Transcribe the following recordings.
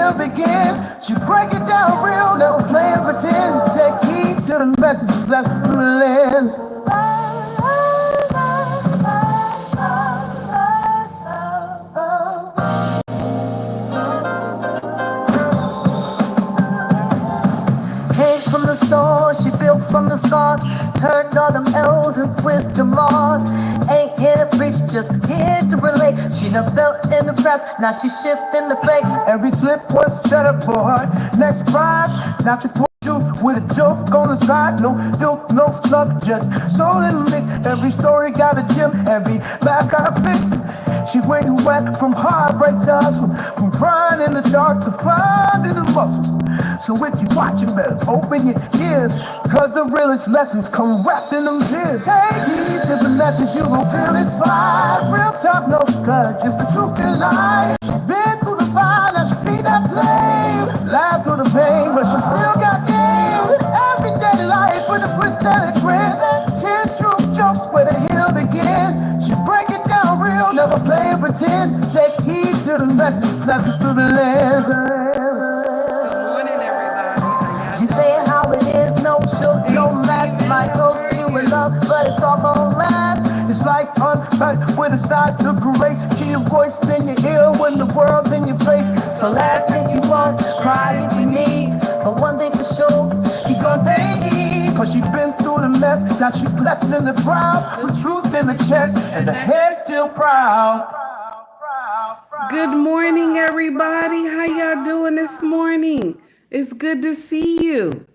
he'll begin. She break it down real, never playing pretend. Take heed to the messages, lessons through the lens. Came from the store, she built from the scars. Turned all them L's into wisdom R's. Ain't here to preach, just here to relate. She done felt in the cracks, now she shifting the fate. Every slip was set up for her next prize. Not your you with a joke on the side. No filth, no fluff, just soul in the mix. Every story got a gem, every laugh got a fix. She went and went from heartbreak to hustle, from crying in the dark to finding the muscle. So if you watching, better open your ears, cause the realest lessons come wrapped in them tears. Take heed to the message, you gon' feel this vibe. Real talk, no cut, just the truth and life. Been through the fire, now she see that flame. Laugh through the pain, but she still got game. Everyday life with a twist and a grin. Tears, truth, jokes, where the hill begin. She break it down real, never play and pretend. Take heed to the message, lessons through the lens. She saying how it is, no shook, no mask. Might toast you with love, but it's all gon' last. It's life uncut with a side to grace. She a voice in your ear when the world's in your face. So laugh if you want, cry if you need. But one thing for sure, you gon' take it. Cause she been through the mess, now she blessed in the crowd. With truth in the chest, and the head still proud. Good morning, everybody. How y'all doing this morning? It's good to see you.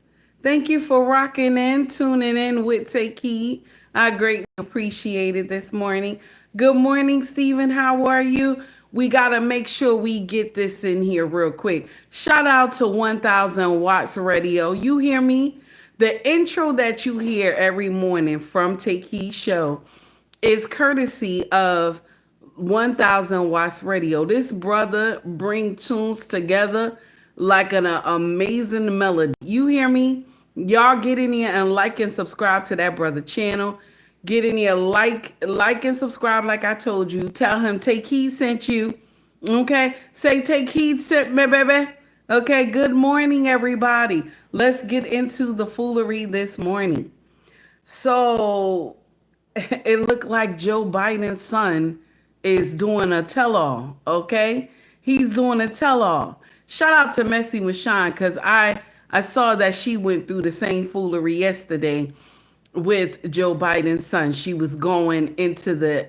Thank you for rocking in, tuning in with Take Heed. I greatly appreciate it this morning. Good morning, Stephen. How are you? We got to make sure we get this in here real quick. Shout out to 1000 Watts Radio. You hear me? The intro that you hear every morning from Take Heed Show is courtesy of 1000 Watts Radio. This brother bring tunes together like an amazing melody. You hear me? Y'all get in here and like and subscribe to that brother channel. Get in here, like and subscribe like I told you. Tell him Take Heed sent you. Okay? Say Take Heed sent me, baby. Okay, good morning, everybody. Let's get into the foolery this morning. So, it looked like Joe Biden's son is doing a tell-all, okay? He's doing a tell-all. Shout out to Messy Michonne, because I saw that she went through the same foolery yesterday with Joe Biden's son. She was going into the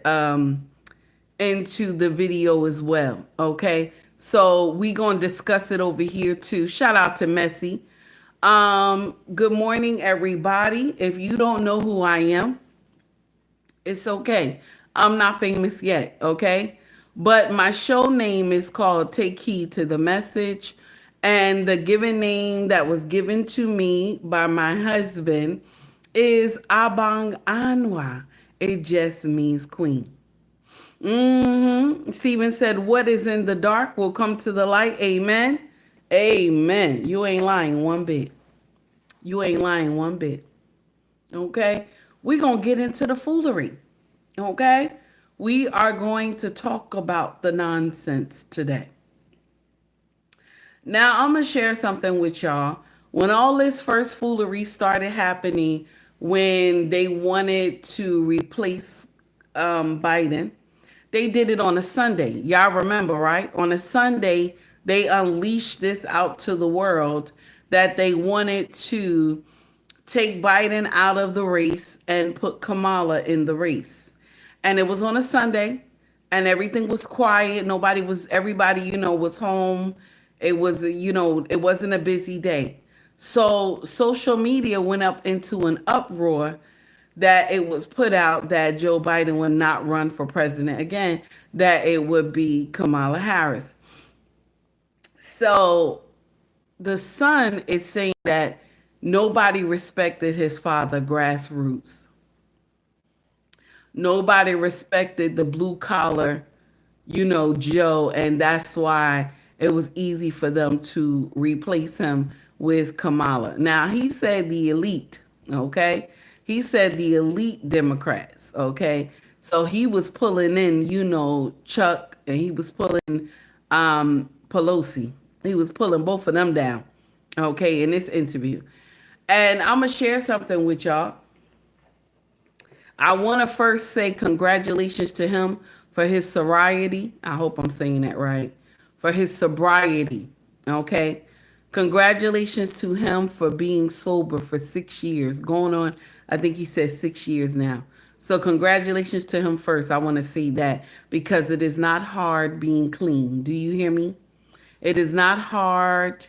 video as well, okay? So we gonna discuss it over here too. Shout out to Messy. Good morning, everybody. If you don't know who I am, it's okay. I'm not famous yet, okay? But my show name is called Take Heed to the Message. And the given name that was given to me by my husband is Abang Anwa. It just means queen. Stephen said, what is in the dark will come to the light. Amen. Amen. You ain't lying one bit. You ain't lying one bit. Okay? We're going to get into the foolery. Okay? We are going to talk about the nonsense today. Now, I'm going to share something with y'all. When all this first foolery started happening, when they wanted to replace Biden, they did it on a Sunday. Y'all remember, right? On a Sunday, they unleashed this out to the world that they wanted to take Biden out of the race and put Kamala in the race. And it was on a Sunday, and everything was quiet. Everybody, was home. It was, it wasn't a busy day. So social media went up into an uproar that it was put out that Joe Biden would not run for president again, that it would be Kamala Harris. So the son is saying that nobody respected his father, grassroots. Nobody respected the blue collar, Joe, and that's why it was easy for them to replace him with Kamala. Now, he said the elite, okay? He said the elite Democrats, okay? So he was pulling in, Chuck, and he was pulling Pelosi, He was pulling both of them down, okay, in this interview. And I'm going to share something with y'all. I want to first say congratulations to him for his sobriety. I hope I'm saying that right. For his sobriety, okay? Congratulations to him for being sober for 6 years. Going on, I think he said 6 years now. So congratulations to him first. I want to say that because it is not hard being clean. Do you hear me? It is not hard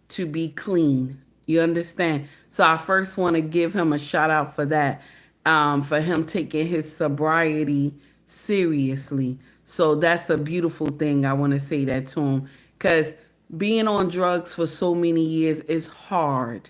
to be clean. You understand? So I first want to give him a shout out for that, for him taking his sobriety seriously. So that's a beautiful thing. I want to say that to him because being on drugs for so many years is hard.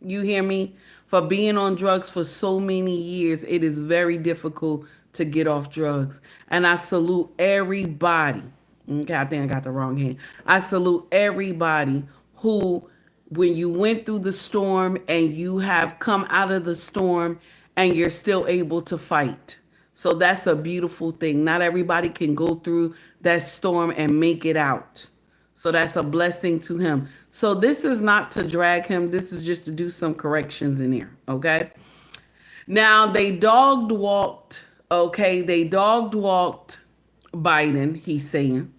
You hear me? For being on drugs for so many years, it is very difficult to get off drugs. And I salute everybody. Okay, I think I got the wrong hand. I salute everybody who, when you went through the storm and you have come out of the storm and you're still able to fight. So that's a beautiful thing. Not everybody can go through that storm and make it out. So that's a blessing to him. So this is not to drag him. This is just to do some corrections in here. Okay. Now they dogged walked. Okay. They dogged walked Biden, he's saying.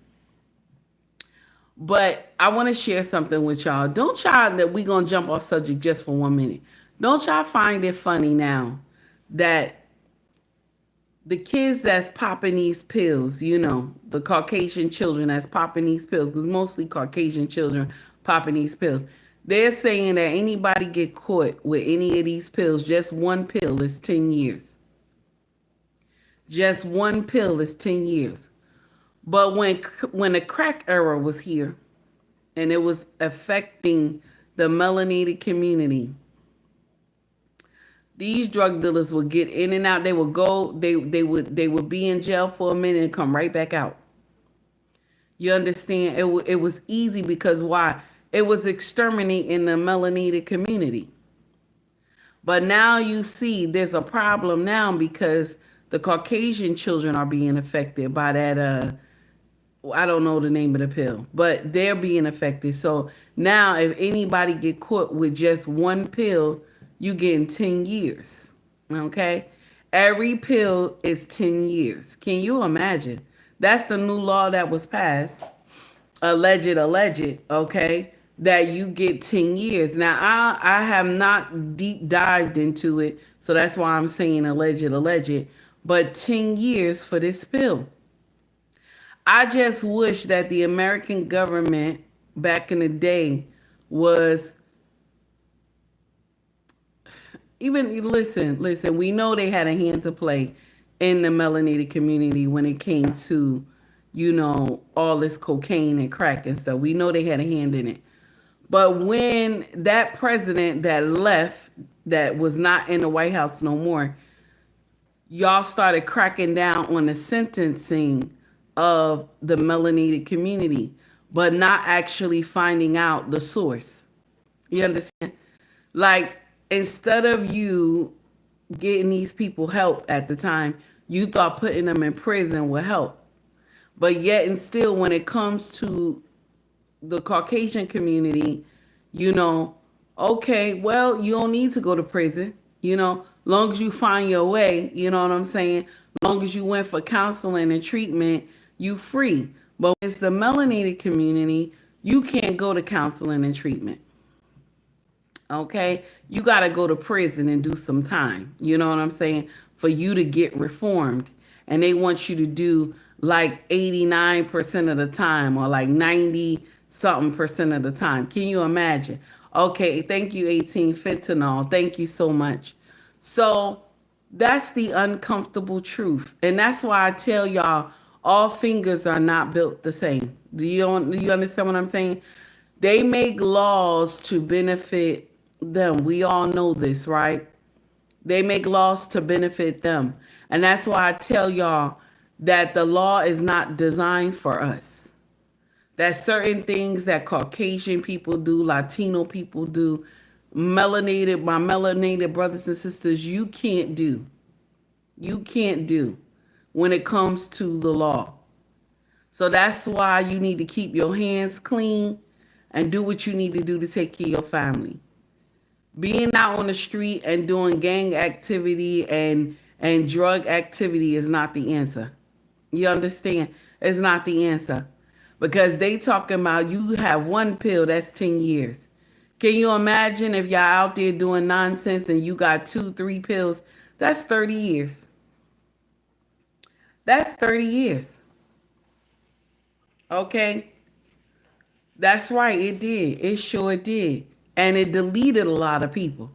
But I want to share something with y'all. Don't y'all, that we going to jump off subject just for 1 minute. Don't y'all find it funny now that the kids that's popping these pills, you know, the Caucasian children that's popping these pills, because mostly Caucasian children popping these pills, they're saying that anybody get caught with any of these pills, just one pill is 10 years. Just one pill is 10 years. But when the crack era was here and it was affecting the melanated community, these drug dealers would get in and out. They would go, they would be in jail for a minute and come right back out. You understand? It was easy because why? It was exterminating the melanated community. But now you see there's a problem now because the Caucasian children are being affected by that I don't know the name of the pill, but they're being affected. So now if anybody get caught with just one pill, you getting 10 years. Okay? Every pill is 10 years. Can you imagine? That's the new law that was passed. Alleged, okay? That you get 10 years. Now, I have not deep dived into it, so that's why I'm saying alleged. But 10 years for this pill. I just wish that the American government back in the day was even listen, we know they had a hand to play in the melanated community when it came to, you know, all this cocaine and crack and stuff. We know they had a hand in it. But when that president that left, that was not in the White House no more, y'all started cracking down on the sentencing of the melanated community, but not actually finding out the source. You understand? Like, instead of you getting these people help at the time, you thought putting them in prison would help. But yet and still, when it comes to the Caucasian community, you know, okay, well, you don't need to go to prison, you know, long as you find your way, you know what I'm saying? Long as you went for counseling and treatment, you free. But when it's the melanated community, you can't go to counseling and treatment. Okay, you got to go to prison and do some time. You know what I'm saying? For you to get reformed. And they want you to do like 89% of the time or like 90 something percent of the time. Can you imagine? Okay, thank you, 18 fentanyl. Thank you so much. So that's the uncomfortable truth. And that's why I tell y'all, all fingers are not built the same. Do you understand what I'm saying? They make laws to benefit them. We all know this, right? They make laws to benefit them. And that's why I tell y'all that the law is not designed for us. That certain things that Caucasian people do, Latino people do, my melanated brothers and sisters, you can't do. You can't do when it comes to the law. So that's why you need to keep your hands clean. and do what you need to do to take care of your family. Being out on the street and doing gang activity and drug activity is not the answer. You understand? It's not the answer. Because they talking about you have one pill, that's 10 years. Can you imagine if y'all out there doing nonsense and you got 2, 3 pills? That's 30 years. That's 30 years. Okay? That's right, it did. It sure did. And it deleted a lot of people.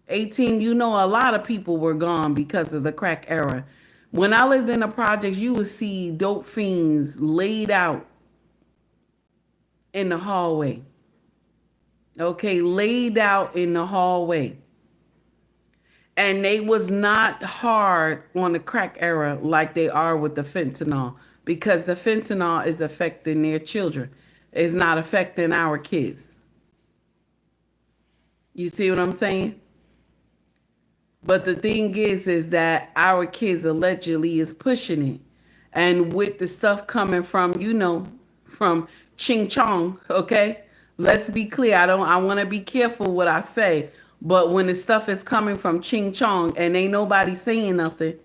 18, you know, a lot of people were gone because of the crack era. When I lived in the projects, you would see dope fiends laid out in the hallway. Okay, laid out in the hallway. And they was not hard on the crack era like they are with the fentanyl, because the fentanyl is affecting their children. It's not affecting our kids. You see what I'm saying? But the thing is that our kids allegedly is pushing it. And with the stuff coming from, you know, from Ching Chong, okay? Let's be clear. I want to be careful what I say. But when the stuff is coming from Ching Chong and ain't nobody saying nothing,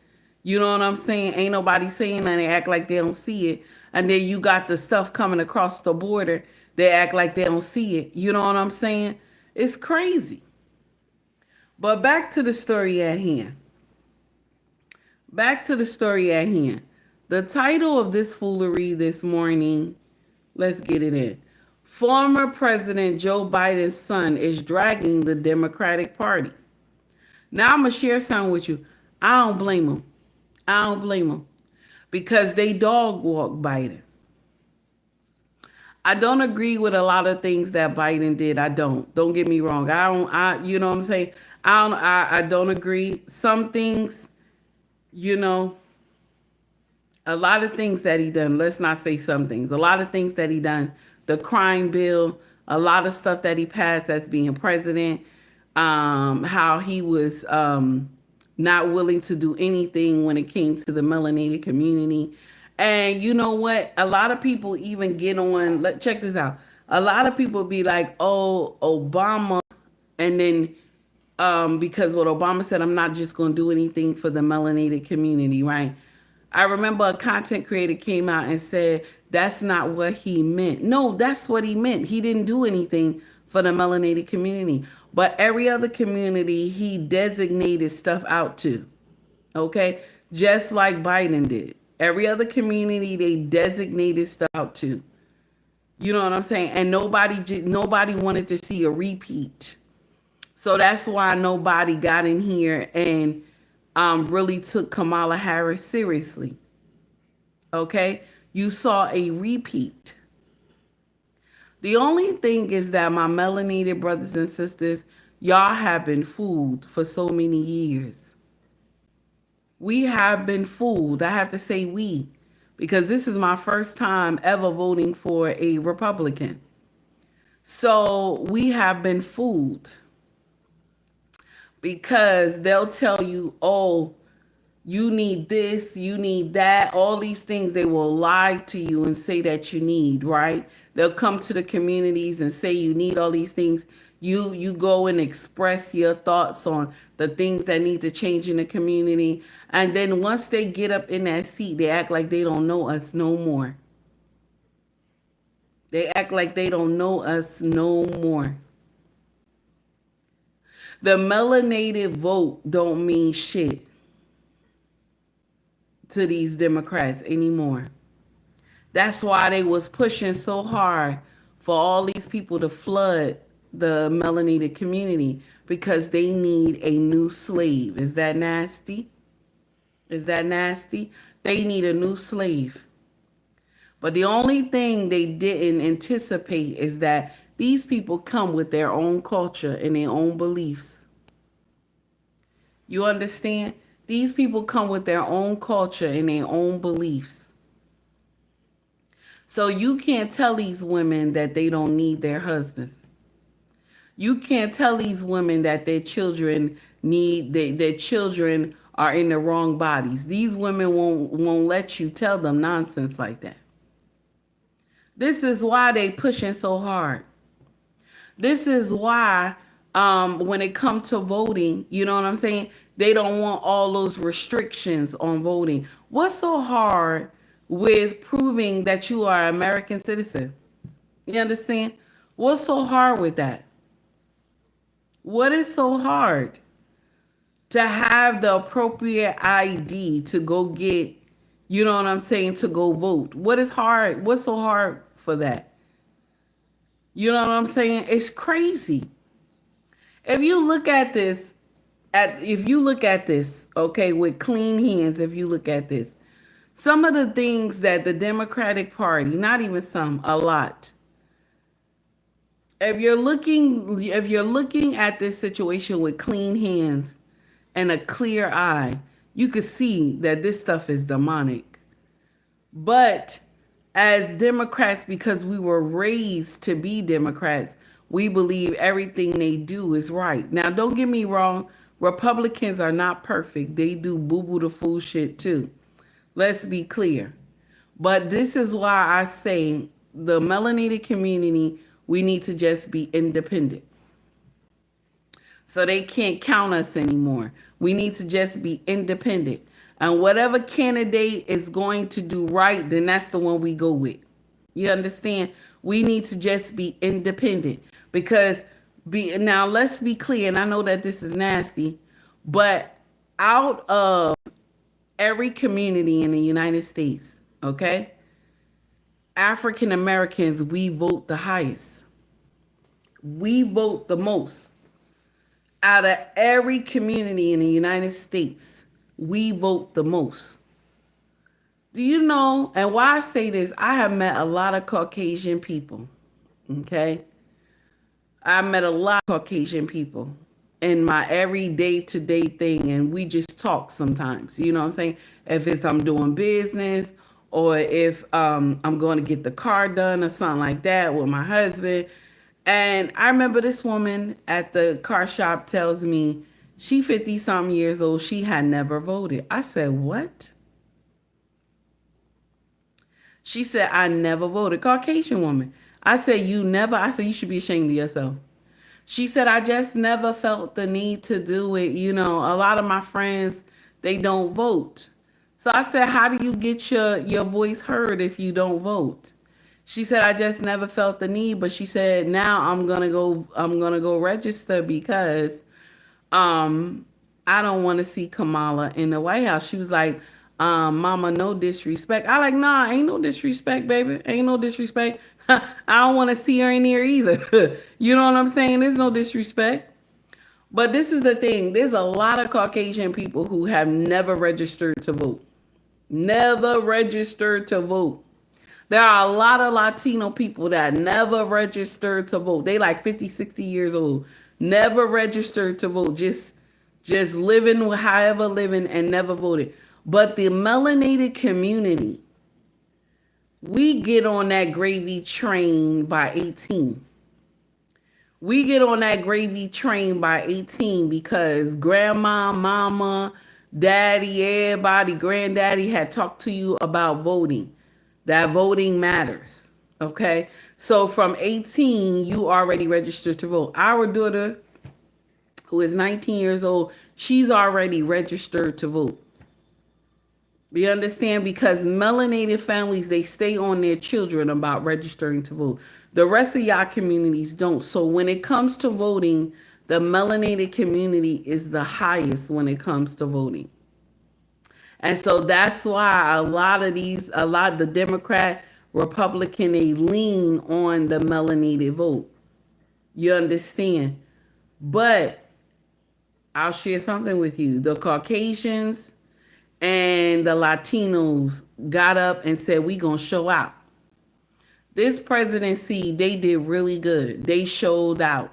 you know what I'm saying? Ain't nobody saying nothing. They act like they don't see it. And then you got the stuff coming across the border. They act like they don't see it. You know what I'm saying? It's crazy. But back to the story at hand. Back to the story at hand. The title of this foolery this morning, let's get it in. Former President Joe Biden's son is dragging the Democratic Party. Now I'm going to share something with you. I don't blame him. I don't blame him. Because they dog walk Biden. I don't agree with a lot of things that Biden did. I don't. Don't get me wrong. You know what I'm saying? I don't agree. Some things, you know, a lot of things that he done. Let's not say some things. A lot of things that he done. The crime bill, a lot of stuff that he passed as being president. How he was not willing to do anything when it came to the melanated community. And you know what? A lot of people even get on. Check this out. A lot of people be like, "Oh, Obama," and then because what Obama said, I'm not just going to do anything for the melanated community, right? I remember a content creator came out and said, that's not what he meant. No, that's what he meant. He didn't do anything for the melanated community. But every other community, he designated stuff out to. Okay? Just like Biden did. Every other community, they designated stuff out to. You know what I'm saying? And nobody wanted to see a repeat. So that's why nobody got in here and really took Kamala Harris seriously. Okay? You saw a repeat. The only thing is that my melanated brothers and sisters, y'all have been fooled for so many years. We have been fooled. I have to say we, because this is my first time ever voting for a Republican. So we have been fooled. Because they'll tell you, oh, you need this, you need that, all these things they will lie to you and say that you need, right? They'll come to the communities and say you need all these things. You go and express your thoughts on the things that need to change in the community. And then once they get up in that seat, they act like they don't know us no more. They act like they don't know us no more. The melanated vote don't mean shit to these Democrats anymore. That's why they was pushing so hard for all these people to flood the melanated community, because they need a new slave. Is that nasty? Is that nasty? They need a new slave. But the only thing they didn't anticipate is that these people come with their own culture and their own beliefs. You understand? These people come with their own culture and their own beliefs. So you can't tell these women that they don't need their husbands. You can't tell these women that their children their children are in the wrong bodies. These women won't let you tell them nonsense like that. This is why they pushing so hard. This is why when it comes to voting, you know what I'm saying? They don't want all those restrictions on voting. What's so hard with proving that you are an American citizen? You understand? What's so hard with that? What is so hard to have the appropriate ID to go get, you know what I'm saying, to go vote? What is hard? What's so hard for that? You know what I'm saying? It's crazy. If you look at this, okay, with clean hands, if you look at this, some of the things that the Democratic Party, not even some, a lot. If you're looking at this situation with clean hands and a clear eye, you could see that this stuff is demonic. But as Democrats, because we were raised to be Democrats, we believe everything they do is right. Now, don't get me wrong, Republicans are not perfect. They do boo-boo the fool shit too. Let's be clear. But this is why I say the melanated community, we need to just be independent. So they can't count us anymore. We need to just be independent. And whatever candidate is going to do right, then that's the one we go with. You understand? We need to just be independent. Because now let's be clear, and I know that this is nasty, but out of every community in the United States, okay, African Americans, we vote the highest. We vote the most. Out of every community in the United States, we vote the most. Do you know, and why I say this, I have met a lot of Caucasian people, okay? I met a lot of Caucasian people in my everyday to day thing, and we just talk sometimes, you know what I'm saying? If it's I'm doing business, or if I'm going to get the car done or something like that with my husband. And I remember this woman at the car shop tells me she 50 something years old. She had never voted. I said, what? She said, I never voted. Caucasian woman. I said, you never? I said, you should be ashamed of yourself. She said, I just never felt the need to do it. You know, a lot of my friends, they don't vote. So I said, how do you get your voice heard if you don't vote? She said, I just never felt the need, but she said, now I'm gonna go register because I don't want to see Kamala in the White House. She was like, mama, no disrespect. I like, nah, ain't no disrespect, baby. Ain't no disrespect. I don't want to see her in here either. You know what I'm saying? There's no disrespect. But this is the thing. There's a lot of Caucasian people who have never registered to vote. Never registered to vote. There are a lot of Latino people that never registered to vote. They like 50, 60 years old. Never registered to vote. Just living however living and never voted. But the melanated community, we get on that gravy train by 18. We get on that gravy train by 18 because grandma, mama, daddy, everybody, granddaddy had talked to you about voting. That voting matters. Okay? So from 18, you already registered to vote. Our daughter, who is 19 years old, she's already registered to vote. We understand, because melanated families, they stay on their children about registering to vote. The rest of y'all communities don't. So when it comes to voting, the melanated community is the highest when it comes to voting. And so that's why a lot of the Democrat, Republican, they lean on the melanated vote. You understand? But I'll share something with you. The Caucasians and the Latinos got up and said, we gonna show out. This presidency, they did really good. They showed out.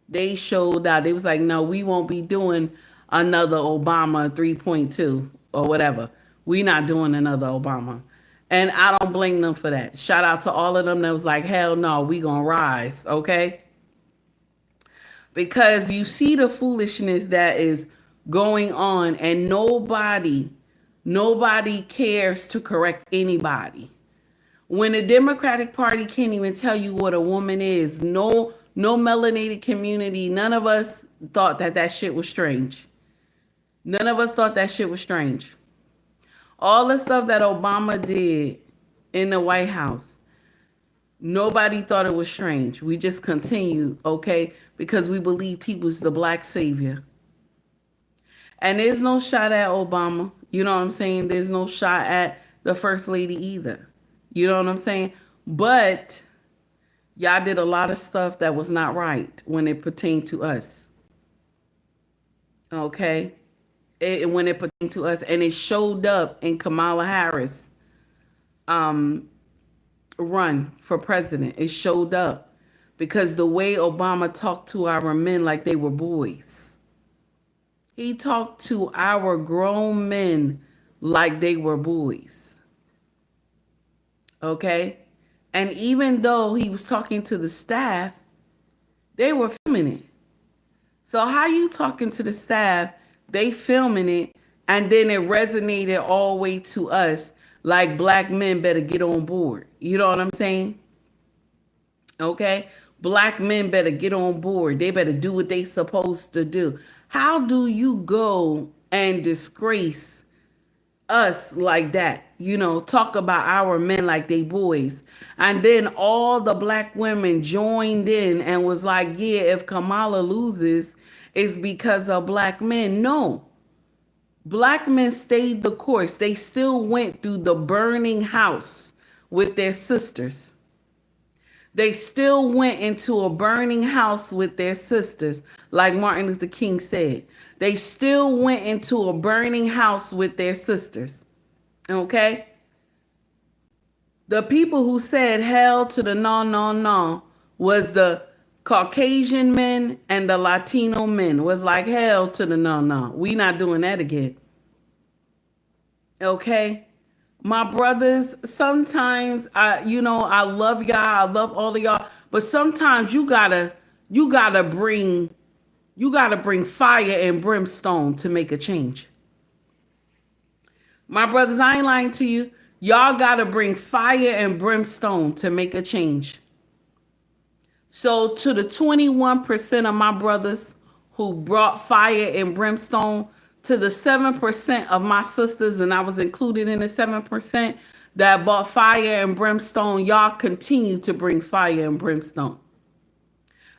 They showed out. They was like, no, we won't be doing another Obama 3.2 or whatever. We not doing another Obama. And I don't blame them for that. Shout out to all of them that was like, hell no, we gonna rise, okay? Because you see the foolishness that is going on, and nobody cares to correct anybody. When the Democratic Party can't even tell you what a woman is, no melanated community, none of us thought that that shit was strange. None of us thought that shit was strange. All the stuff that Obama did in the White House, nobody thought it was strange. We just continued, okay, because we believed he was the black savior. And there's no shot at Obama. You know what I'm saying? There's no shot at the first lady either. You know what I'm saying? But y'all did a lot of stuff that was not right when it pertained to us. Okay? When it pertained to us. And it showed up in Kamala Harris run for president. It showed up because the way Obama talked to our men like they were boys. He talked to our grown men like they were boys. Okay? And even though he was talking to the staff, they were filming it. So how you talking to the staff, they filming it, and then it resonated all the way to us like black men better get on board. You know what I'm saying? Okay? Black men better get on board. They better do what they supposed to do. How do you go and disgrace us like that? You know, talk about our men like they boys. And then all the black women joined in and was like, yeah, if Kamala loses, it's because of black men. No. Black men stayed the course. They still went through the burning house with their sisters. They still went into a burning house with their sisters, like Martin Luther King said. They still went into a burning house with their sisters. Okay? The people who said hell to the no, no, no was the Caucasian men and the Latino men. Was like hell to the no, no. We not doing that again. Okay? My brothers, sometimes I love y'all, I love all of y'all, but sometimes you gotta bring fire and brimstone to make a change. My brothers, I ain't lying to you. Y'all gotta bring fire and brimstone to make a change. So to the 21% of my brothers who brought fire and brimstone, to the 7% of my sisters, and I was included in the 7% that bought fire and brimstone, y'all continue to bring fire and brimstone.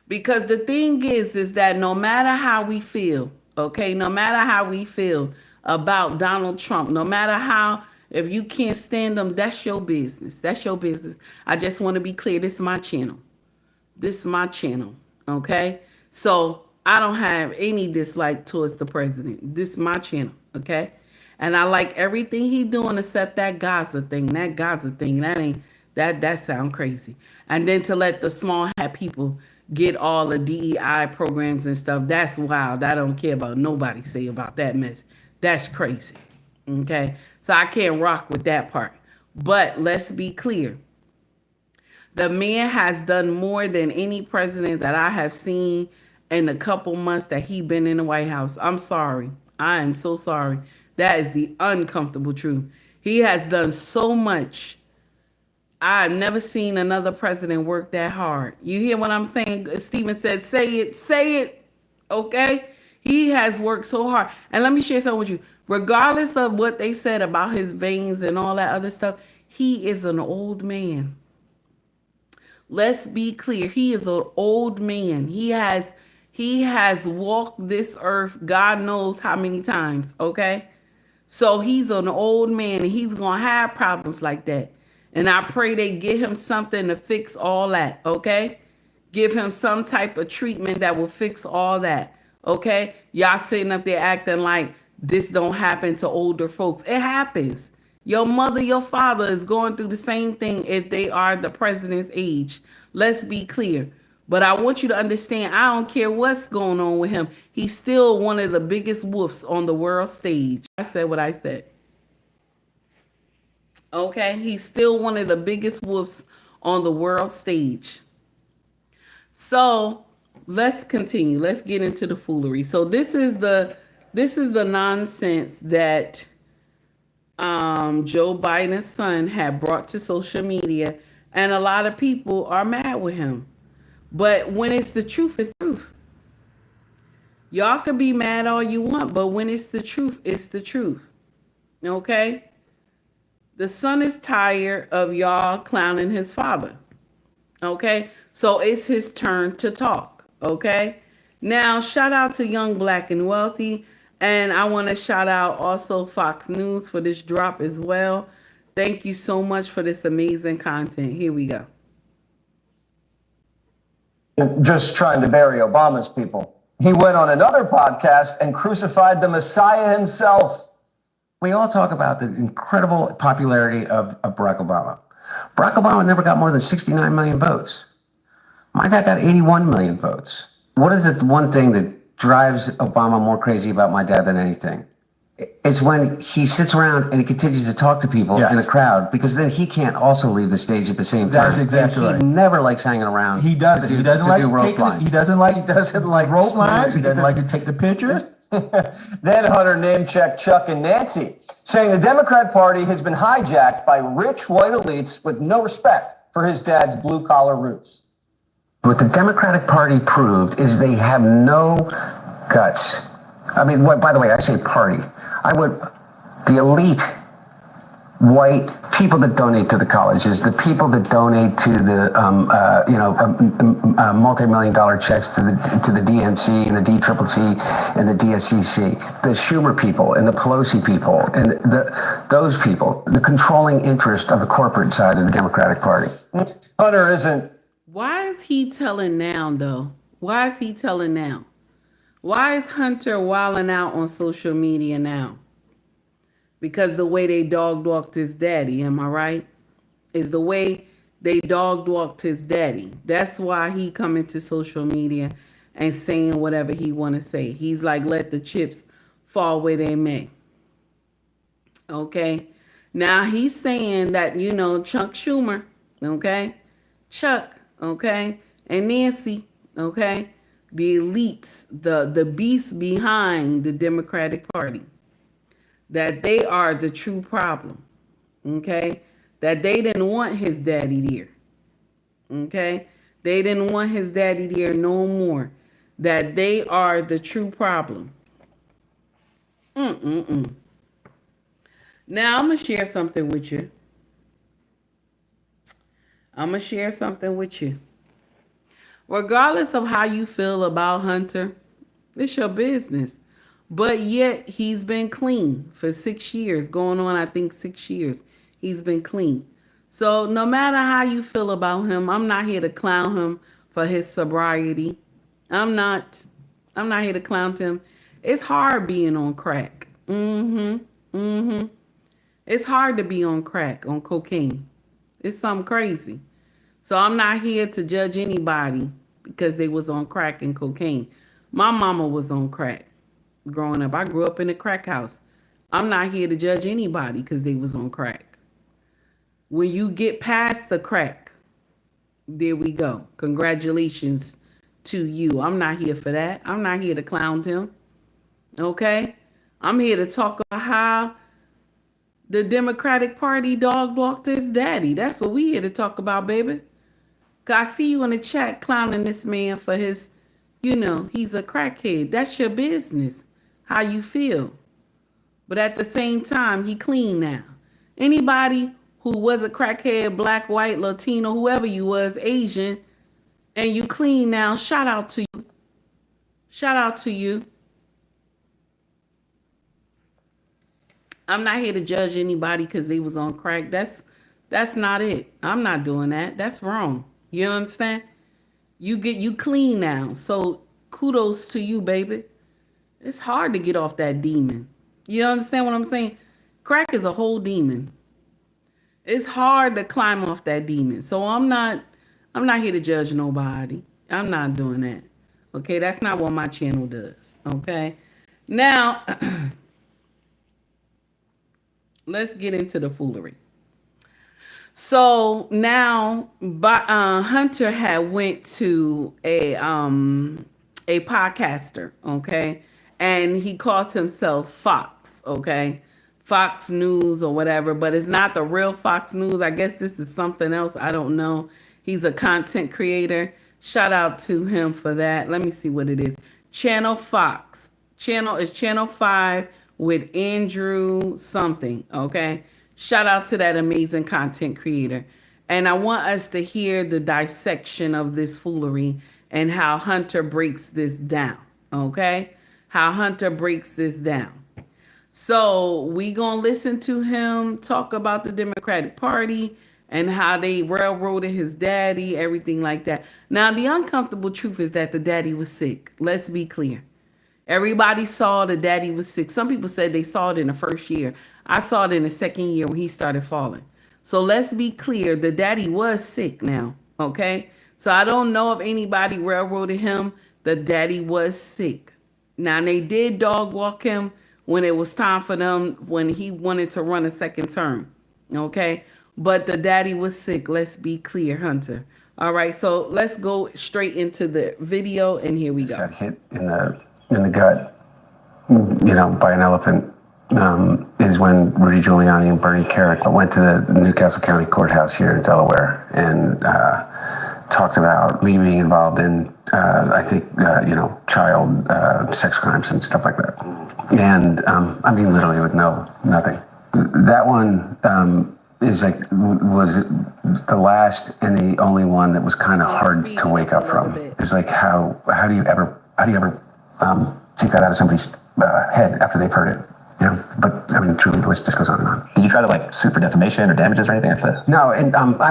Because the thing is that no matter how we feel, okay, no matter how we feel about Donald Trump, no matter how, if you can't stand him, that's your business. That's your business. I just want to be clear. This is my channel. This is my channel, okay? So I don't have any dislike towards the president. This is my channel, okay? And I like everything he doing except that Gaza thing. That Gaza thing, that sound crazy. And then to let the small hat people get all the DEI programs and stuff, that's wild. I don't care about nobody say about that mess. That's crazy, okay? So I can't rock with that part. But let's be clear. The man has done more than any president that I have seen in the couple months that he been in the White House. I'm sorry. I am so sorry. That is the uncomfortable truth. He has done so much. I've never seen another president work that hard. You hear what I'm saying? Stephen said, say it. Okay? He has worked so hard. And let me share something with you. Regardless of what they said about his veins and all that other stuff, he is an old man. Let's be clear. He is an old man. He has walked this earth God knows how many times, okay? So he's an old man and he's going to have problems like that. And I pray they give him something to fix all that, okay? Give him some type of treatment that will fix all that, okay? Y'all sitting up there acting like this don't happen to older folks. It happens. Your mother, your father is going through the same thing if they are the president's age. Let's be clear. But I want you to understand, I don't care what's going on with him. He's still one of the biggest wolves on the world stage. I said what I said. Okay? He's still one of the biggest wolves on the world stage. So let's continue. Let's get into the foolery. So this is the nonsense that Joe Biden's son had brought to social media, and a lot of people are mad with him. But when it's the truth, it's the truth. Y'all could be mad all you want, but when it's the truth, it's the truth. Okay? The son is tired of y'all clowning his father. Okay? So it's his turn to talk. Okay? Now, shout out to Young Black and Wealthy. And I want to shout out also Fox News for this drop as well. Thank you so much for this amazing content. Here we go. Just trying to bury Obama's people. He went on another podcast and crucified the Messiah himself. We all talk about the incredible popularity of Barack Obama. Barack Obama never got more than 69 million votes. My dad got 81 million votes. What is the one thing that drives Obama more crazy about my dad than anything? It's when he sits around and he continues to talk to people in a crowd, because then he can't also leave the stage at the same time. That's exactly right. He never likes hanging around. He doesn't. He doesn't like rope lines. He doesn't like rope lines. He doesn't like to take the pictures. Then Hunter name-checked Chuck and Nancy, saying the Democrat Party has been hijacked by rich white elites with no respect for his dad's blue-collar roots. What the Democratic Party proved is they have no guts. I mean, by the way, I say party. The elite white people that donate to the colleges, the people that donate to the multi-million-dollar checks to the DNC and the DCCC and the DSCC, the Schumer people and the Pelosi people and those people, the controlling interest of the corporate side of the Democratic Party. Hunter isn't. Why is he telling now, though? Why is he telling now? Why is Hunter wilding out on social media now? Because the way they dog-walked his daddy, am I right? Is the way they dog-walked his daddy. That's why he coming to social media and saying whatever he want to say. He's like, let the chips fall where they may. Okay? Now he's saying that, Chuck Schumer, okay? Chuck, okay? And Nancy, okay? The elites, the beasts behind the Democratic Party, that they are the true problem, okay? That they didn't want his daddy there, okay? They didn't want his daddy there no more. That they are the true problem. Now, I'm going to share something with you. Regardless of how you feel about Hunter, it's your business. But yet, he's been clean for 6 years. Going on, I think, 6 years. He's been clean. So no matter how you feel about him, I'm not here to clown him for his sobriety. I'm not here to clown him. It's hard being on crack. It's hard to be on crack, on cocaine. It's something crazy. So I'm not here to judge anybody because they was on crack and cocaine. My mama was on crack growing up. I grew up in a crack house. I'm not here to judge anybody because they was on crack. When you get past the crack, there we go. Congratulations to you. I'm not here for that. I'm not here to clown him. Okay? I'm here to talk about how the Democratic Party dog walked his daddy. That's what we here to talk about, baby. I see you in the chat clowning this man for his, he's a crackhead. That's your business, how you feel. But at the same time, he clean now. Anybody who was a crackhead, black, white, Latino, whoever you was, Asian, and you clean now, shout out to you. Shout out to you. I'm not here to judge anybody because they was on crack. That's not it. I'm not doing that. That's wrong. You understand? You clean now. So kudos to you, baby. It's hard to get off that demon. You understand what I'm saying? Crack is a whole demon. It's hard to climb off that demon. So I'm not here to judge nobody. I'm not doing that. Okay, that's not what my channel does. Okay. Now let's get into the foolery. So now, Hunter had went to a podcaster, okay, and he calls himself Fox, okay, Fox News or whatever, but it's not the real Fox News. I guess this is something else. I don't know. He's a content creator. Shout out to him for that. Let me see what it is. Channel Fox. Channel 5 with Andrew something. Okay. Shout out to that amazing content creator. And I want us to hear the dissection of this foolery and how Hunter breaks this down. Okay. How Hunter breaks this down. So we gonna listen to him talk about the Democratic Party and how they railroaded his daddy, everything like that. Now, the uncomfortable truth is that the daddy was sick. Let's be clear. Everybody saw the daddy was sick. Some people said they saw it in the first year. I saw it in the second year when he started falling. So let's be clear. The daddy was sick now. Okay. So I don't know if anybody railroaded him. The daddy was sick. Now, they did dog walk him when it was time for them, when he wanted to run a second term. Okay. But the daddy was sick. Let's be clear, Hunter. All right. So let's go straight into the video. And here we go. Got hit in the gut, by an elephant, is when Rudy Giuliani and Bernie Kerik went to the Newcastle County Courthouse here in Delaware and talked about me being involved in, child sex crimes and stuff like that. And literally with nothing. That one was the last and the only one that was kind of hard to wake up from. It's like how do you ever take that out of somebody's head after they've heard it? But truly, the list just goes on and on. Did you try to sue for defamation or damages or anything after that? No, and I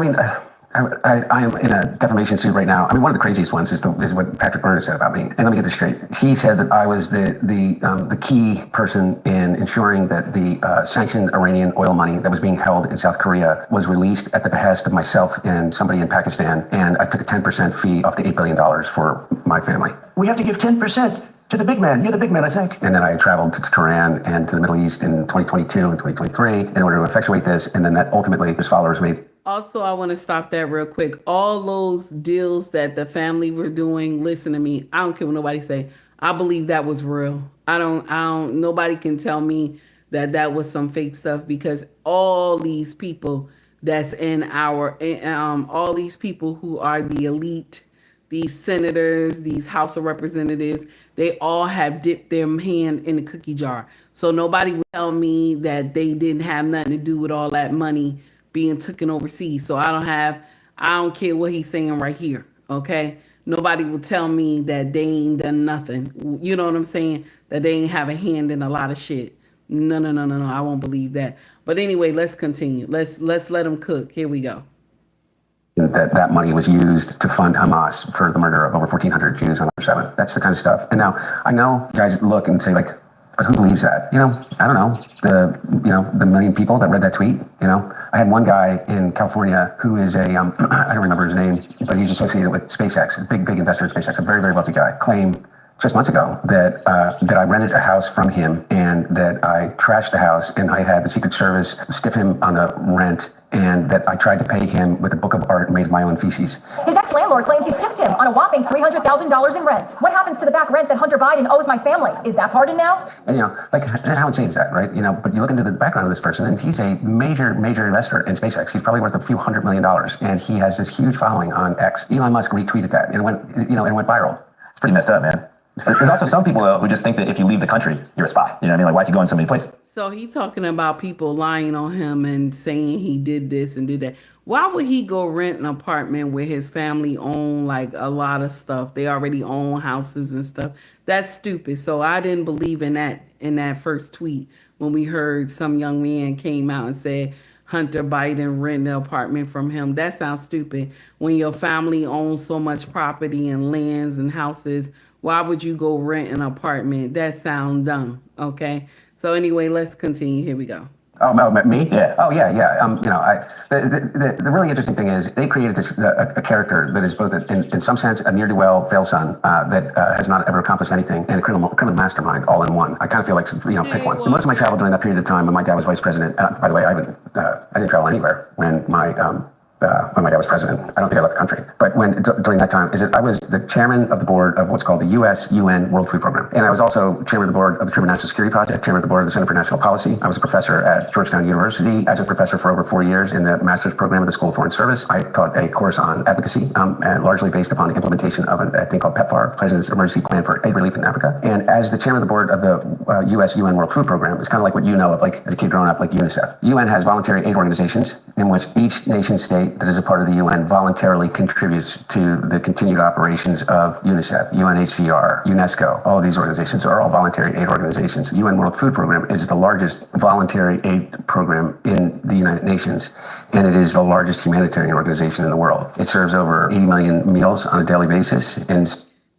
am in a defamation suit right now. One of the craziest ones is what Patrick Byrne said about me. And let me get this straight. He said that I was the key person in ensuring that the sanctioned Iranian oil money that was being held in South Korea was released at the behest of myself and somebody in Pakistan. And I took a 10% fee off the $8 billion for my family. We have to give 10% to the big man. You're the big man, I think. And then I traveled to Tehran and to the Middle East in 2022 and 2023 in order to effectuate this. And then that ultimately his followers made. Also, I want to stop that real quick. All those deals that the family were doing, listen to me. I don't care what nobody say. I believe that was real. Nobody can tell me that was some fake stuff, because all these people that's in all these people who are the elite, these senators, these House of Representatives, they all have dipped their hand in the cookie jar. So nobody will tell me that they didn't have nothing to do with all that money being taken overseas. So I don't care what he's saying right here. Okay. Nobody will tell me that they ain't done nothing. You know what I'm saying? That they ain't have a hand in a lot of shit. No. I won't believe that. But anyway, let's continue. Let's let them cook. Here we go. That money was used to fund Hamas for the murder of over 1,400 Jews on October 7th. That's the kind of stuff. And now I know you guys look and say but who believes that? I don't know. The million people that read that tweet. I had one guy in California who is I don't remember his name, but he's associated with SpaceX, a big investor in SpaceX, a very, very wealthy guy, claimed just months ago that I rented a house from him and that I trashed the house and I had the Secret Service stiff him on the rent, and that I tried to pay him with a book of art made of my own feces. His ex-landlord claims he stiffed him on a whopping $300,000 in rent. What happens to the back rent that Hunter Biden owes my family? Is that pardoned now? And how insane is that, right? But you look into the background of this person, and he's a major investor in SpaceX. He's probably worth a few $100 million, and he has this huge following on X. Elon Musk retweeted that, and it went viral. It's pretty messed up, man. There's also some people who just think that if you leave the country, you're a spy. You know what I mean? Why is he going so many places? So he's talking about people lying on him and saying he did this and did that. Why would he go rent an apartment where his family own a lot of stuff? They already own houses and stuff. That's stupid. So I didn't believe in that first tweet when we heard some young man came out and said Hunter Biden rented an apartment from him. That sounds stupid. When your family owns so much property and lands and houses, why would you go rent an apartment? That sounds dumb. Okay. So anyway, let's continue. Here we go. Oh, me? Yeah. Oh, yeah. The really interesting thing is they created this a character that is both in some sense a ne'er-do-well fail son that has not ever accomplished anything, and a criminal mastermind all in one. I kind of feel like pick one. Most of my travel during that period of time when my dad was vice president. By the way, I didn't travel anywhere when my when my dad was president. I don't think I left the country. But during that time, I was the chairman of the board of what's called the U.S.-UN World Food Program. And I was also chairman of the board of the Truman National Security Project, chairman of the board of the Center for National Policy. I was a professor at Georgetown University, as a professor for over 4 years in the master's program of the School of Foreign Service. I taught a course on advocacy, and largely based upon the implementation of a thing called PEPFAR, President's Emergency Plan for Aid Relief in Africa. And as the chairman of the board of the U.S.-UN World Food Program, it's kind of like what you know of, like as a kid growing up, like UNICEF. UN has voluntary aid organizations in which each nation state that is a part of the UN voluntarily contributes to the continued operations of UNICEF, UNHCR, UNESCO. All of these organizations are all voluntary aid organizations. The UN World Food Program is the largest voluntary aid program in the United Nations, and it is the largest humanitarian organization in the world. It serves over 80 million meals on a daily basis.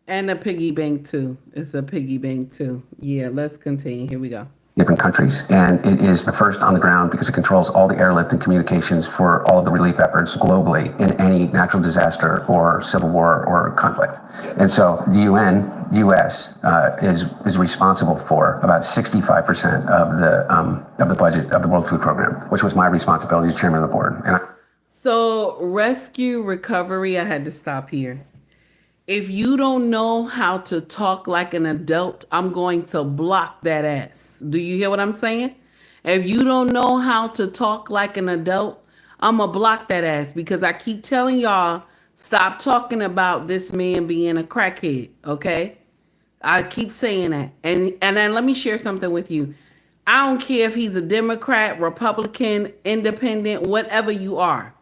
And a piggy bank too. It's a piggy bank too. Yeah, let's continue. Here we go. Different countries, and it is the first on the ground because it controls all the airlift and communications for all of the relief efforts globally in any natural disaster or civil war or conflict. And so the U.S. is responsible for about 65% of the budget of the World Food Program, which was my responsibility as chairman of the board. So rescue recovery, I had to stop here. If you don't know how to talk like an adult, I'm going to block that ass. Do you hear what I'm saying? If you don't know how to talk like an adult, I'm going to block that ass, because I keep telling y'all, stop talking about this man being a crackhead, okay? I keep saying that. And then let me share something with you. I don't care if he's a Democrat, Republican, independent, whatever you are.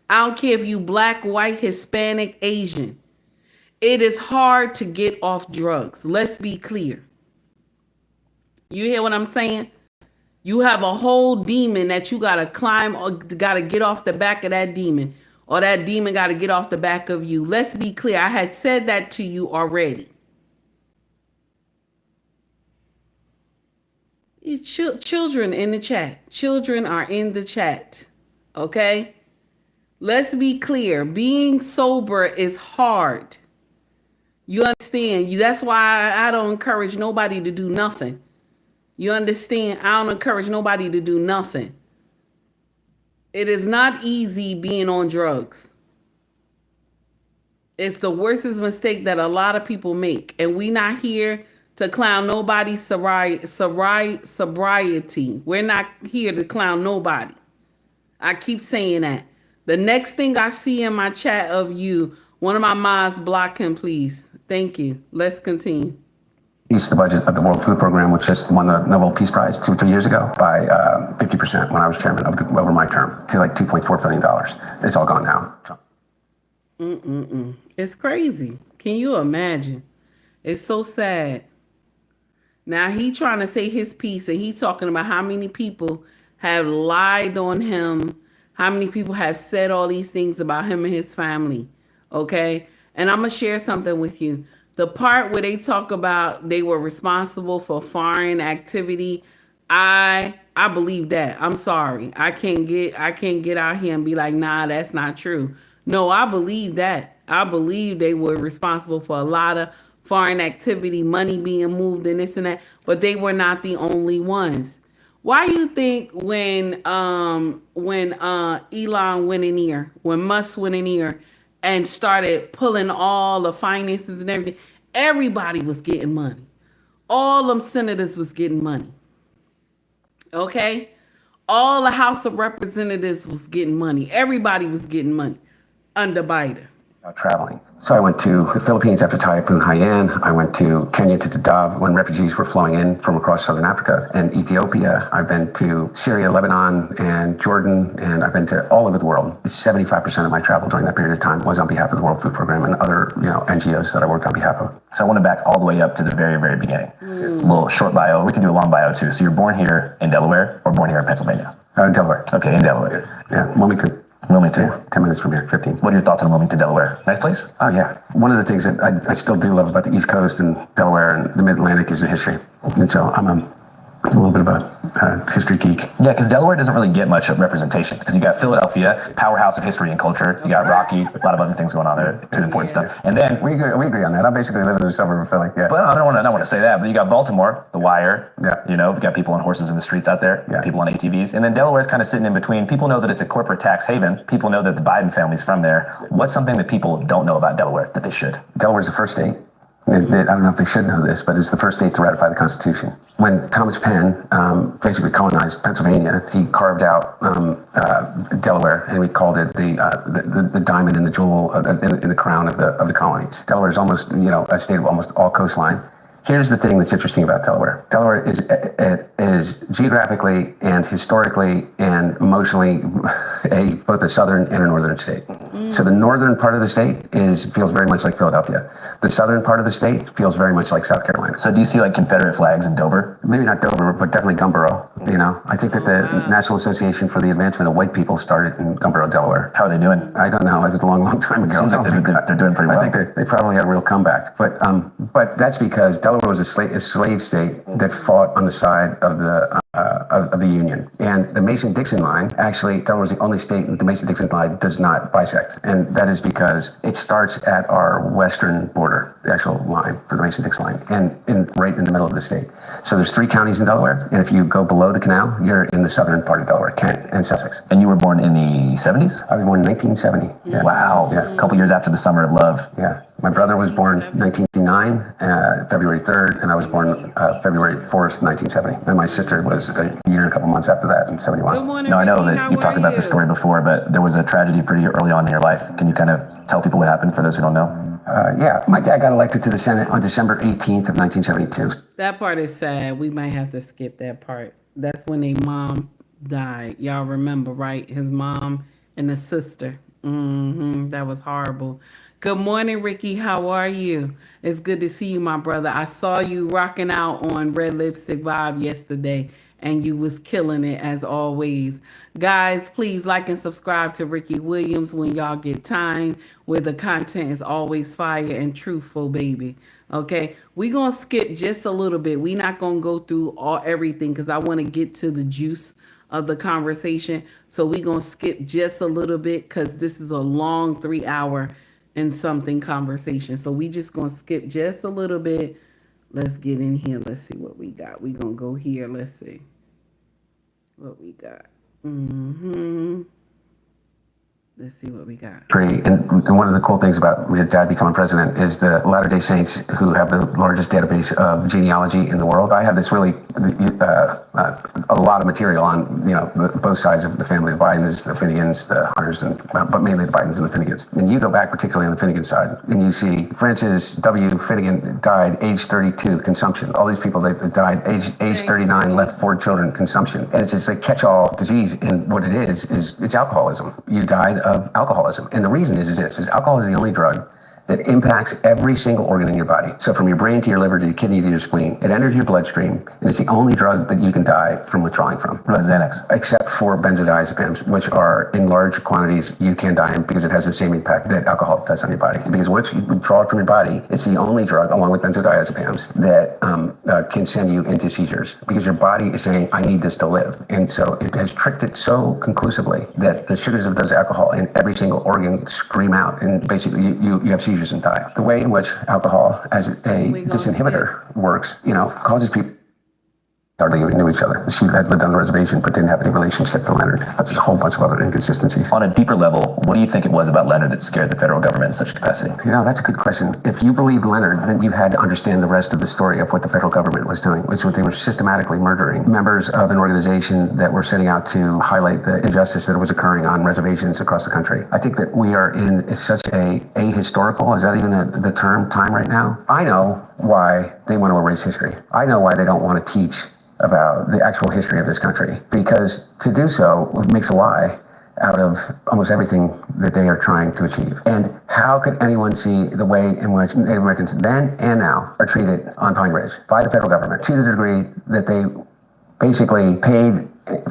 I don't care if you black, white, Hispanic, Asian. It is hard to get off drugs. Let's be clear. You hear what I'm saying? You have a whole demon that you got to climb or got to get off the back of that demon, or that demon got to get off the back of you. Let's be clear. I had said that to you already. Children in the chat. Children are in the chat. Okay? Let's be clear. Being sober is hard. You understand? That's why I don't encourage nobody to do nothing. You understand? I don't encourage nobody to do nothing. It is not easy being on drugs. It's the worst mistake that a lot of people make. And we not here to clown nobody's sobriety. We're not here to clown nobody. I keep saying that. The next thing I see in my chat of you, one of my mods, block him, please. Thank you. Let's continue. Increased the budget of the World Food Program, which just won the Nobel Peace Prize 2 or 3 years ago, by 50% when I was chairman over my term, to like $2.4 billion. It's all gone now. It's crazy. Can you imagine? It's so sad. Now he trying to say his piece, and he talking about how many people have lied on him, how many people have said all these things about him and his family. Okay? And I'm going to share something with you. The part where they talk about they were responsible for foreign activity, I believe that. I'm sorry. I can't get out here and be like, nah, that's not true. No, I believe that. I believe they were responsible for a lot of foreign activity, money being moved and this and that, but they were not the only ones. Why you think when Elon went in here, when Musk went in here and started pulling all the finances and everything, everybody was getting money. All them senators was getting money. Okay? All the House of Representatives was getting money. Everybody was getting money under Biden. Traveling. So I went to the Philippines after Typhoon Haiyan. I went to Kenya to Dadaab when refugees were flowing in from across Southern Africa and Ethiopia. I've been to Syria, Lebanon, and Jordan, and I've been to all over the world. 75% of my travel during that period of time was on behalf of the World Food Program and other, NGOs that I worked on behalf of. So I want to back all the way up to the very, very beginning. A little short bio. We can do a long bio too. So you're born here in Delaware or born here in Pennsylvania? In Delaware. Okay, in Delaware. Yeah, Wilmington. 10 minutes from here, 15. What are your thoughts on Wilmington, Delaware? Nice place? Oh, yeah. One of the things that I still do love about the East Coast and Delaware and the Mid-Atlantic is the history. And so I'm A little bit about history geek. Yeah, because Delaware doesn't really get much representation because you got Philadelphia, powerhouse of history and culture. You got Rocky, a lot of other things going on there, too important stuff. And then we agree on that. I basically live in a suburb of Philly. Yeah. Well, I don't want to say that, but you got Baltimore, The Wire. Yeah. You know, we got people on horses in the streets out there. Yeah. People on ATVs, and then Delaware's kind of sitting in between. People know that it's a corporate tax haven. People know that the Biden family's from there. What's something that people don't know about Delaware that they should? Delaware's the first state. I don't know if they should know this, but it's the first state to ratify the Constitution. When Thomas Penn basically colonized Pennsylvania, he carved out Delaware, and we called it the diamond in the jewel in the crown of the colonies. Delaware is almost a state of almost all coastline. Here's the thing that's interesting about Delaware. Delaware is geographically and historically and emotionally both a southern and a northern state. So the northern part of the state feels very much like Philadelphia. The southern part of the state feels very much like South Carolina. So do you see like Confederate flags in Dover? Maybe not Dover, but definitely Gumboro. I think that the National Association for the Advancement of White People started in Gumboro, Delaware. How are they doing? I don't know. It was a long time ago. Seems like they're doing pretty well. I think they probably had a real comeback. But that's because Delaware was a slave state that fought on the side of the Union. And the Mason-Dixon line, actually, Delaware was the only state that the Mason-Dixon line does not bisect. And that is because it starts at our western border, the actual line for the Mason-Dixon line, and right in the middle of the state. So there's 3 counties in Delaware, and if you go below the canal, you're in the southern part of Delaware, Kent and Sussex. And you were born in the 70s? I was born in 1970. Yeah. Wow. Yeah. A couple years after the Summer of Love. Yeah. My brother was born 1969, February 3rd, and I was born February 4th, 1970. And my sister was a year and a couple months after that in 71. Good morning, Now, I know Ricky. that you've talked about this story before, but there was a tragedy pretty early on in your life. Can you kind of tell people what happened for those who don't know? Yeah, my dad got elected to the Senate on December 18th of 1972. That part is sad. We might have to skip that part. That's when a mom died. Y'all remember, right? His mom and a sister. That was horrible. Good morning, Ricky. How are you? It's good to see you, my brother. I saw you rocking out on Red Lipstick Vibe yesterday, and you was killing it as always. Guys, please like and subscribe to Ricky Williams when y'all get time, where the content is always fire and truthful, baby. Okay, we gonna skip just a little bit. We not gonna go through everything because I want to get to the juice of the conversation. So we gonna skip just a little bit because this is a long 3-hour and something conversation. So we just gonna skip just a little bit. Let's get in here. Let's see what we got. We gonna go here. Let's see what we got. Let's see what we got. And one of the cool things about your dad becoming president is the Latter-day Saints, who have the largest database of genealogy in the world. I have this really a lot of material on both sides of the family, the Bidens, the Finnegans, the Hunters, but mainly the Bidens and the Finnegans. And you go back particularly on the Finnegan side, and you see Francis W. Finnegan died age 32, consumption. All these people that died age 39 left 4 children, consumption. And it's just a catch-all disease. And what it is it's alcoholism. You died of alcoholism. And the reason is alcohol is the only drug that impacts every single organ in your body. So from your brain to your liver to your kidney to your spleen, it enters your bloodstream, and it's the only drug that you can die from withdrawing from. What about Xanax? Except for benzodiazepines, which are in large quantities, you can die because it has the same impact that alcohol does on your body. Because once you withdraw it from your body, it's the only drug, along with benzodiazepines, that can send you into seizures. Because your body is saying, I need this to live. And so it has tricked it so conclusively that the sugars of those alcohol in every single organ scream out, and basically you have seizures and die. The way in which alcohol as a disinhibitor works, causes people hardly even knew each other. She had lived on the reservation but didn't have any relationship to Leonard. There's a whole bunch of other inconsistencies. On a deeper level, what do you think it was about Leonard that scared the federal government in such a capacity? That's a good question. If you believed Leonard, then you had to understand the rest of the story of what the federal government was doing, which was they were systematically murdering members of an organization that were setting out to highlight the injustice that was occurring on reservations across the country. I think that we are in such a ahistorical, is that even the term, time right now? I know why they want to erase history. I know why they don't want to teach about the actual history of this country, because to do so makes a lie out of almost everything that they are trying to achieve. And how could anyone see the way in which Native Americans then and now are treated on Pine Ridge by the federal government, to the degree that they basically paid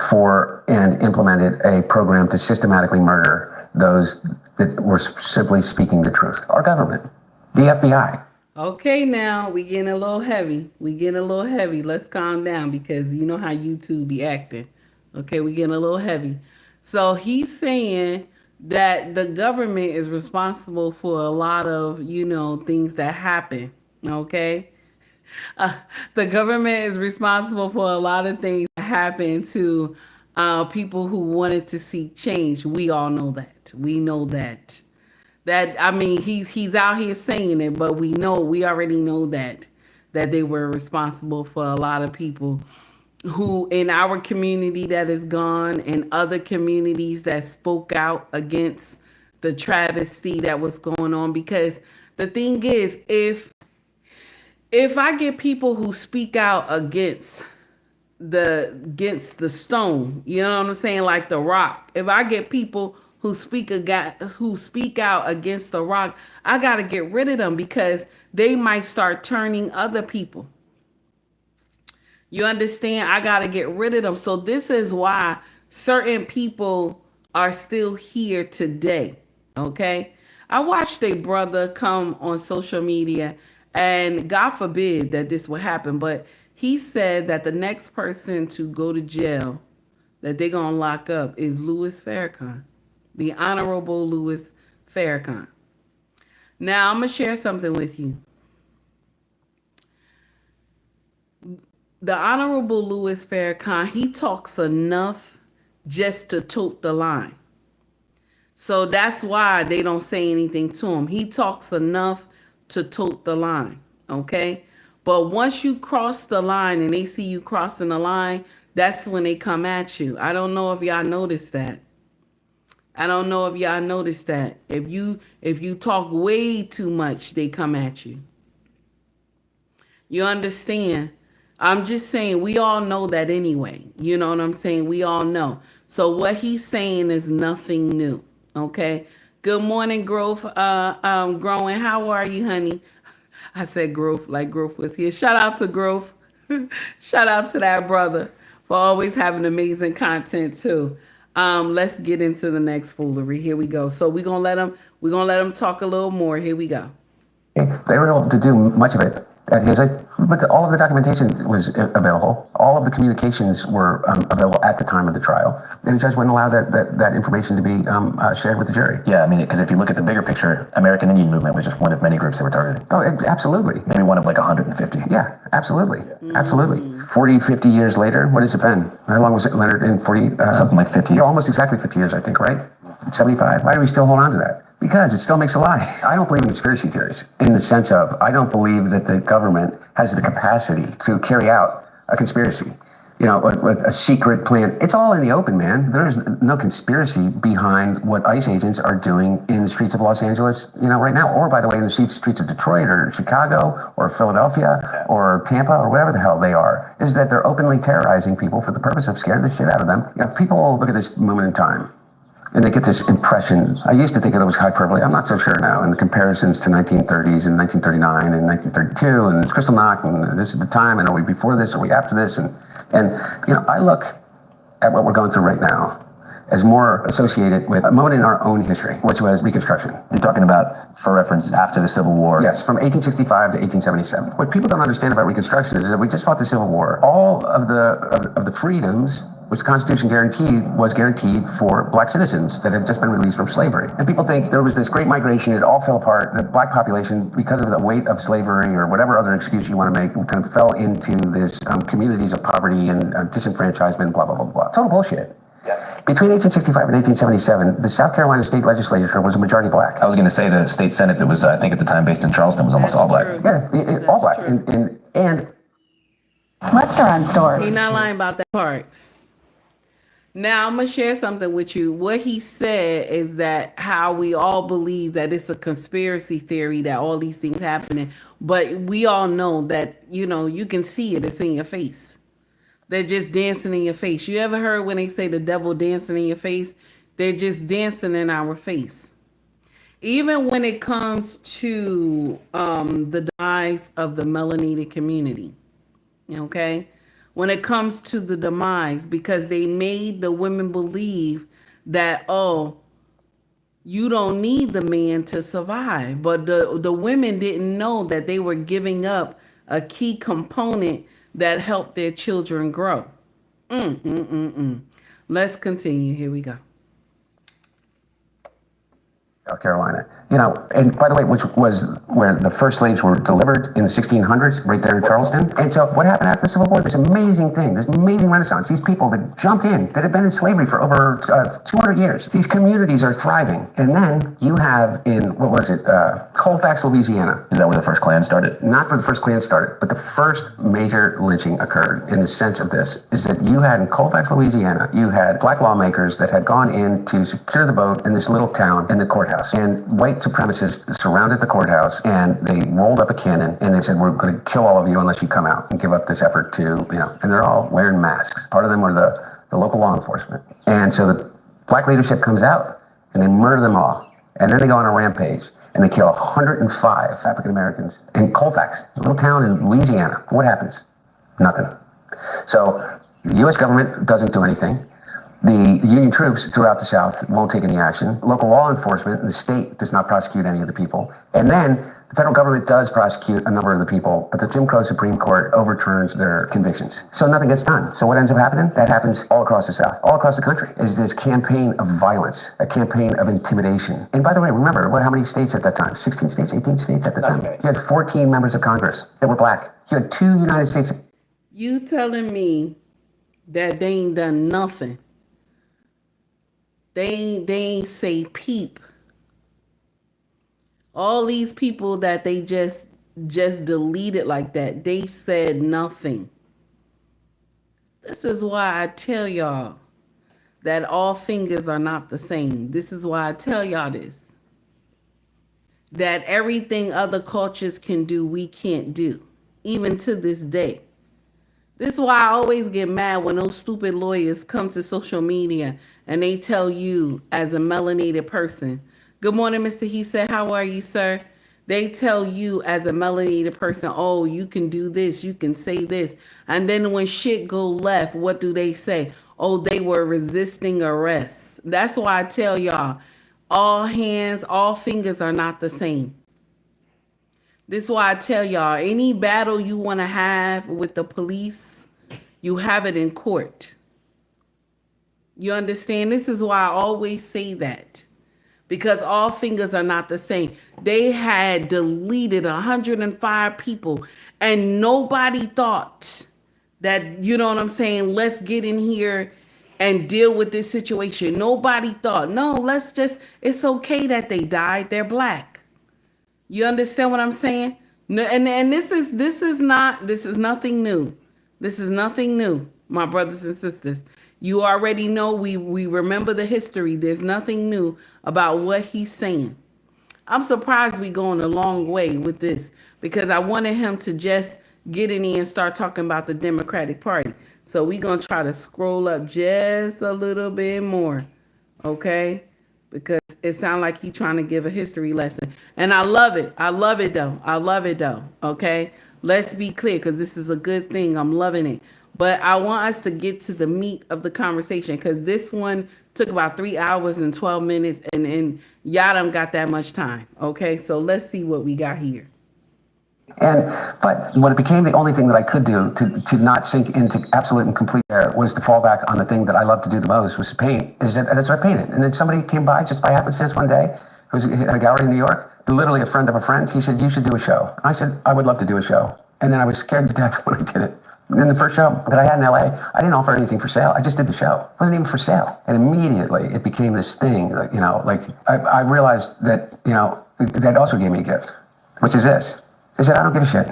for and implemented a program to systematically murder those that were simply speaking the truth? Our government, the FBI. Okay, now we getting a little heavy. We getting a little heavy. Let's calm down because you know how YouTube be acting. Okay, we getting a little heavy. So he's saying that the government is responsible for a lot of, things that happen. Okay. Uh, the government is responsible for a lot of things that happen to people who wanted to see change. We all know that. We know that. That I mean, he's out here saying it, but we already know that they were responsible for a lot of people who in our community that is gone and other communities that spoke out against the travesty that was going on. Because the thing is, if I get people who speak out against the stone, you know what I'm saying, like the rock. If I get people who speak out against the rock, I got to get rid of them because they might start turning other people. You understand? I got to get rid of them. So this is why certain people are still here today. Okay? I watched a brother come on social media, and God forbid that this would happen, but he said that the next person to go to jail that they're going to lock up is Louis Farrakhan, the Honorable Louis Farrakhan. Now, I'm going to share something with you. The Honorable Louis Farrakhan, he talks enough just to tote the line. So that's why they don't say anything to him. He talks enough to tote the line, okay? But once you cross the line and they see you crossing the line, that's when they come at you. I don't know if y'all noticed that. If you talk way too much, they come at you. You understand? I'm just saying we all know that anyway. You know what I'm saying? We all know. So what he's saying is nothing new. Okay. Good morning, Growth. Growing. How are you, honey? I said Growth like Growth was here. Shout out to Growth. Shout out to that brother for always having amazing content too. Let's get into the next foolery. Here we go. So we're gonna let him talk a little more. Here we go. They were able to do much of it at his, but all of the documentation was available. All of the communications were available at the time of the trial, and the judge wouldn't allow that information to be shared with the jury. Yeah, I mean, because if you look at the bigger picture, American Indian Movement was just one of many groups that were targeted. Oh, absolutely. Maybe one of like 150. Yeah, absolutely. Absolutely. 40, 50 years later, what has it been? How long was it, Leonard? In 40? Something like 50. Yeah, almost exactly 50 years, I think, right? 75. Why do we still hold on to that? Because it still makes a lie. I don't believe in conspiracy theories in the sense of I don't believe that the government has the capacity to carry out a conspiracy, a secret plan. It's all in the open, man. There's no conspiracy behind what ICE agents are doing in the streets of Los Angeles, right now, or by the way, in the streets of Detroit or Chicago or Philadelphia or Tampa or wherever the hell they are, is that they're openly terrorizing people for the purpose of scaring the shit out of them. People look at this moment in time and they get this impression. I used to think it was hyperbole. I'm not so sure now. And the comparisons to 1930s and 1939 and 1932 and Crystal Knock and this is the time and are we before this, are we after this? And I look at what we're going through right now as more associated with a moment in our own history, which was Reconstruction. You're talking about, for reference, after the Civil War. Yes, from 1865 to 1877. What people don't understand about Reconstruction is that we just fought the Civil War. All of the freedoms which the Constitution was guaranteed for black citizens that had just been released from slavery. And people think there was this great migration, it all fell apart. The black population, because of the weight of slavery or whatever other excuse you want to make, kind of fell into this communities of poverty and disenfranchisement, blah, blah, blah, blah. Total bullshit. Yeah. Between 1865 and 1877, the South Carolina state legislature was a majority black. I was going to say the state senate that was, I think at the time based in Charleston, was almost all black. Yeah, all black. And Let's run story. He's not lying about that part. Now, I'm going to share something with you. What he said is that how we all believe that it's a conspiracy theory that all these things happening. But we all know that, you can see it. It's in your face. They're just dancing in your face. You ever heard when they say the devil dancing in your face? They're just dancing in our face. Even when it comes to the demise of the melanated community, okay? When it comes to the demise, because they made the women believe that, You don't need the man to survive. But the women didn't know that they were giving up a key component that helped their children grow. Let's continue. Here we go. South Carolina. You know, and by the way, which was where the first slaves were delivered in the 1600s, right there in Charleston. And so what happened after the Civil War? This amazing thing, this amazing renaissance. These people that jumped in, that had been in slavery for over 200 years. These communities are thriving. And then you have in, what was it, Colfax, Louisiana. Is that where the first Klan started? Not where the first Klan started, but the first major lynching occurred in the sense of this, is that you had in Colfax, Louisiana, you had black lawmakers that had gone in to secure the vote in this little town in the courthouse. And white supremacists surrounded the courthouse and they rolled up a cannon and they said, we're going to kill all of you unless you come out and give up this effort to, you know, and they're all wearing masks. Part of them were the local law enforcement. And so the black leadership comes out and they murder them all. And then they go on a rampage and they kill 105 African Americans in Colfax, a little town in Louisiana. What happens? Nothing. So the U.S. government doesn't do anything. The Union troops throughout the South won't take any action. Local law enforcement in the state does not prosecute any of the people. And then the federal government does prosecute a number of the people, but the Jim Crow Supreme Court overturns their convictions. So nothing gets done. So what ends up happening? That happens all across the South, all across the country, is this campaign of violence, a campaign of intimidation. And by the way, remember, how many states at that time? 16 states, 18 states at the time. You had 14 members of Congress that were black. You had 2 United States. You telling me that they ain't done nothing? They ain't say peep. All these people that they just deleted like that, they said nothing. This is why I tell y'all that all fingers are not the same. This is why I tell y'all this. That everything other cultures can do, we can't do, even to this day. This is why I always get mad when those stupid lawyers come to social media and they tell you as a melanated person, good morning, Mr. He said, how are you, sir? They tell you as a melanated person, oh, you can do this, you can say this. And then when shit go left, what do they say? Oh, they were resisting arrest. That's why I tell y'all, all hands, all fingers are not the same. This is why I tell y'all, any battle you want to have with the police, you have it in court. You understand? This is why I always say that. Because all fingers are not the same. They had deleted 105 people and nobody thought that, you know what I'm saying, let's get in here and deal with this situation. Nobody thought, no, it's okay that they died. They're black. You understand what I'm saying? No, and this is nothing new. This is nothing new, my brothers and sisters. You already know we remember the history. There's nothing new about what he's saying. I'm surprised we going a long way with this because I wanted him to just get in here and start talking about the Democratic Party. So we're going to try to scroll up just a little bit more, okay? Because it sounds like he's trying to give a history lesson. And I love it. I love it, though, okay? Let's be clear because this is a good thing. I'm loving it. But I want us to get to the meat of the conversation because this one took about 3 hours and 12 minutes and y'all don't got that much time. Okay, so let's see what we got here. But when it became the only thing that I could do to not sink into absolute and complete error was to fall back on the thing that I love to do the most, was to paint. That's what I painted. And then somebody came by just by happenstance one day, who was at a gallery in New York, literally a friend of a friend. He said, you should do a show. I said, I would love to do a show. And then I was scared to death when I did it. And then the first show that I had in LA, I didn't offer anything for sale. I just did the show. It wasn't even for sale. And immediately it became this thing, like, I realized that, that also gave me a gift, which is this. I said, I don't give a shit.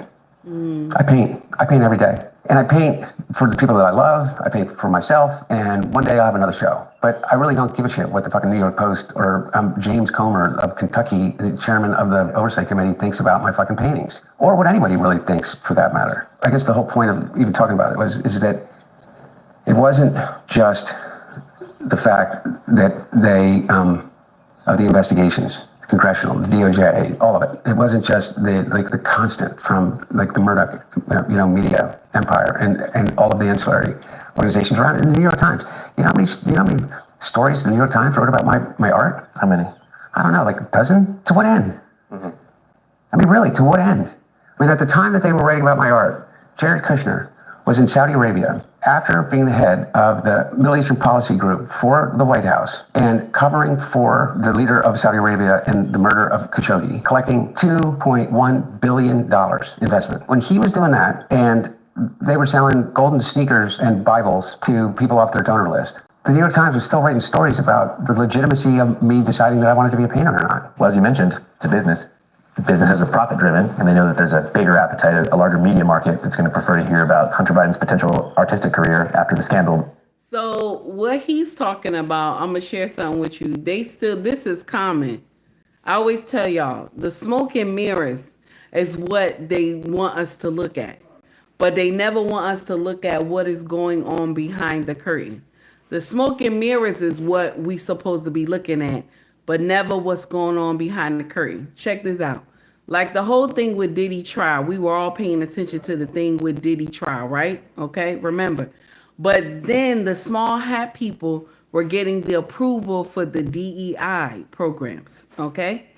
I paint every day. And I paint for the people that I love. I paint for myself. And one day I'll have another show. But I really don't give a shit what the fucking New York Post or James Comer of Kentucky, the chairman of the oversight committee, thinks about my fucking paintings. Or what anybody really thinks, for that matter. I guess the whole point of even talking about it is that it wasn't just the fact that they, of the investigations, congressional, the DOJ, all of it. It wasn't just the constant from the Murdoch, media empire and all of the ancillary organizations around it. In the New York Times, you know how many stories the New York Times wrote about my art? How many? I don't know, like a dozen? To what end? I mean, really, to what end? I mean, at the time that they were writing about my art, Jared Kushner was in Saudi Arabia after being the head of the Middle Eastern Policy Group for the White House and covering for the leader of Saudi Arabia in the murder of Khashoggi, collecting $2.1 billion investment. When he was doing that, and they were selling golden sneakers and Bibles to people off their donor list, the New York Times was still writing stories about the legitimacy of me deciding that I wanted to be a painter or not. Well, as you mentioned, it's a business. Businesses are profit driven, and they know that there's a bigger appetite, a larger media market that's going to prefer to hear about Hunter Biden's potential artistic career after the scandal. So what he's talking about, I'm gonna share something with you. This is common. I always tell y'all, the smoke and mirrors is what they want us to look at, but they never want us to look at what is going on behind the curtain. The smoke and mirrors is what we supposed to be looking at, but never what's going on behind the curtain. Check this out. Like the whole thing with Diddy trial, we were all paying attention to the thing with Diddy trial, right? Okay, remember. But then the small hat people were getting the approval for the DEI programs, okay?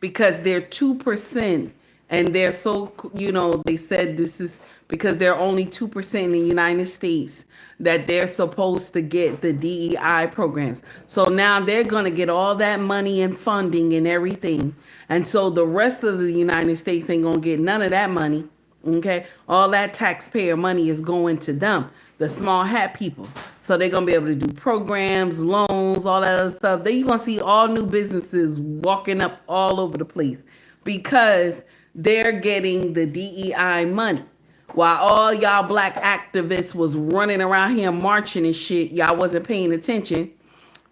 Because they're 2%, and they're so, they said this is because they're only 2% in the United States that they're supposed to get the DEI programs. So now they're going to get all that money and funding and everything. And so the rest of the United States ain't going to get none of that money. Okay. All that taxpayer money is going to them, the small hat people. So they're going to be able to do programs, loans, all that other stuff. Then you're going to see all new businesses walking up all over the place because they're getting the DEI money. While all y'all black activists was running around here marching and shit, y'all wasn't paying attention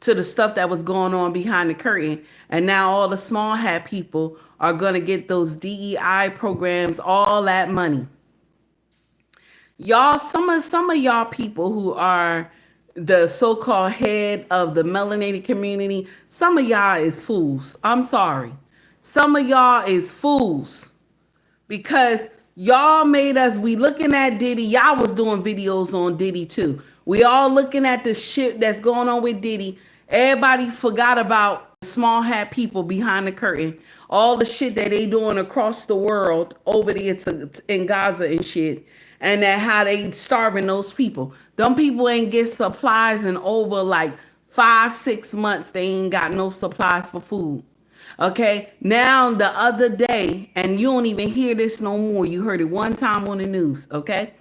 to the stuff that was going on behind the curtain. And now all the small hat people are going to get those DEI programs, all that money. Y'all, some of y'all people who are the so-called head of the melanated community, some of y'all is fools. I'm sorry. Some of y'all is fools because y'all made us, we looking at Diddy. Y'all was doing videos on Diddy too. We all looking at the shit that's going on with Diddy. Everybody forgot about small hat people behind the curtain. All the shit that they doing across the world over there in Gaza and shit. And that how they starving those people. Them people ain't get supplies in over like 5-6 months. They ain't got no supplies for food. Okay, now the other day, and you don't even hear this no more. You heard it one time on the news, okay?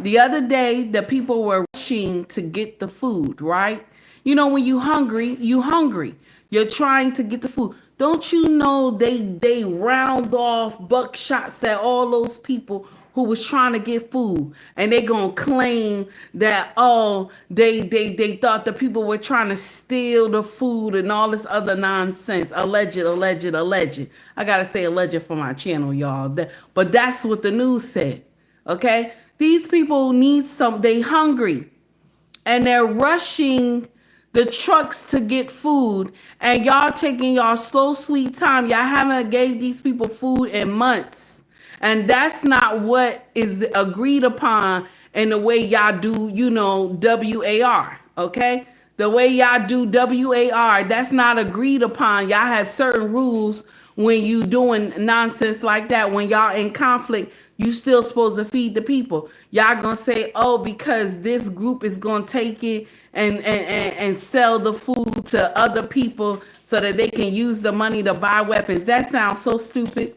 The other day, the people were rushing to get the food, right? You know, when you hungry, you hungry. You're trying to get the food. Don't you know they round off buckshots at all those people who was trying to get food, and they gonna claim that, oh, they thought the people were trying to steal the food and all this other nonsense. Alleged. I gotta say alleged for my channel, y'all. But that's what the news said. Okay, these people need they hungry, and they're rushing the trucks to get food, and y'all taking y'all slow, sweet time. Y'all haven't gave these people food in months. And that's not what is agreed upon in the way y'all do, WAR, okay? The way y'all do WAR, that's not agreed upon. Y'all have certain rules when you doing nonsense like that. When y'all in conflict, you still supposed to feed the people. Y'all gonna say, oh, because this group is gonna take it and sell the food to other people so that they can use the money to buy weapons. That sounds so stupid.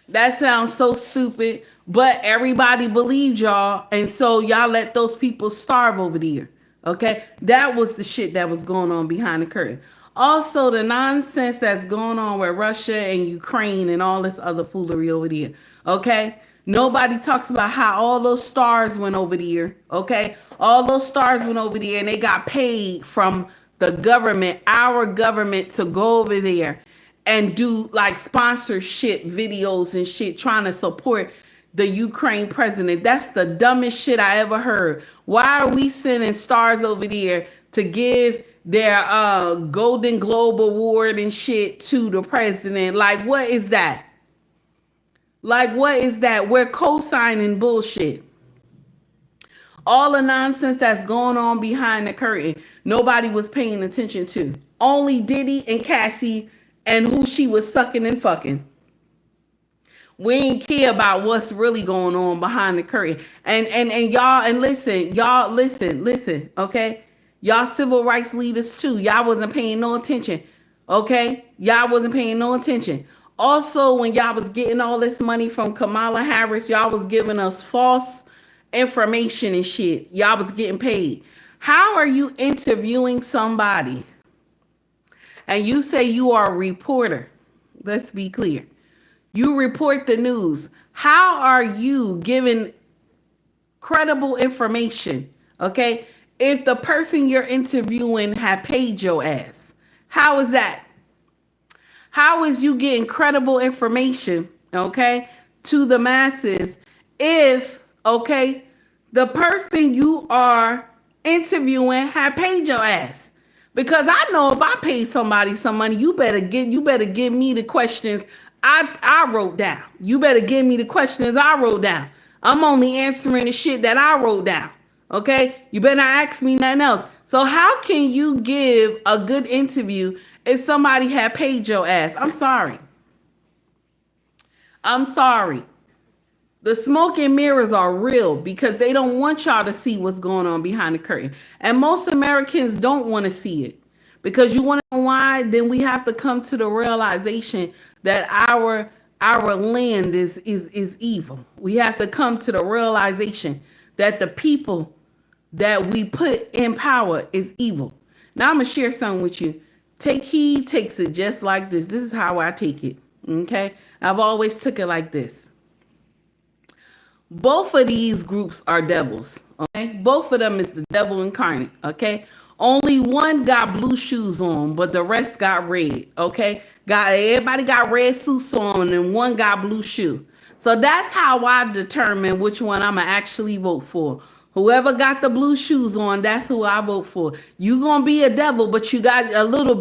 That sounds so stupid, but everybody believed y'all, and so y'all let those people starve over there, okay? That was the shit that was going on behind the curtain. Also, the nonsense that's going on with Russia and Ukraine and all this other foolery over there, okay? Nobody talks about how all those stars went over there, okay? All those stars went over there, and they got paid from the government, our government, to go over there and do like sponsorship videos and shit trying to support the Ukraine president. That's the dumbest shit I ever heard. Why are we sending stars over there to give their Golden Globe Award and shit to the president? Like, what is that? Like, what is that? We're co-signing bullshit. All the nonsense that's going on behind the curtain, nobody was paying attention to. Only Diddy and Cassie and who she was sucking and fucking. We ain't care about what's really going on behind the curtain. And y'all, and listen, okay? Y'all civil rights leaders too. Y'all wasn't paying no attention. Okay? Y'all wasn't paying no attention. Also, when y'all was getting all this money from Kamala Harris, y'all was giving us false information and shit. Y'all was getting paid. How are you interviewing somebody and you say you are a reporter? Let's be clear. You report the news. How are you giving credible information? Okay? If the person you're interviewing had paid your ass, how is that? How is you getting credible information, okay, to the masses if, okay, the person you are interviewing had paid your ass? Because I know if I pay somebody some money, you better give me the questions I wrote down. You better give me the questions I wrote down. I'm only answering the shit that I wrote down. Okay? You better not ask me nothing else. So how can you give a good interview if somebody had paid your ass? I'm sorry. I'm sorry. The smoke and mirrors are real because they don't want y'all to see what's going on behind the curtain. And most Americans don't want to see it. Because you want to know why? Then we have to come to the realization that our land is evil. We have to come to the realization that the people that we put in power is evil. Now I'm going to share something with you. Take Heed takes it just like this. This is how I take it. Okay? I've always took it like this. Both of these groups are devils. Okay? Both of them is the devil incarnate. Okay? Only one got blue shoes on, but the rest got red. Okay? Everybody got red suits on and one got blue shoe. So that's how I determine which one I'm going to actually vote for. Whoever got the blue shoes on, that's who I vote for. You gonna be a devil, but you're a little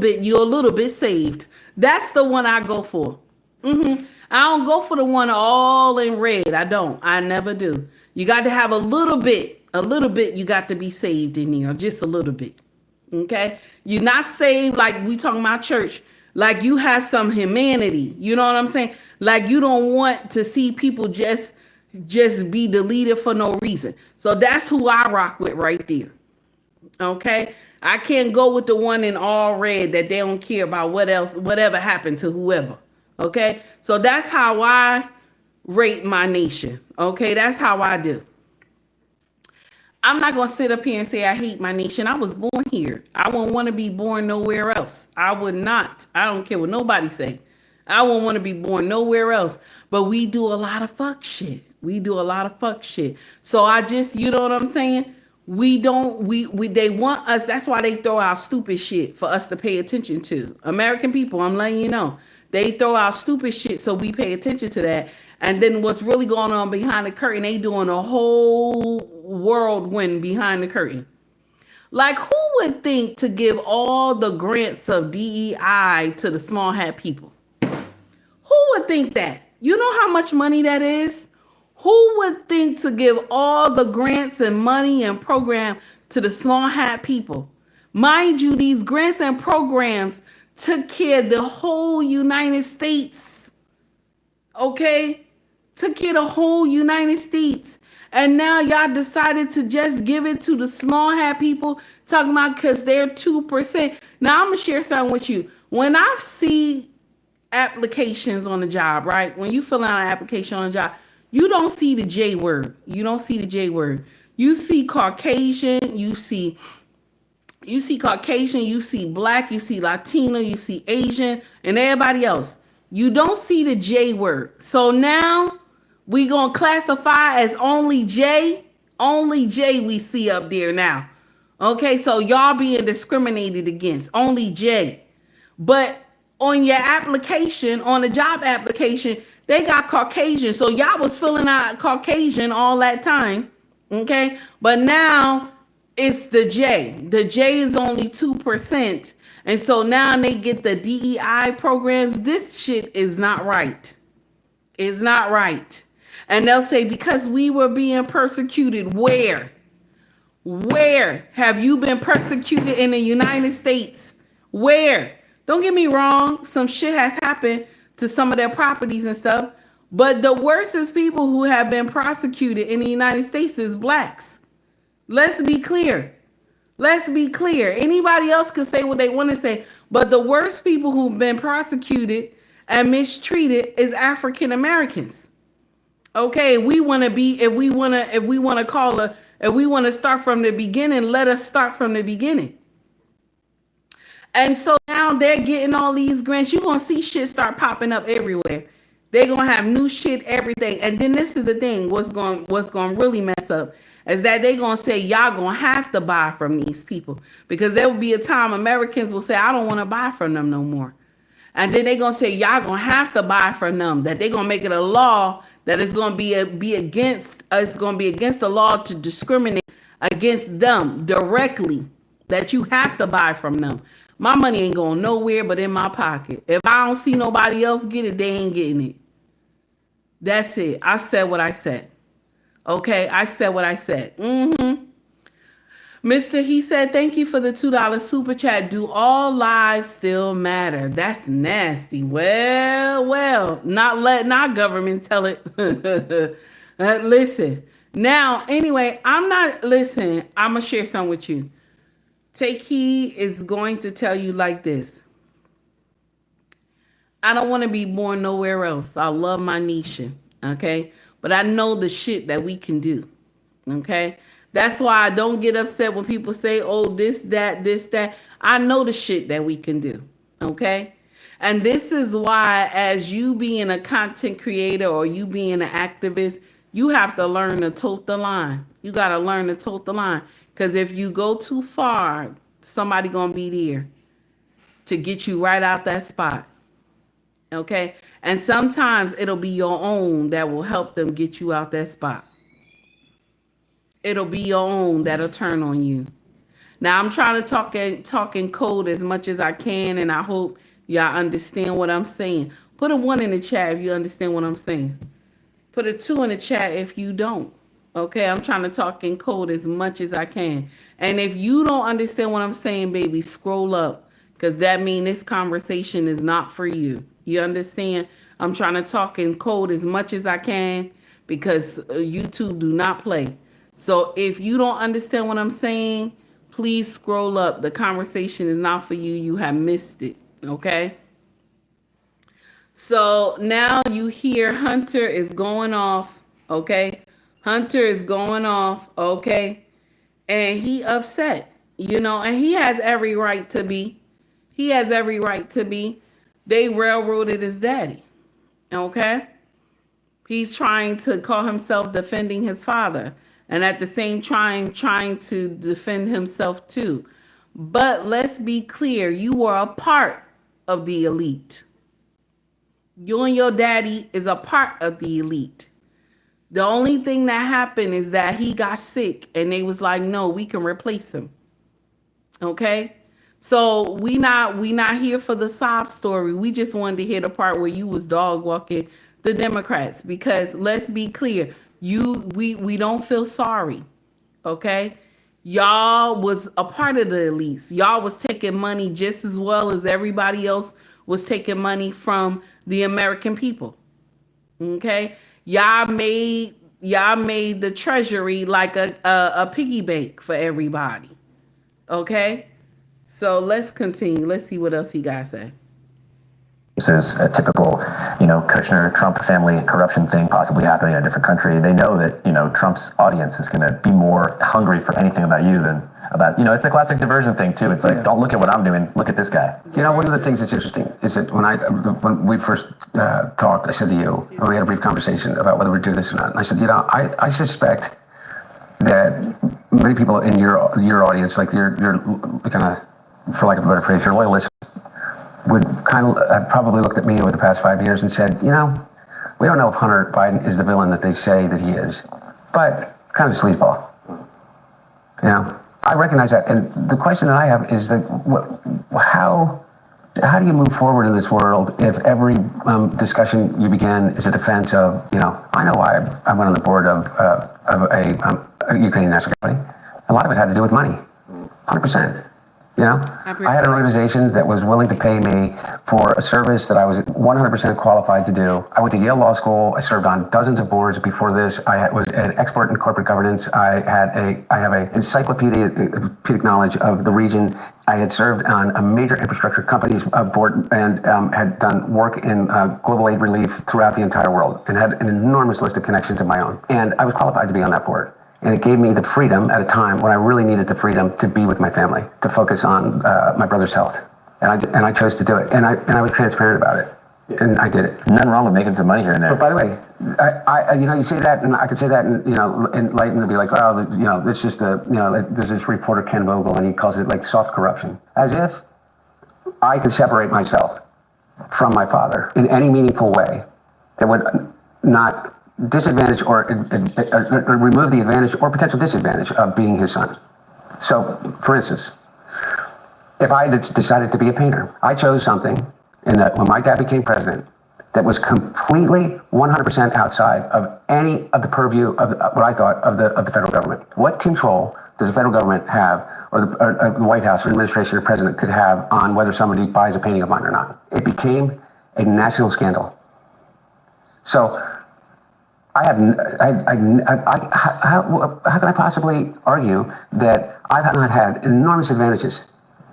bit saved. That's the one I go for. I don't go for the one all in red. I never do. You got to have a little bit you got to be saved in there, just a little bit. Okay? You're not saved like we talking about church, like you have some humanity. You know what I'm saying? Like you don't want to see people just be deleted for no reason. So that's who I rock with right there. Okay? I can't go with the one in all red that they don't care about whatever happened to whoever. Okay? So that's how I rate my nation. Okay? That's how I do. I'm not going to sit up here and say I hate my nation. I was born here. I wouldn't want to be born nowhere else. I would not. I don't care what nobody say. I wouldn't want to be born nowhere else. But we do a lot of fuck shit. So I just, you know what I'm saying? They want us. That's why they throw out stupid shit for us to pay attention to. American people, I'm letting you know. They throw out stupid shit so we pay attention to that. And then what's really going on behind the curtain, they doing a whole whirlwind behind the curtain. Like, who would think to give all the grants of DEI to the small hat people? Who would think that? You know how much money that is? Who would think to give all the grants and money and program to the small hat people? Mind you, these grants and programs took care of the whole United States. Okay? Took care of the whole United States. And now y'all decided to just give it to the small hat people, talking about because they're 2%. Now I'm going to share something with you. When I see applications on the job, right? When you fill out an application on a job, you don't see the J word. You don't see the J word. You see Caucasian, you see Caucasian, you see Black, you see Latino, you see Asian, and everybody else. You don't see the J word. So now we gonna classify as only J. Only J we see up there now. Okay, so y'all being discriminated against. Only J. But on your application, on the job application, they got Caucasian. So y'all was filling out Caucasian all that time. Okay, but now it's the J. The J is only 2%. And so now they get the DEI programs. This shit is not right. It's not right. And they'll say, because we were being persecuted, where? Where have you been persecuted in the United States? Where? Don't get me wrong, some shit has happened to some of their properties and stuff, but the worstest people who have been prosecuted in the United States is blacks. Let's be clear. Let's be clear. Anybody else can say what they want to say, but the worst people who've been prosecuted and mistreated is African Americans. Okay, if we want to start from the beginning, let us start from the beginning. And so now they're getting all these grants. You're going to see shit start popping up everywhere. They're going to have new shit, everything. And then this is the thing, what's going to really mess up is that they're going to say, y'all going to have to buy from these people. Because there will be a time Americans will say, I don't want to buy from them no more. And then they're going to say, y'all going to have to buy from them. That they're going to make it a law that is going to be against the law to discriminate against them directly. That you have to buy from them. My money ain't going nowhere but in my pocket. If I don't see nobody else get it, they ain't getting it. That's it. I said what I said. Okay, I said what I said. Mr. He said, thank you for the $2 super chat. Do all lives still matter? That's nasty. Well, not letting our government tell it. Listen. Now, anyway, I'm going to share something with you. Take Heed is going to tell you like this. I don't want to be born nowhere else. I love my nation, okay? But I know the shit that we can do, okay? That's why I don't get upset when people say, oh, this, that. I know the shit that we can do, okay? And this is why, as you being a content creator or you being an activist, you have to learn to tote the line. You got to learn to tote the line. Because if you go too far, somebody going to be there to get you right out that spot. Okay? And sometimes it'll be your own that will help them get you out that spot. It'll be your own that'll turn on you. Now, I'm trying to talk in code as much as I can, and I hope y'all understand what I'm saying. Put a 1 in the chat if you understand what I'm saying. Put a 2 in the chat if you don't. Okay, I'm trying to talk in code as much as I can. And if you don't understand what I'm saying, baby, scroll up. Because that means this conversation is not for you. You understand? I'm trying to talk in code as much as I can because YouTube do not play. So if you don't understand what I'm saying, please scroll up. The conversation is not for you. You have missed it. Okay? So now you hear Hunter is going off. Okay? Hunter is going off, okay? And he upset, and he has every right to be. He has every right to be. They railroaded his daddy, okay? He's trying to call himself defending his father and at the same trying to defend himself too. But let's be clear, you were a part of the elite. You and your daddy is a part of the elite. The only thing that happened is that he got sick and they was like, no, we can replace him. Okay? So we not here for the sob story. We just wanted to hear the part where you was dog walking the Democrats because let's be clear, we don't feel sorry. Okay? Y'all was a part of the elites. Y'all was taking money just as well as everybody else was taking money from the American people. Okay? Y'all made the treasury like a piggy bank for everybody. Okay? So let's continue. Let's see what else he got to say. This is a typical, Kushner, Trump family corruption thing possibly happening in a different country. They know that, Trump's audience is going to be more hungry for anything about you than about, it's a classic diversion thing too. It's like, don't look at what I'm doing, look at this guy. One of the things that's interesting is that when we first talked, I said to you, we had a brief conversation about whether we'd do this or not. And I said, I suspect that many people in your audience, like your kind of, for lack of a better phrase, your loyalists, would kind of have probably looked at me over the past 5 years and said, we don't know if Hunter Biden is the villain that they say that he is, but kind of a sleazeball. I recognize that. And the question that I have is that how do you move forward in this world if every discussion you begin is a defense of, I know why I went on the board of a Ukrainian national company. A lot of it had to do with money, 100%. You know, I had an organization that was willing to pay me for a service that I was 100% qualified to do. I went to Yale Law School. I served on dozens of boards. Before this, I was an expert in corporate governance. I have an encyclopedic knowledge of the region. I had served on a major infrastructure companies board and had done work in global aid relief throughout the entire world and had an enormous list of connections of my own. And I was qualified to be on that board. And it gave me the freedom at a time when I really needed the freedom to be with my family, to focus on my brother's health. And I chose to do it. And I was transparent about it. And I did it. Nothing wrong with making some money here and there. But by the way, I you say that, and I could say that, and in light, and be like, oh, it's just there's this reporter Ken Vogel, and he calls it like soft corruption, as if I could separate myself from my father in any meaningful way that would not disadvantage or remove the advantage or potential disadvantage of being his son. So, for instance, if I had decided to be a painter, I chose something in that when my dad became president that was completely 100% outside of any of the purview of what I thought of the federal government. What control does the federal government have, or the White House or administration or president could have on whether somebody buys a painting of mine or not? It became a national scandal. So how can I possibly argue that I've not had enormous advantages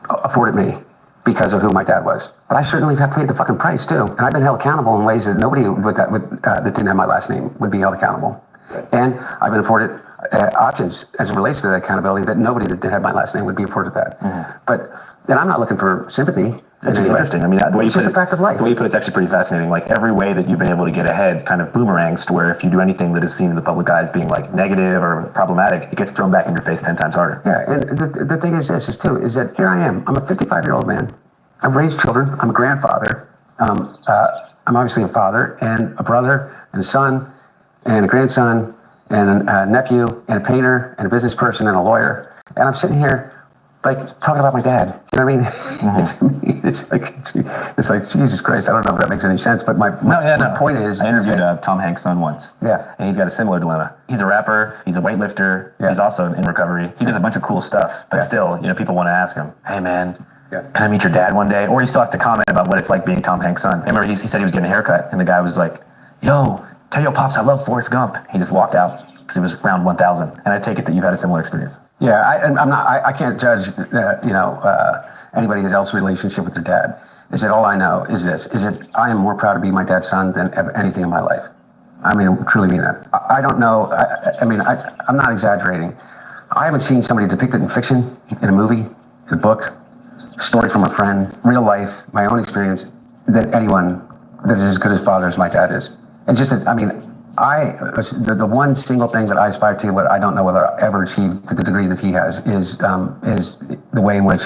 afforded me because of who my dad was? But I certainly have paid the fucking price too. And I've been held accountable in ways that nobody that didn't have my last name would be held accountable. And I've been afforded options as it relates to that accountability that nobody that didn't have my last name would be afforded that. But then I'm not looking for sympathy. Which is interesting. I mean, the way you it's just a fact of life. The way you put it's actually pretty fascinating. Like every way that you've been able to get ahead kind of boomerangs to where if you do anything that is seen in the public eye as being like negative or problematic, it gets thrown back in your face 10 times harder. Yeah, and the thing is this is that here I am. I'm a 55-year-old man. I've raised children. I'm a grandfather. I'm obviously a father and a brother and a son and a grandson and a nephew and a painter and a business person and a lawyer. And I'm sitting here like talking about my dad. You know what I mean? It's like Jesus Christ. I don't know if that makes any sense, but my point is, I interviewed Tom Hanks' son once. Yeah, and he's got a similar dilemma. He's a rapper. He's a weightlifter. Yeah. He's also in recovery. He does a bunch of cool stuff, but still, people want to ask him, "Hey, man, can I meet your dad one day?" Or he still has to comment about what it's like being Tom Hanks' son. I remember he said he was getting a haircut, and the guy was like, "Yo, tell your pops I love Forrest Gump." He just walked out because it was round 1,000. And I take it that you've had a similar experience. Yeah, I can't judge, anybody else's relationship with their dad. Is that all I know is this, is that I am more proud to be my dad's son than anything in my life. I mean, truly mean that. I don't know, I'm not exaggerating. I haven't seen somebody depicted in fiction, in a movie, in a book, story from a friend, real life, my own experience, that anyone that is as good as father as my dad is. And just, the one single thing that I aspire to, what I don't know whether I'll ever achieve to the degree that he has, is the way in which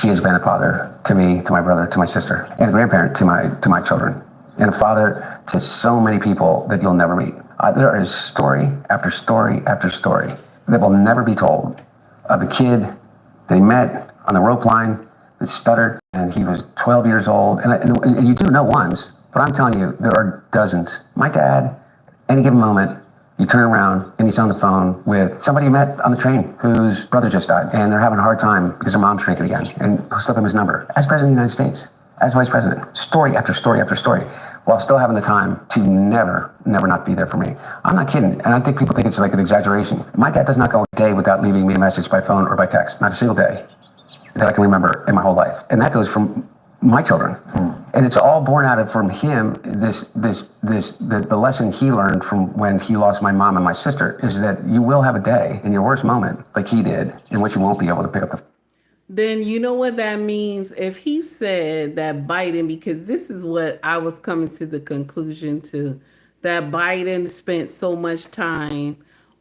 he has been a father to me, to my brother, to my sister, and a grandparent to my children, and a father to so many people that you'll never meet. There is story after story after story that will never be told of the kid that he met on the rope line that stuttered, and he was 12 years old, and you do know ones, but I'm telling you, there are dozens. My dad, any given moment, you turn around and he's on the phone with somebody you met on the train whose brother just died, and they're having a hard time because their mom's drinking again, and he'll slip him his number. As president of the United States, as vice president, story after story after story, while still having the time to never not be there for me. I'm not kidding, and I think people think it's like an exaggeration. My dad does not go a day without leaving me a message by phone or by text, not a single day that I can remember in my whole life, and that goes from my children. And it's all born out of from him, the lesson he learned from when he lost my mom and my sister is that you will have a day in your worst moment, like he did, in which you won't be able to pick up the. Then you know what that means? If he said that Biden, because this is what I was coming to the conclusion to, that Biden spent so much time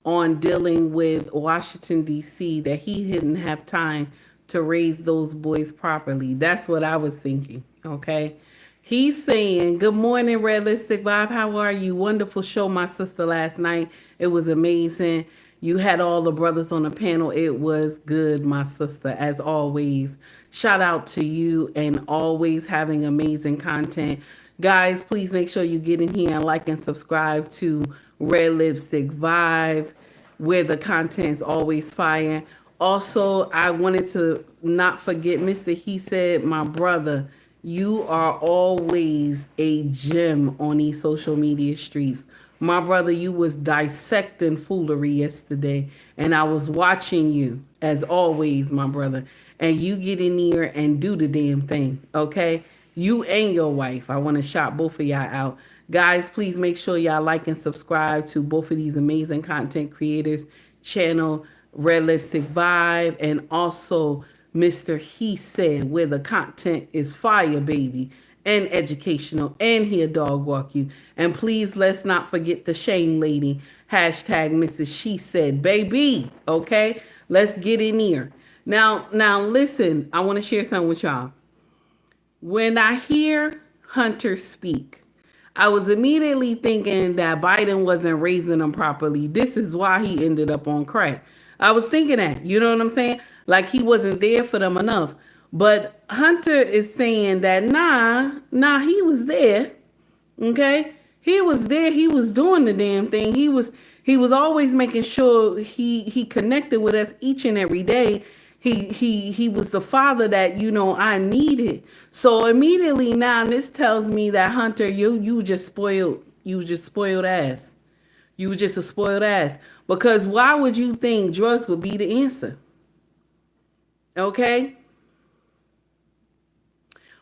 on dealing with Washington, D.C., that he didn't have time to raise those boys properly. That's what I was thinking, okay? He's saying, good morning, Red Lipstick Vibe. How are you? Wonderful show, my sister, last night. It was amazing. You had all the brothers on the panel. It was good, my sister, as always. Shout out to you and always having amazing content. Guys, please make sure you get in here and like and subscribe to Red Lipstick Vibe. where the content is always fire. Also, I wanted to not forget Mr. He Said, my brother, you are always a gem on these social media streets. My brother, you was dissecting foolery yesterday, and I was watching you, as always, my brother. And you get in here and do the damn thing, okay? You and your wife. I want to shout both of y'all out. Guys, please make sure y'all like and subscribe to both of these amazing content creators channel, Red Lipstick Vibe, and also Mr. He Said, where the content is fire, baby, and educational, and he'll dog walk you. And please, let's not forget the shame lady, hashtag Mrs. She Said, baby, okay? Let's get in here. Now, listen, I want to share something with y'all. When I hear Hunter speak, I was immediately thinking that Biden wasn't raising him properly. This is why he ended up on crack. I was thinking that, you know what I'm saying? Like he wasn't there for them enough. But Hunter is saying that, nah, he was there. Okay? He was there. He was doing the damn thing. He was always making sure he connected with us each and every day. He was the father that, I needed. So immediately now this tells me that Hunter, you just spoiled. You just spoiled ass. You were just a spoiled ass. Because why would you think drugs would be the answer? Okay?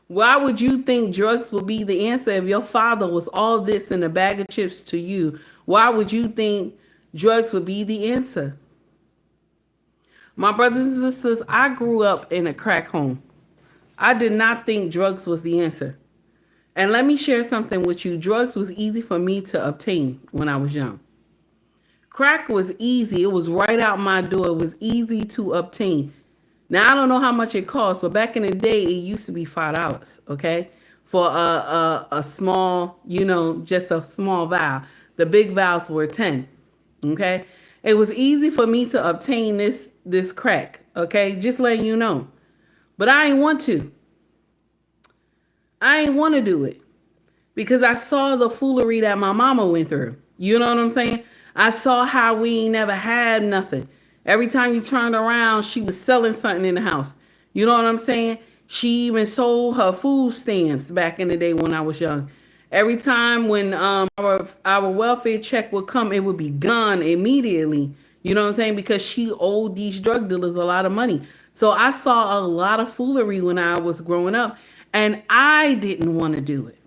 Why would you think drugs would be the answer if your father was all this in a bag of chips to you? Why would you think drugs would be the answer? My brothers and sisters, I grew up in a crack home. I did not think drugs was the answer. And let me share something with you. Drugs was easy for me to obtain when I was young. Crack was easy. It was right out my door. It was easy to obtain. Now, I don't know how much it cost, but back in the day, it used to be $5, okay? For a small, just a small vial. The big vials were 10, okay? It was easy for me to obtain this crack, okay? Just letting you know. But I ain't want to. I ain't want to do it because I saw the foolery that my mama went through. You know what I'm saying? I saw how we ain't never had nothing. Every time you turned around, she was selling something in the house. You know what I'm saying? She even sold her food stamps back in the day when I was young. Every time when our welfare check would come, it would be gone immediately. You know what I'm saying? Because she owed these drug dealers a lot of money. So I saw a lot of foolery when I was growing up, and I didn't want to do it.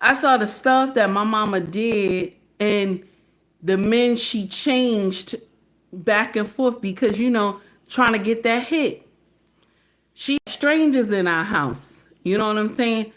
I saw the stuff that my mama did and the men she changed back and forth because, trying to get that hit. She had strangers in our house. You know what I'm saying?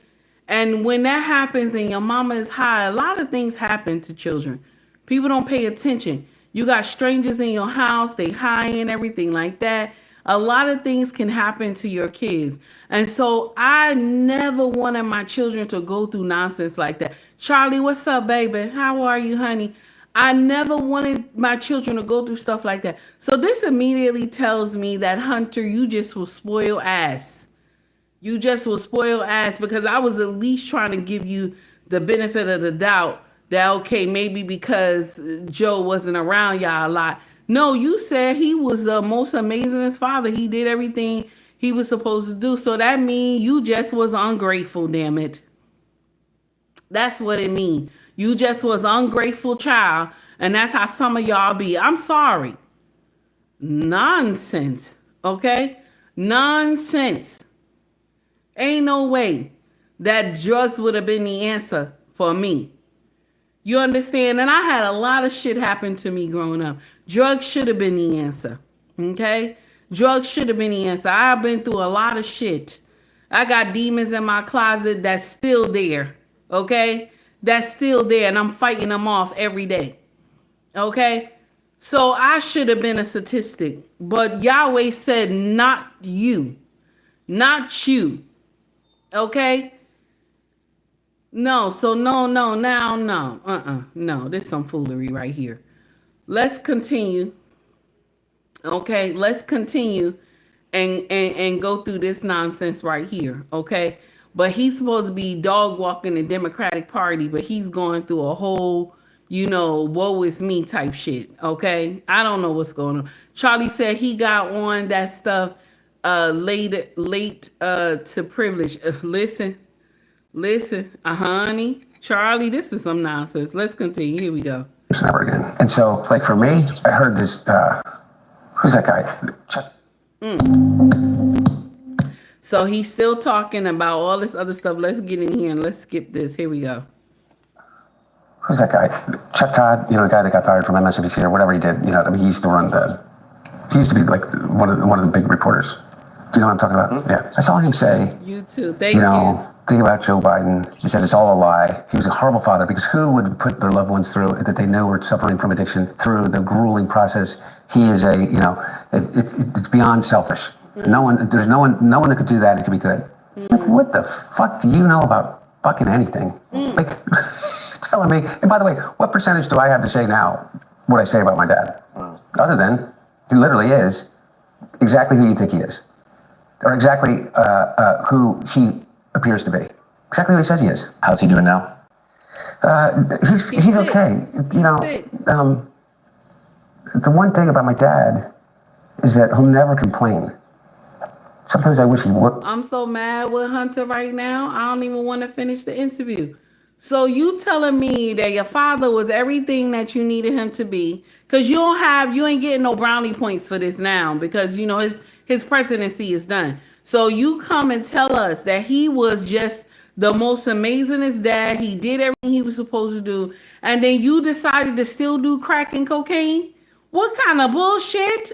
And when that happens and your mama is high, a lot of things happen to children. People don't pay attention. You got strangers in your house, they high and everything like that. A lot of things can happen to your kids. And so I never wanted my children to go through nonsense like that. Charlie, what's up, baby? How are you, honey? I never wanted my children to go through stuff like that. So this immediately tells me that, Hunter, you just will spoil ass. You just will spoil ass because I was at least trying to give you the benefit of the doubt that, okay, maybe because Joe wasn't around y'all a lot. No, you said he was the most amazingest father. He did everything he was supposed to do. So that means you just was ungrateful, damn it. That's what it means. You just was ungrateful child. And that's how some of y'all be. I'm sorry. Nonsense. Okay? Nonsense. Ain't no way that drugs would have been the answer for me. You understand? And I had a lot of shit happen to me growing up. Drugs should have been the answer. Okay? Drugs should have been the answer. I've been through a lot of shit. I got demons in my closet that's still there. Okay? That's still there. And I'm fighting them off every day. Okay? So I should have been a statistic. But Yahweh said, not you. Not you. Okay? No, so no, now, no. No, there's some foolery right here. Let's continue. Okay, let's continue and go through this nonsense right here. Okay? But he's supposed to be dog walking the Democratic Party, but he's going through a whole, woe is me type shit. Okay. I don't know what's going on. Charlie said he got on that stuff late to privilege. Listen, honey. Charlie, this is some nonsense. Let's continue. Here we go. Never again. And so, like for me, I heard this. Who's that guy? So he's still talking about all this other stuff. Let's get in here and let's skip this. Here we go. Who's that guy? Chuck Todd, the guy that got fired from MSNBC or whatever he did. He used to run he used to be like one of the big reporters. Do you know what I'm talking about? Mm-hmm. Yeah. I saw him say, you too. Thank you. Think about Joe Biden. He said it's all a lie. He was a horrible father because who would put their loved ones through that they know were suffering from addiction through the grueling process? He is it's beyond selfish. Mm-hmm. There's no one that could do that. It could be good. Mm-hmm. Like, what the fuck do you know about fucking anything? Mm-hmm. Like, it's telling me. And by the way, what percentage do I have to say now what I say about my dad? Other than he literally is exactly who you think he is, or exactly who he appears to be. Exactly what he says he is. How's he doing now? He's okay. The one thing about my dad is that he'll never complain. Sometimes I wish he would. I'm so mad with Hunter right now. I don't even want to finish the interview. So you telling me that your father was everything that you needed him to be, because you ain't getting no brownie points for this now, because his presidency is done. So you come and tell us that he was just the most amazingest dad. He did everything he was supposed to do. And then you decided to still do crack and cocaine? What kind of bullshit?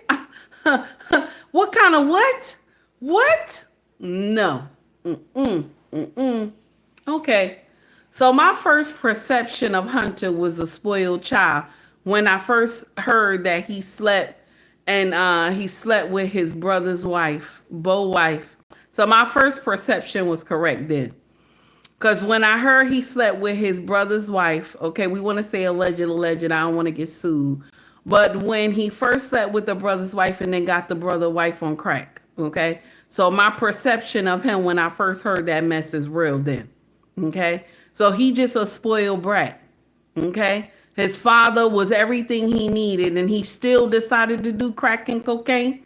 What kind of what? What? No. Okay. So my first perception of Hunter was a spoiled child when I first heard that he slept with his brother's wife, Bo's wife. So my first perception was correct then. Because when I heard he slept with his brother's wife, okay, we want to say alleged, I don't want to get sued. But when he first slept with the brother's wife and then got the brother wife on crack, okay? So my perception of him when I first heard that mess is real then, okay? So he just a spoiled brat, okay? His father was everything he needed and he still decided to do crack and cocaine.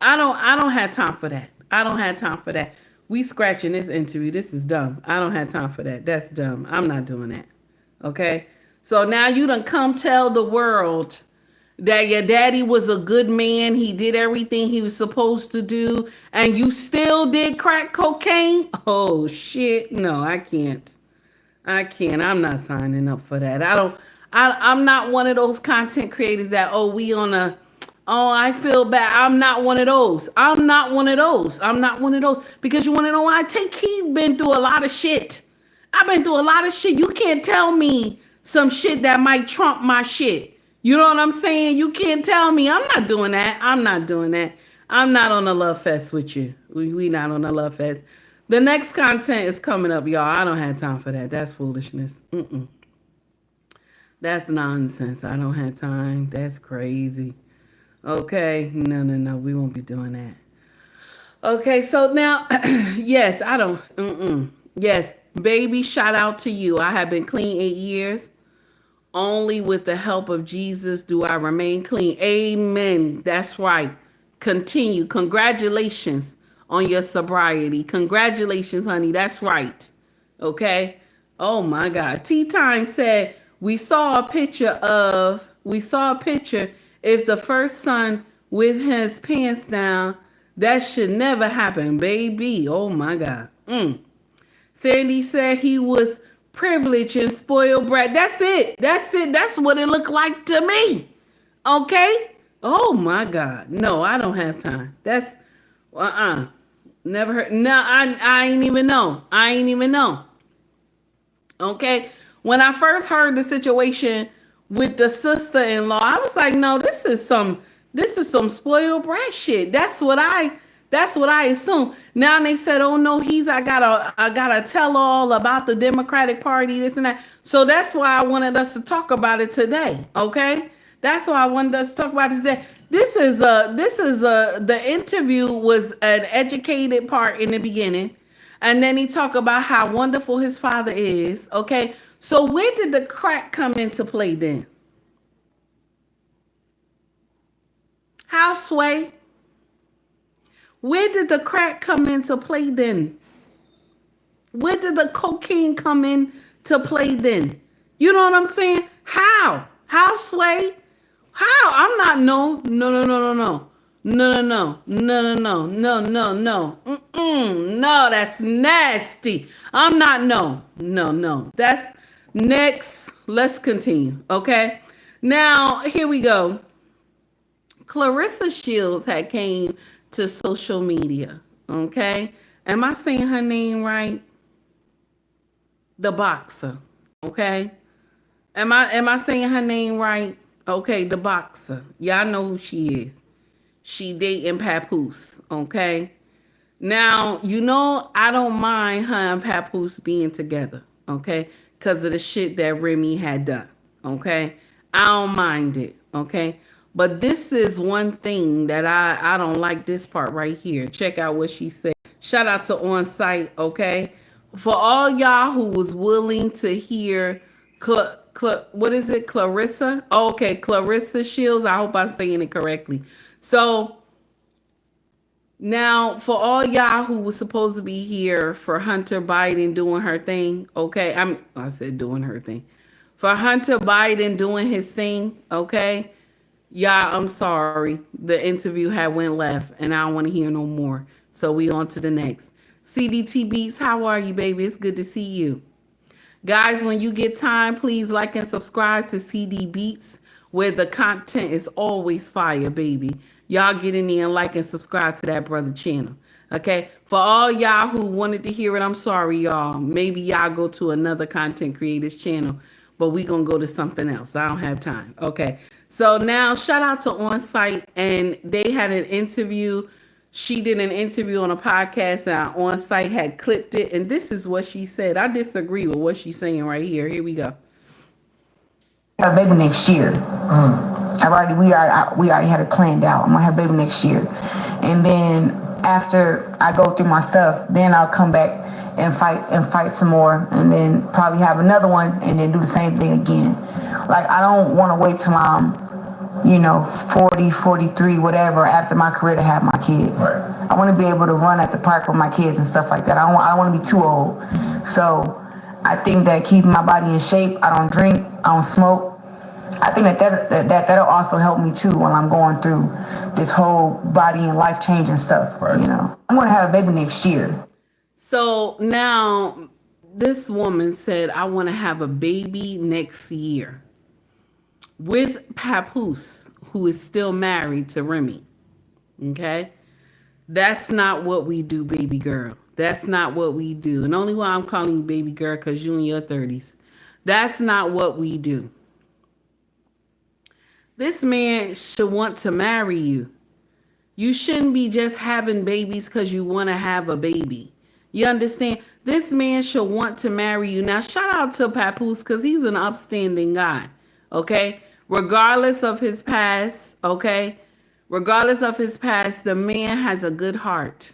I don't have time for that. I don't have time for that. We scratching this interview. This is dumb. I don't have time for that. That's dumb. I'm not doing that. Okay? So now you done come tell the world that your daddy was a good man. He did everything he was supposed to do. And you still did crack cocaine? Oh, shit. No, I can't. I'm not signing up for that. I'm not one of those content creators that, I feel bad. I'm not one of those. Because you want to know why? He's been through a lot of shit. I've been through a lot of shit. You can't tell me some shit that might trump my shit. You know what I'm saying? You can't tell me. I'm not doing that. I'm not on a love fest with you. We not on a love fest. The next content is coming up, y'all. I don't have time for that. That's foolishness. That's nonsense. I don't have time. That's crazy. Okay. No. We won't be doing that. Okay. So now, yes, I don't. Yes, baby, shout out to you. I have been clean 8 years. Only with the help of Jesus do I remain clean. Amen. That's right. Continue. Congratulations on your sobriety. Congratulations, honey. That's right. Okay. Oh my God. Tea Time said we saw a picture if the first son with his pants down, that should never happen, baby. Oh my God. Sandy said he was privileged and spoiled brat. That's it. That's what it looked like to me. Okay. Oh my God. No, I don't have time. That's never heard. No, I ain't even know. Okay. When I first heard the situation with the sister-in-law, I was like, no, this is some spoiled brat shit. That's what I assume. Now they said, oh no, I gotta tell all about the Democratic Party, this and that. So that's why I wanted us to talk about it today. Okay. That's why I wanted us to talk about it today. The interview was an educated part in the beginning. And then he talk about how wonderful his father is. Okay. So where did the crack come into play then? How, Sway? Where did the crack come into play then? Where did the cocaine come into play then? You know what I'm saying? How? How, Sway? How? I'm not no. No, that's nasty. I'm not no. That's next. Let's continue. Okay. Now, here we go. Clarissa Shields had came to social media. Okay. Am I saying her name right? The boxer. Okay. Am I saying her name right? Okay, the boxer. Y'all know who she is. She dating Papoose. Okay. Now, you know, I don't mind her and Papoose being together. Okay. Because of the shit that Remy had done. Okay. I don't mind it. Okay. But this is one thing that I don't like, this part right here. Check out what she said. Shout out to On Site, okay? For all y'all who was willing to hear, what is it, Clarissa? Oh, okay, Clarissa Shields. I hope I'm saying it correctly. So now, for all y'all who was supposed to be here for Hunter Biden doing her thing, okay? I said doing her thing. For Hunter Biden doing his thing, okay? Yeah, I'm sorry. The interview had went left, and I don't want to hear no more. So we on to the next. CDT Beats, how are you, baby? It's good to see you. Guys, when you get time, please like and subscribe to CD Beats, where the content is always fire, baby. Y'all get in there and like and subscribe to that brother channel. Okay? For all y'all who wanted to hear it, I'm sorry, y'all. Maybe y'all go to another content creators channel, but we going to go to something else. I don't have time. Okay. So now shout out to On Site, and they had an interview. She did an interview on a podcast, and On Site had clipped it. And this is what she said. I disagree with what she's saying right here. Here we go. Have a baby next year. We already had it planned out. I'm gonna have a baby next year, and then after I go through my stuff, then I'll come back and fight some more, and then probably have another one, and then do the same thing again. Like, I don't want to wait till I'm, 40, 43, whatever, after my career to have my kids. Right. I want to be able to run at the park with my kids and stuff like that. I don't want to be too old. So I think that keeping my body in shape, I don't drink, I don't smoke. I think that'll also help me too when I'm going through this whole body and life changing stuff. Right. I'm going to have a baby next year. So now this woman said, I want to have a baby next year with Papoose, who is still married to Remy. Okay? That's not what we do, baby girl. That's not what we do. And only why I'm calling you baby girl, because you in your 30s. That's not what we do. This man should want to marry you. You shouldn't be just having babies because you want to have a baby. You understand? This man should want to marry you. Now, shout out to Papoose, because he's an upstanding guy. Okay? Regardless of his past, okay? Regardless of his past, the man has a good heart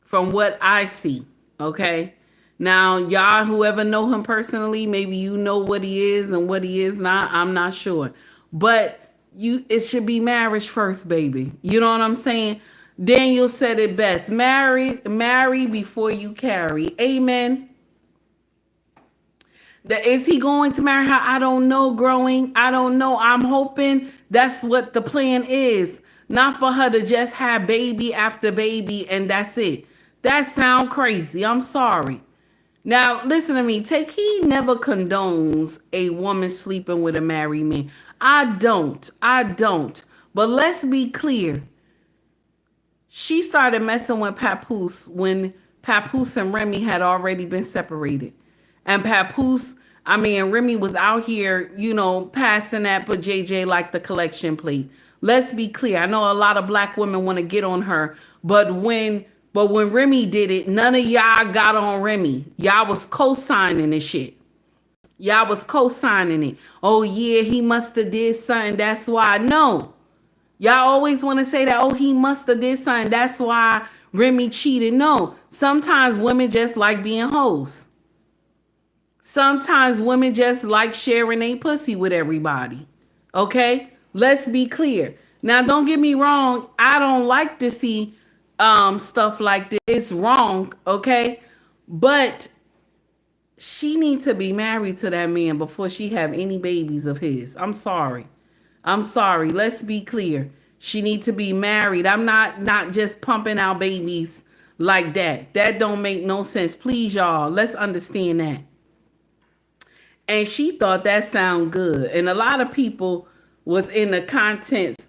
from what I see, okay? Now, y'all, whoever know him personally, maybe you know what he is and what he is not. I'm not sure. But it should be marriage first, baby. You know what I'm saying? Daniel said it best. Marry before you carry. Amen. Is he going to marry her? I don't know, growing. I don't know. I'm hoping that's what the plan is. Not for her to just have baby after baby and that's it. That sound crazy. I'm sorry. Now, listen to me. He never condones a woman sleeping with a married man. I don't. But let's be clear. She started messing with Papoose when Papoose and Remy had already been separated. And Remy was out here, passing that for JJ like the collection plate. Let's be clear. I know a lot of black women want to get on her, but when Remy did it, none of y'all got on Remy. Y'all was co-signing this shit. Y'all was co-signing it. Oh yeah, he must have did something. That's why. No. Y'all always want to say that, oh, he must have did something. That's why Remy cheated. No, sometimes women just like being hoes. Sometimes women just like sharing a pussy with everybody. Okay? Let's be clear. Now, don't get me wrong. I don't like to see stuff like this. It's wrong, okay? But she needs to be married to that man before she have any babies of his. I'm sorry. I'm sorry. Let's be clear. She needs to be married. I'm not just pumping out babies like that. That don't make no sense. Please, y'all, let's understand that. And she thought that sounded good. And a lot of people was in the contents,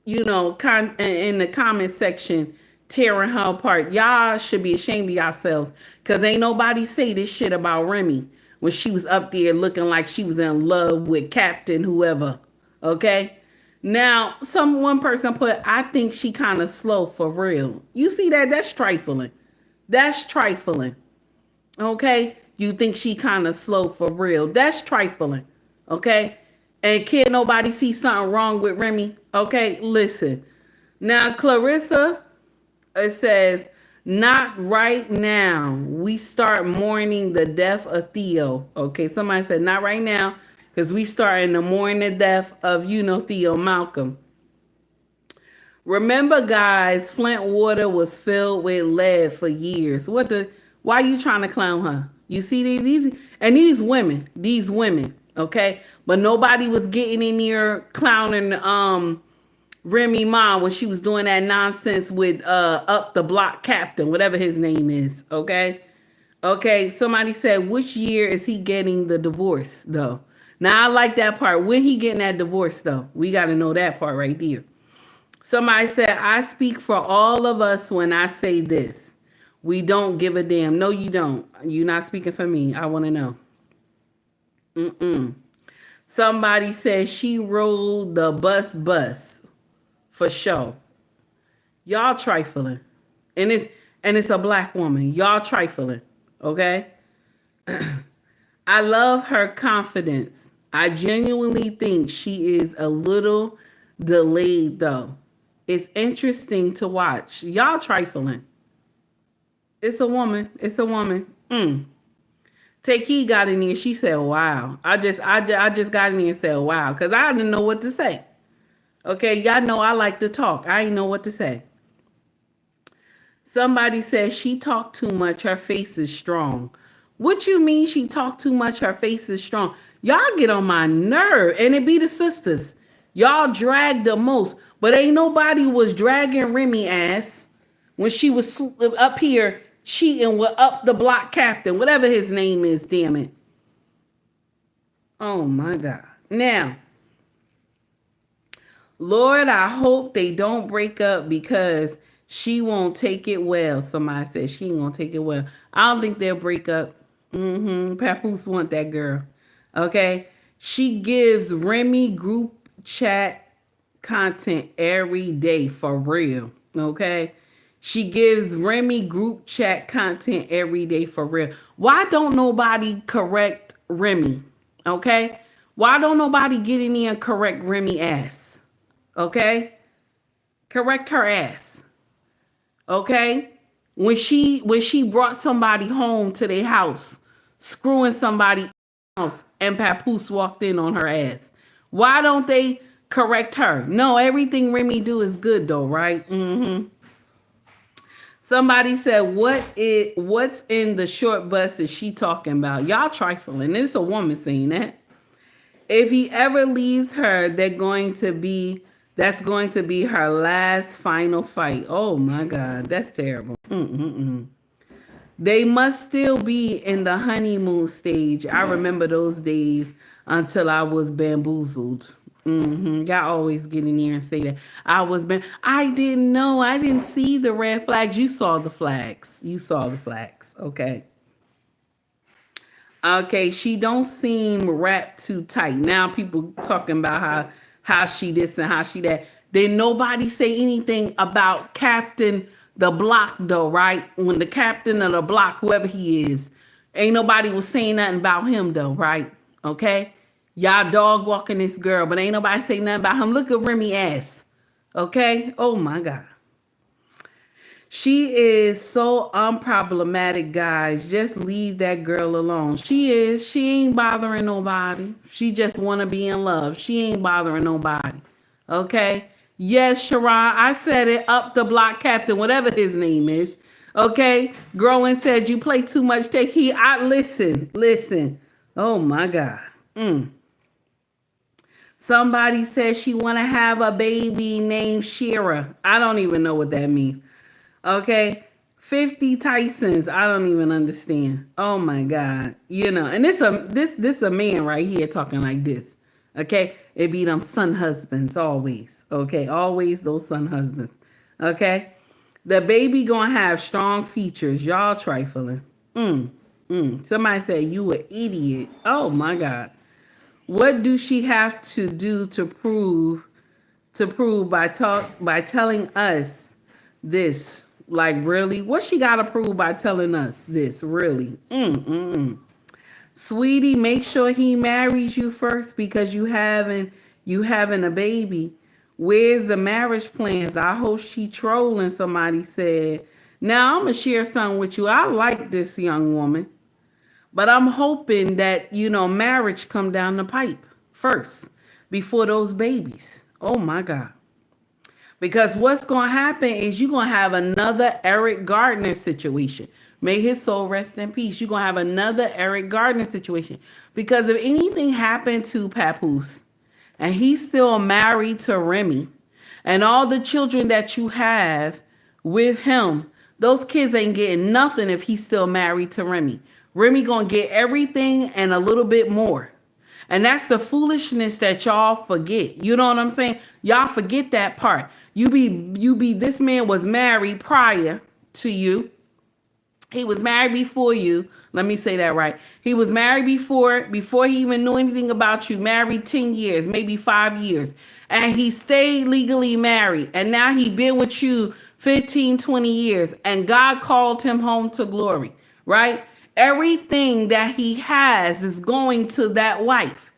in the comment section tearing her apart. Y'all should be ashamed of yourselves, because ain't nobody say this shit about Remy when she was up there looking like she was in love with Captain whoever. Okay? Now, one person put, I think she kind of slow for real. You see that? That's trifling. That's trifling. Okay? You think she kind of slow for real. That's trifling. Okay? And can't nobody see something wrong with Remy? Okay? Listen. Now, Clarissa, it says, not right now. We start mourning the death of Theo. Okay? Somebody said, not right now, because we starting to mourn the death of, Theo Malcolm. Remember, guys, Flint water was filled with lead for years. Why are you trying to clown her? You see these women, okay? But nobody was getting in here clowning Remy Ma when she was doing that nonsense with Up the Block Captain, whatever his name is, okay? Okay, somebody said, which year is he getting the divorce, though? Now, I like that part. When he getting that divorce, though? We got to know that part right there. Somebody said, I speak for all of us when I say this. We don't give a damn. No, you don't. You're not speaking for me. I want to know. Somebody said she rode the bus for show. Y'all trifling. And it's a black woman. Y'all trifling. Okay? I love her confidence. I genuinely think she is a little delayed, though. It's interesting to watch. Y'all trifling. It's a woman. It's a woman. Takee got in here. She said, wow. I just got in here and said, wow. Because I didn't know what to say. Okay, y'all know I like to talk. I didn't know what to say. Somebody said she talked too much. Her face is strong. What you mean she talked too much? Her face is strong. Y'all get on my nerve. And it be the sisters. Y'all drag the most. But ain't nobody was dragging Remy ass when she was up here cheating with Up the Block Captain, whatever his name is, damn it. Oh my God. Now, Lord, I hope they don't break up because she won't take it well. Somebody said she ain't gonna take it well. I don't think they'll break up. Papoose want that girl. Okay. She gives Remy group chat content every day for real. Okay. She gives Remy group chat content every day for real. Why don't nobody correct Remy? Okay? Why don't nobody get in there and correct Remy ass? Okay? Correct her ass. Okay? When she brought somebody home to their house, screwing somebody else, and Papoose walked in on her ass. Why don't they correct her? No, everything Remy do is good though, right? Somebody said, what's in the short bus is she talking about? Y'all trifling. It's a woman saying that. If he ever leaves her, that's going to be her last final fight. Oh my God, that's terrible. They must still be in the honeymoon stage. I remember those days until I was bamboozled. Y'all always get in here and say that. I didn't know. I didn't see the red flags. You saw the flags. Okay. Okay, she don't seem wrapped too tight. Now people talking about how she this and how she that. Did nobody say anything about Captain the Block though, right? When the captain of the block, whoever he is, ain't nobody was saying nothing about him though, right? Okay. Y'all dog walking this girl, but ain't nobody say nothing about him. Look at Remy ass. Okay? Oh my God. She is so unproblematic, guys. Just leave that girl alone. She ain't bothering nobody. She just want to be in love. She ain't bothering nobody. Okay? Yes, Sharon, I said it. Up the block captain, whatever his name is. Okay? Growing said you play too much. Take heed. Listen. Oh my God. Somebody said she want to have a baby named Shira. I don't even know what that means. Okay, 50 Tysons. I don't even understand. Oh my God, and this a man right here talking like this. Okay, it be them son husbands always. Okay, always those son husbands. Okay, the baby gonna have strong features. Y'all trifling. Somebody said you an idiot. Oh my God, what do she have to do to prove by telling us this? Like, really? What she got to prove by telling us this? Really? Sweetie, make sure he marries you first because you having a baby. Where's the marriage plans? I hope she trolling, somebody said. Now, I'm going to share something with you. I like this young woman, but I'm hoping that, marriage come down the pipe first before those babies. Oh, my God. Because what's going to happen is you're going to have another Eric Gardner situation. May his soul rest in peace. You're going to have another Eric Gardner situation. Because if anything happened to Papoose and he's still married to Remy and all the children that you have with him, those kids ain't getting nothing if he's still married to Remy. Remy going to get everything and a little bit more. And that's the foolishness that y'all forget. You know what I'm saying? Y'all forget that part. This man was married prior to you. He was married before you. Let me say that right. He was married before he even knew anything about you. Married 10 years, maybe 5 years. And he stayed legally married. And now he been with you 15, 20 years. And God called him home to glory, right? Everything that he has is going to that wife.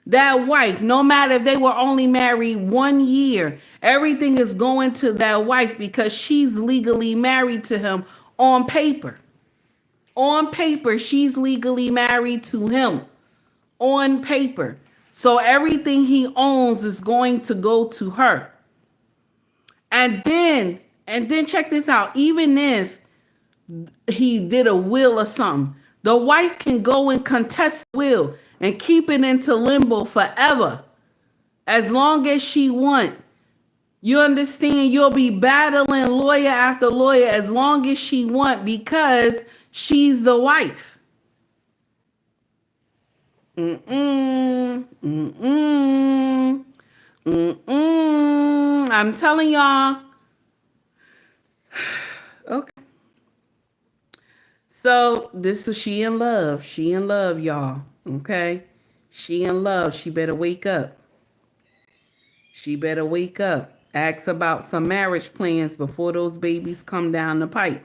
That wife, no matter if they were only married 1 year, everything is going to that wife because she's legally married to him on paper. On paper, she's legally married to him on paper. So everything he owns is going to go to her. And then check this out. Even if he did a will or something, the wife can go and contest the will and keep it into limbo forever as long as she want. You understand? You'll be battling lawyer after lawyer as long as she want because she's the wife. I'm telling y'all. Okay. So this is she in love. She in love, y'all. Okay? She in love. She better wake up. She better wake up. Ask about some marriage plans before those babies come down the pipe.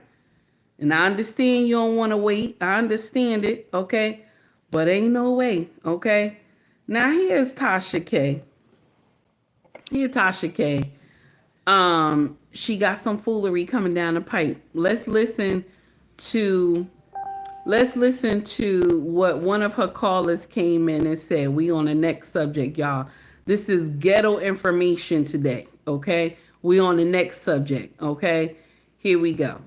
And I understand you don't want to wait. I understand it. Okay? But ain't no way. Okay? Now here's Tasha K. Here's Tasha K. She got some foolery coming down the pipe. Let's listen to what one of her callers came in and said. We on the next subject, y'all. This is ghetto information today, okay? We on the next subject, okay? Here we go.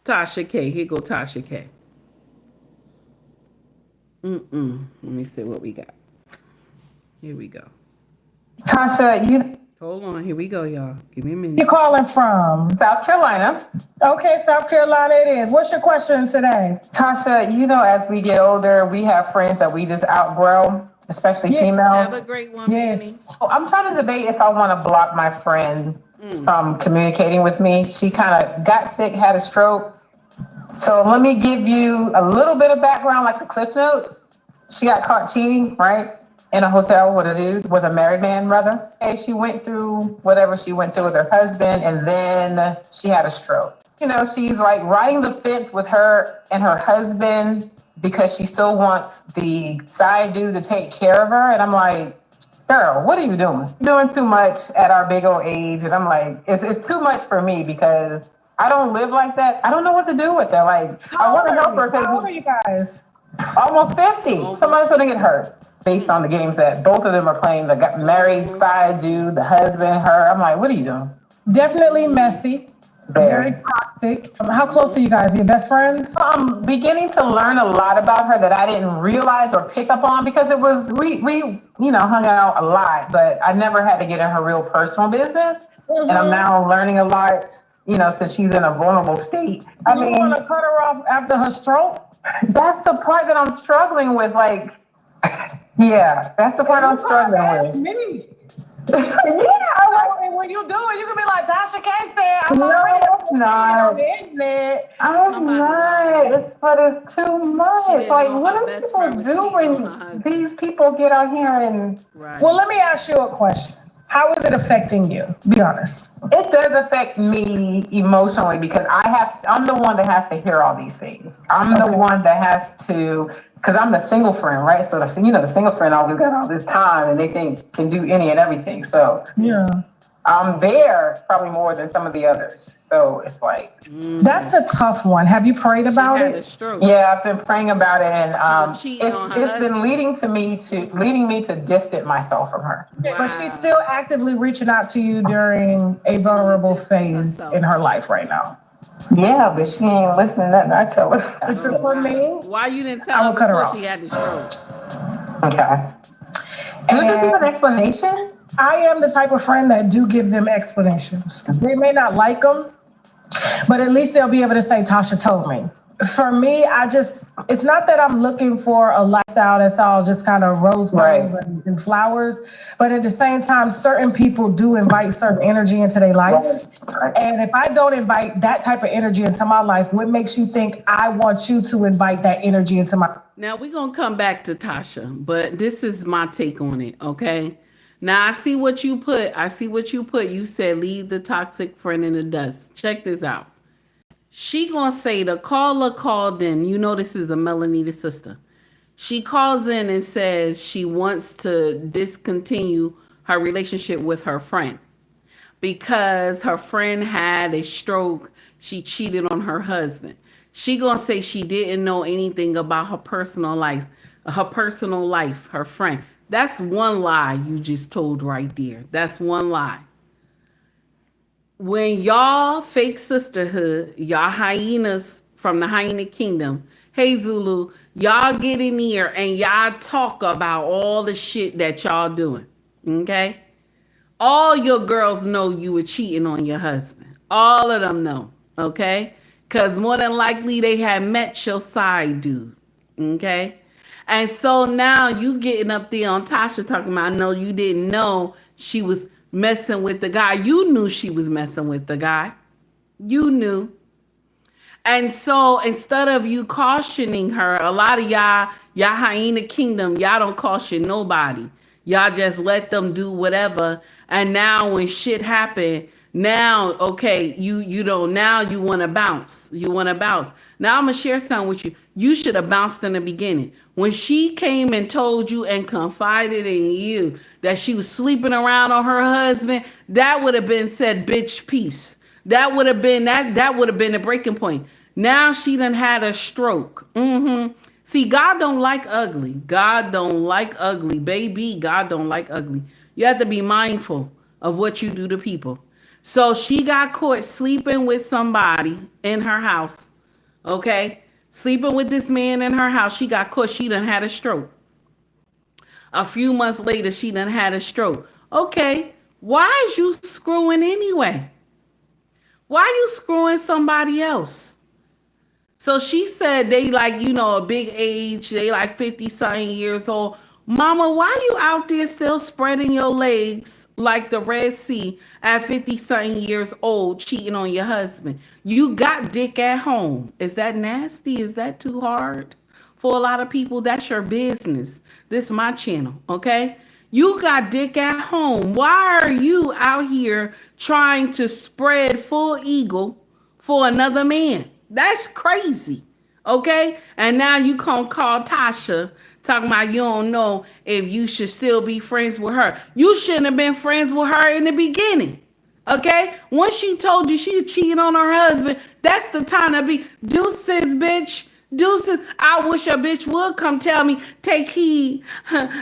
Tasha K. Here go Tasha K. Let me see what we got. Here we go. Tasha, Hold on. Here we go, y'all. Give me a minute. you calling from? South Carolina. Okay, South Carolina it is. What's your question today? Tasha, as we get older, we have friends that we just outgrow, especially females. Have a great one, Manny. So I'm trying to debate if I want to block my friend from communicating with me. She kind of got sick, had a stroke. So let me give you a little bit of background, like the Cliff Notes. She got caught cheating, right? In a hotel with a dude, with a married man, rather. And she went through whatever she went through with her husband, and then she had a stroke. She's like riding the fence with her and her husband because she still wants the side dude to take care of her. And I'm like, girl, what are you doing? You're doing too much at our big old age. And I'm like, it's too much for me because I don't live like that. I don't know what to do with her. Like, I want to help her. How old are you guys? Almost 50. Somebody's going to get hurt based on the games that both of them are playing. The married side dude, the husband, her. I'm like, what are you doing? Definitely messy. Very toxic. How close are you guys? Your best friends? I'm beginning to learn a lot about her that I didn't realize or pick up on because it was, we hung out a lot, but I never had to get in her real personal business. Mm-hmm. And I'm now learning a lot, since she's in a vulnerable state. I mean, you want to cut her off after her stroke? That's the part that I'm struggling with. Like, yeah, that's the part I'm struggling with. Me. Yeah, when you do it, you can be like Tasha K said. I'm not. I'm not. But it's too much. Like, what do people do when these people get out here and? Right. Well, let me ask you a question. How is it affecting you? Be honest. It does affect me emotionally because I'm the one that has to hear all these things. I'm the one that has to, because I'm the single friend, right? So the single friend always got all this time and they can do any and everything. So yeah, I'm there probably more than some of the others. So it's like that's a tough one. Have you prayed about it? Yeah, I've been praying about it, and it's been leading me to distance myself from her. Wow. But she's still actively reaching out to you during a vulnerable phase in her life right now. Yeah, but she ain't listening to nothing I tell her. If it were me, why you didn't tell her before she had the stroke? Okay. Would you give an explanation? I am the type of friend that do give them explanations. They may not like them, but at least they'll be able to say, Tasha told me. For me, it's not that I'm looking for a lifestyle that's all just kind of rose petals and flowers, but at the same time, certain people do invite certain energy into their life. And if I don't invite that type of energy into my life, what makes you think I want you to invite that energy into my life? Now, we're going to come back to Tasha, but this is my take on it, okay? Now, I see what you put. You said leave the toxic friend in the dust. Check this out. She gonna say the caller called in. This is a Melanita sister. She calls in and says she wants to discontinue her relationship with her friend because her friend had a stroke. She cheated on her husband. She gonna say she didn't know anything about her personal life, her friend. That's one lie you just told right there. That's one lie. When y'all fake sisterhood, y'all hyenas from the hyena kingdom, hey Zulu, y'all get in here and y'all talk about all the shit that y'all doing, okay? All your girls know you were cheating on your husband. All of them know, okay? Because more than likely they had met your side dude, okay? And so now you getting up there on Tasha talking about, no, you didn't know she was messing with the guy. You knew she was messing with the guy. You knew. And so instead of you cautioning her, a lot of y'all hyena kingdom, y'all don't caution nobody. Y'all just let them do whatever. And now when shit happen, now, okay, you don't, now you want to bounce. Now I'm going to share something with you. You should have bounced in the beginning. When she came and told you and confided in you that she was sleeping around on her husband, that would have been said, bitch, peace. That would have been the breaking point. Now she done had a stroke. See, God don't like ugly. God don't like ugly, baby. God don't like ugly. You have to be mindful of what you do to people. So she got caught sleeping with somebody in her house. Okay? Sleeping with this man in her house. She got caught. She done had a stroke. A few months later, she done had a stroke. Okay. Why is you screwing anyway? Why you screwing somebody else? So she said they a big age. They 50-something years old. Mama, why you out there still spreading your legs like the Red Sea at 50-something years old, cheating on your husband? You got dick at home. Is that nasty? Is that too hard? For a lot of people, that's your business. This is my channel, okay? You got dick at home. Why are you out here trying to spread full eagle for another man? That's crazy, okay? And now you gonna call Tasha talking about you don't know if you should still be friends with her. You shouldn't have been friends with her in the beginning. Okay? Once she told you she's cheating on her husband, that's the time to be deuces, bitch. Deuces. I wish a bitch would come tell me, take heed.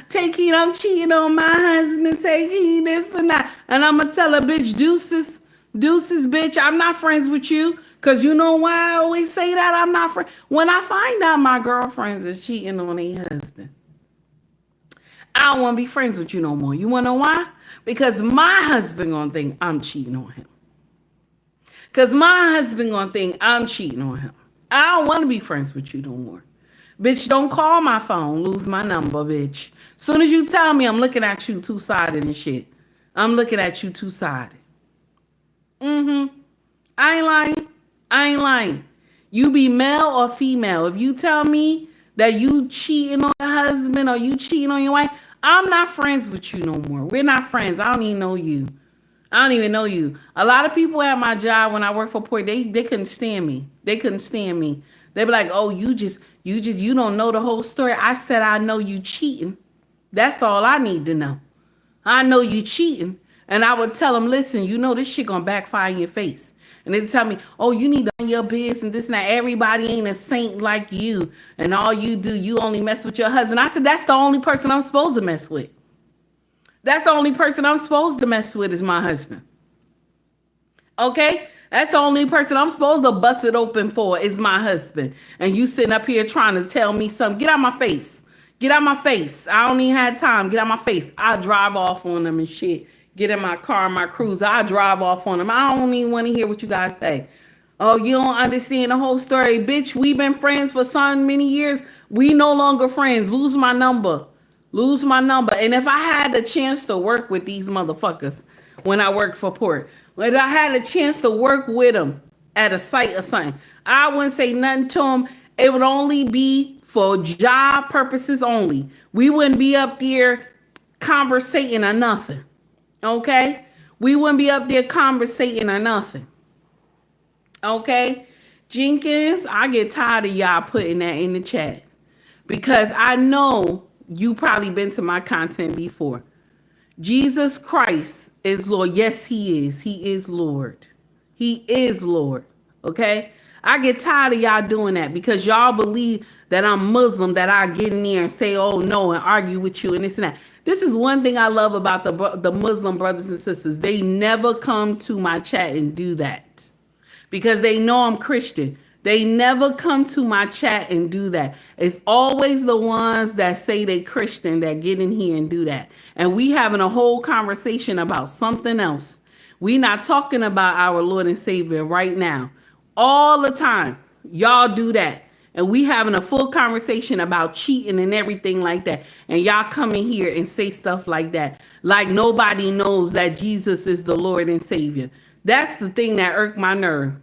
Take heed, I'm cheating on my husband. Take heed, this and that. And I'm going to tell a bitch, deuces. Deuces, bitch, I'm not friends with you. Because you know why I always say that? I'm not friends. When I find out my girlfriends is cheating on their husband, I don't want to be friends with you no more. You want to know why? Because my husband gonna think I'm cheating on him. Because my husband gonna think I'm cheating on him. I don't want to be friends with you no more. Bitch, don't call my phone. Lose my number, bitch. Soon as you tell me, I'm looking at you two-sided and shit. I'm looking at you two-sided. I ain't lying. I ain't lying. You be male or female. If you tell me that you cheating on your husband or you cheating on your wife, I'm not friends with you no more. We're not friends. I don't even know you. I don't even know you. A lot of people at my job when I work for Port, they couldn't stand me. They couldn't stand me. They be like, oh, you don't know the whole story. I said, I know you cheating. That's all I need to know. I know you cheating. And I would tell them, listen, you know this shit gonna backfire in your face. And they tell me, oh, you need to own your business and this and that. Everybody ain't a saint like you. And all you do, you only mess with your husband. I said, that's the only person I'm supposed to mess with. That's the only person I'm supposed to mess with is my husband. Okay? That's the only person I'm supposed to bust it open for is my husband. And you sitting up here trying to tell me something. Get out my face. Get out my face. I don't even have time. Get out my face. I drive off on them and shit. Get in my car, my cruiser. I drive off on them. I don't even want to hear what you guys say. Oh, you don't understand the whole story. Bitch, we've been friends for so many years. We no longer friends. Lose my number. Lose my number. And if I had the chance to work with these motherfuckers when I worked for Port, when I had a chance to work with them at a site or something, I wouldn't say nothing to them. It would only be for job purposes only. We wouldn't be up there conversating or nothing. Okay? We wouldn't be up there conversating or nothing. Okay? Jenkins, I get tired of y'all putting that in the chat because I know you probably been to my content before. Jesus Christ is Lord. Yes, he is. He is Lord. He is Lord. Okay? I get tired of y'all doing that because y'all believe that I'm Muslim, that I get in there and say, oh no, and argue with you and this and that. This is one thing I love about the Muslim brothers and sisters. They never come to my chat and do that because they know I'm Christian. They never come to my chat and do that. It's always the ones that say they Christian that get in here and do that. And we having a whole conversation about something else. We not talking about our Lord and Savior right now. All the time, y'all do that. And we having a full conversation about cheating and everything like that. And y'all come in here and say stuff like that. Like nobody knows that Jesus is the Lord and Savior. That's the thing that irked my nerve.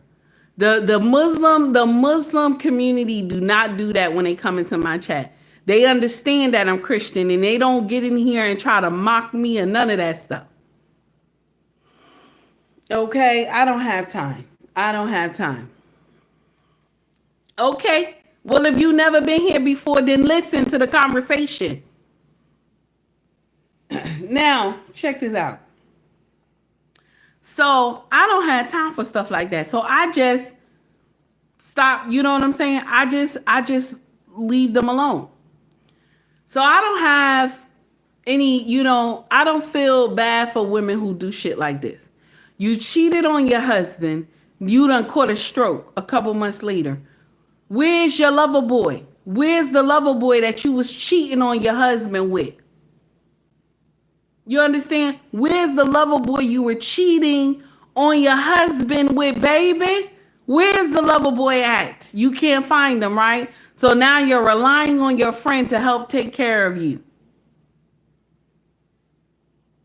The Muslim community do not do that when they come into my chat. They understand that I'm Christian and they don't get in here and try to mock me or none of that stuff. Okay, I don't have time. I don't have time. Okay, well, if you've never been here before, then listen to the conversation. Now, check this out. So I don't have time for stuff like that. So I just stop, you know what I'm saying? I just leave them alone. So I don't have any, I don't feel bad for women who do shit like this. You cheated on your husband. You done caught a stroke a couple months later. Where's your lover boy? Where's the lover boy that you was cheating on your husband with? You understand? Where's the lover boy you were cheating on your husband with, baby? Where's the lover boy at? You can't find him, right? So now you're relying on your friend to help take care of you.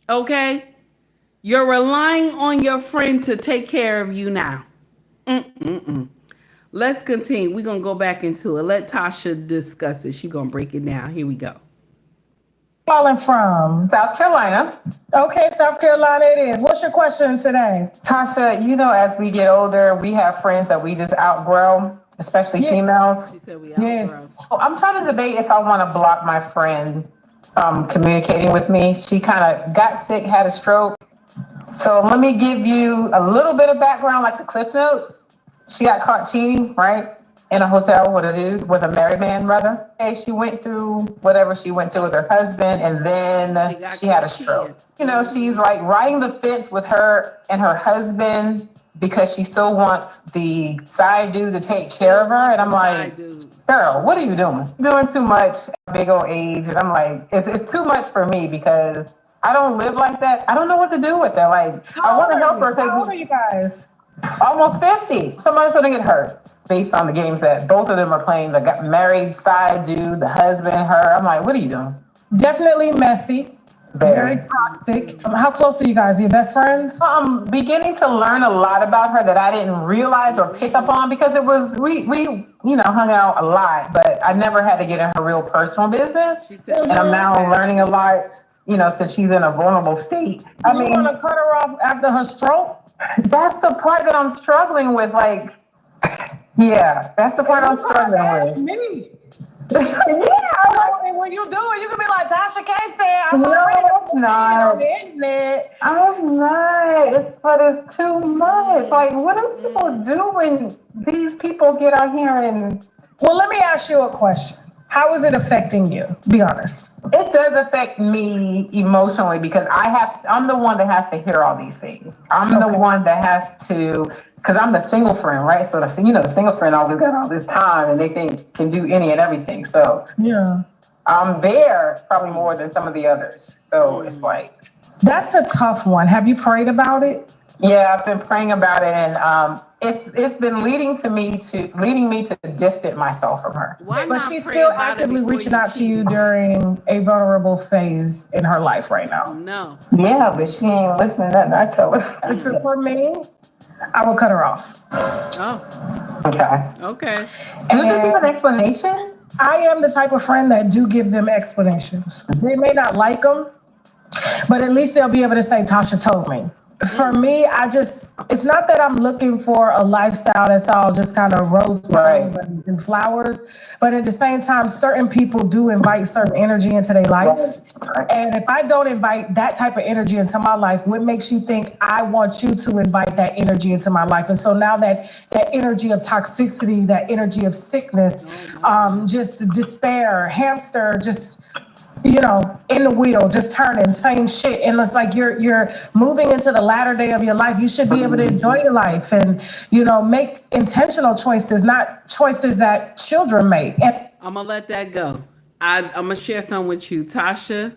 Okay? You're relying on your friend to take care of you now. Let's continue. We're going to go back into it. Let Tasha discuss it. She's going to break it down. Here we go. Calling from? South Carolina. Okay, South Carolina it is. What's your question today? Tasha, as we get older, we have friends that we just outgrow, especially females. She said we outgrow. Yes. So I'm trying to debate if I want to block my friend communicating with me. She kind of got sick, had a stroke. So let me give you a little bit of background, like the Cliff Notes. She got caught cheating, right? In a hotel with a dude, with a married man, rather. Okay, she went through whatever she went through with her husband, and then she had a stroke. You know, she's like riding the fence with her and her husband because she still wants the side dude to take care of her. And I'm like, girl, what are you doing? You're doing too much at big old age. And I'm like, it's too much for me because I don't live like that. I don't know what to do with that. Like, I want to help her. How old are you guys? Almost 50. Somebody's going to get hurt based on the games that both of them are playing. The married side dude, the husband, her. I'm like, what are you doing? Definitely messy. Very toxic. How close are you guys? Are you best friends? I'm beginning to learn a lot about her that I didn't realize or pick up on because it was, we hung out a lot, but I never had to get in her real personal business. And I'm now learning a lot, since she's in a vulnerable state. I mean, you want to cut her off after her stroke? That's the part that I'm struggling with. Like, yeah, that's the part I'm struggling with. That's me. Yeah, when you do it, you can be like Tasha K said. I'm not. I'm not. But it's too much. Like, what do people do when these people get out here and? Well, let me ask you a question. How is it affecting you? Be honest. It does affect me emotionally because I'm the one that has to hear all these things. I'm the one that has to, because I'm the single friend, right? So the single friend always got all this time and they can do any and everything. So yeah, I'm there probably more than some of the others. So it's like. That's a tough one. Have you prayed about it? Yeah, I've been praying about it, and it's been leading me to distance myself from her. But she's still actively reaching out to you during a vulnerable phase in her life right now. No. Yeah, but she ain't listening to nothing I tell her. If it were me, I will cut her off. Oh. Okay. And you give an explanation? I am the type of friend that do give them explanations. They may not like them, but at least they'll be able to say, Tasha told me. For me, it's not that I'm looking for a lifestyle that's all just kind of roses and flowers, but at the same time, certain people do invite certain energy into their life. And if I don't invite that type of energy into my life, what makes you think I want you to invite that energy into my life? And so now that energy of toxicity, that energy of sickness, just despair, hamster, just in the wheel, just turning, same shit. And it's like you're moving into the latter day of your life. You should be able to enjoy your life and, make intentional choices, not choices that children make. And I'm going to let that go. I'm going to share something with you. Tasha,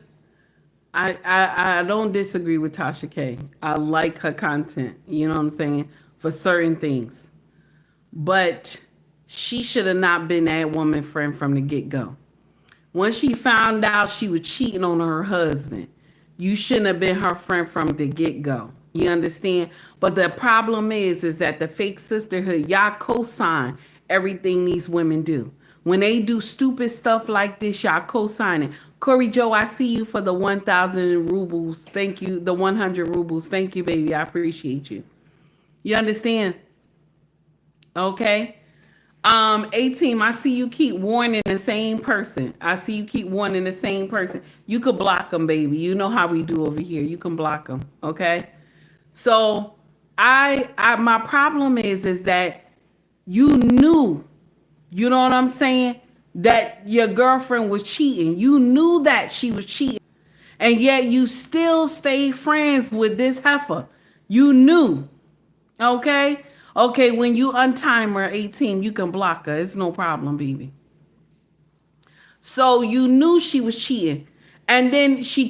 I don't disagree with Tasha K. I like her content, you know what I'm saying, for certain things. But she should have not been that woman friend from the get-go. When she found out she was cheating on her husband, you shouldn't have been her friend from the get-go. You understand? But the problem is that the fake sisterhood, y'all co-sign everything these women do. When they do stupid stuff like this, y'all co-sign it. Corey Joe, I see you for the 1,000 rubles. Thank you. The 100 rubles. Thank you, baby. I appreciate you. You understand? Okay. 18, I see you keep warning the same person. You could block them, baby. You know how we do over here. You can block them, okay? So my problem is that you knew, you know what I'm saying, that your girlfriend was cheating. You knew that she was cheating, and yet you still stay friends with this heifer. You knew, okay? Okay, when you untime her 18, you can block her. It's no problem, baby. So you knew she was cheating. And then she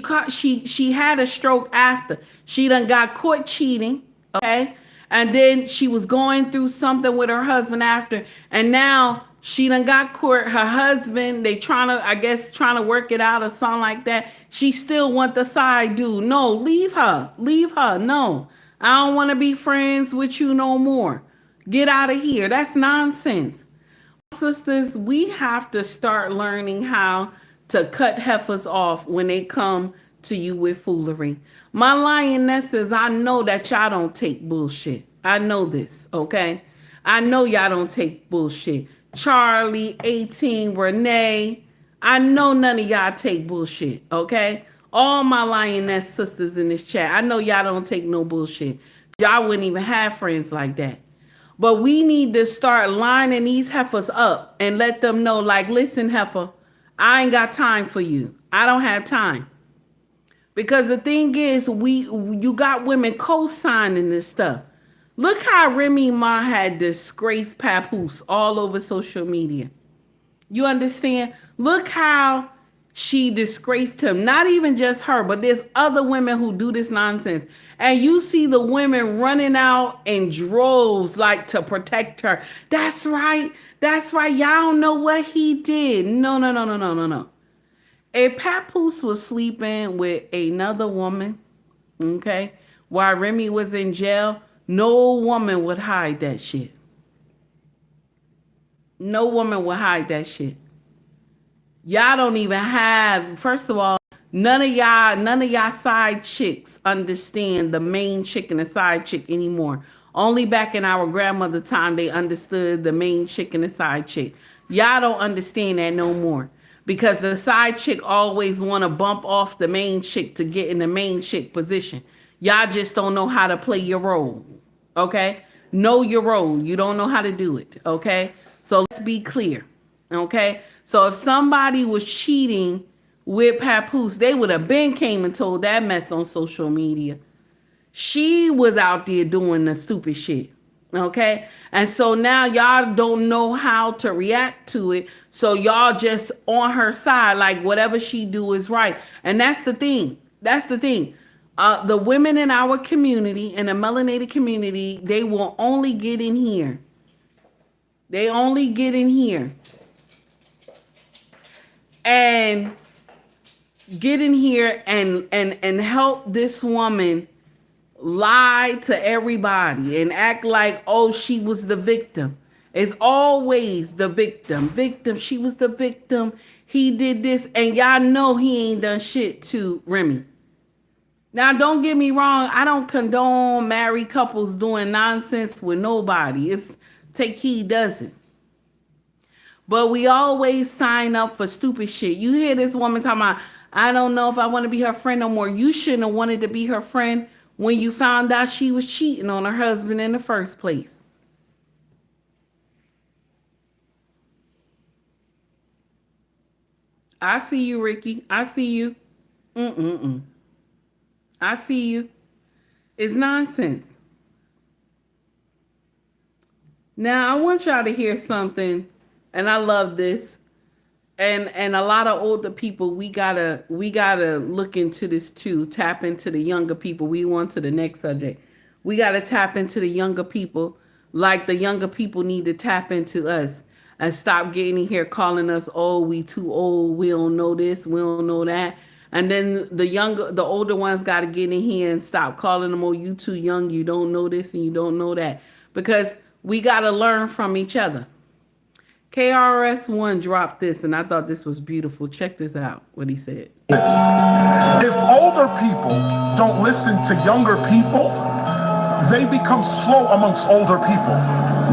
had a stroke after. She done got caught cheating, okay? And then she was going through something with her husband after. And now she done got caught. Her husband, they trying to work it out or something like that. She still want the side dude. No, leave her. No. I don't want to be friends with you no more. Get out of here. That's nonsense. Sisters, we have to start learning how to cut heifers off when they come to you with foolery. My lionesses, I know that y'all don't take bullshit. I know this, okay? I know y'all don't take bullshit. Charlie, 18, Renee, I know none of y'all take bullshit, okay? All my lioness sisters in this chat, I know y'all don't take no bullshit. Y'all wouldn't even have friends like that. But we need to start lining these heifers up and let them know, like, listen, heifer, I ain't got time for you. I don't have time. Because the thing is, you got women co-signing this stuff. Look how Remy Ma had disgraced Papoose all over social media. You understand? Look how she disgraced him. Not even just her, but there's other women who do this nonsense. And you see the women running out in droves like to protect her. That's right. That's right. Y'all don't know what he did. No. If Papoose was sleeping with another woman, okay, while Remy was in jail, no woman would hide that shit. No woman would hide that shit. Y'all don't even have, first of all, none of y'all side chicks understand the main chick and the side chick anymore. Only back in our grandmother time, they understood the main chick and the side chick. Y'all don't understand that no more. Because the side chick always want to bump off the main chick to get in the main chick position. Y'all just don't know how to play your role. Okay? Know your role. You don't know how to do it. Okay? So let's be clear. Okay? So if somebody was cheating with Papoose, they would have been came and told that mess on social media. She was out there doing the stupid shit. Okay? And so now y'all don't know how to react to it. So y'all just on her side, like whatever she do is right. And that's the thing. That's the thing. The women in our community, in the melanated community, they will only get in here. They only get in here. And get in here and help this woman lie to everybody and act like, oh, she was the victim. It's always the victim. She was the victim. He did this. And y'all know he ain't done shit to Remy. Now, don't get me wrong. I don't condone married couples doing nonsense with nobody. It's take heed doesn't. But we always sign up for stupid shit. You hear this woman talking about, I don't know if I want to be her friend no more. You shouldn't have wanted to be her friend when you found out she was cheating on her husband in the first place. I see you, Ricky. I see you. I see you. It's nonsense. Now, I want y'all to hear something, and I love this. And a lot of older people, we gotta look into this too. Tap into the younger people. We want to the next subject. We gotta tap into the younger people, like the younger people need to tap into us and stop getting in here calling us, oh, we too old. We don't know this. We don't know that. And then the older ones gotta get in here and stop calling them, oh, you too young. You don't know this and you don't know that, because we gotta learn from each other. KRS-One dropped this, and I thought this was beautiful. Check this out, what he said. If older people don't listen to younger people, they become slow amongst older people.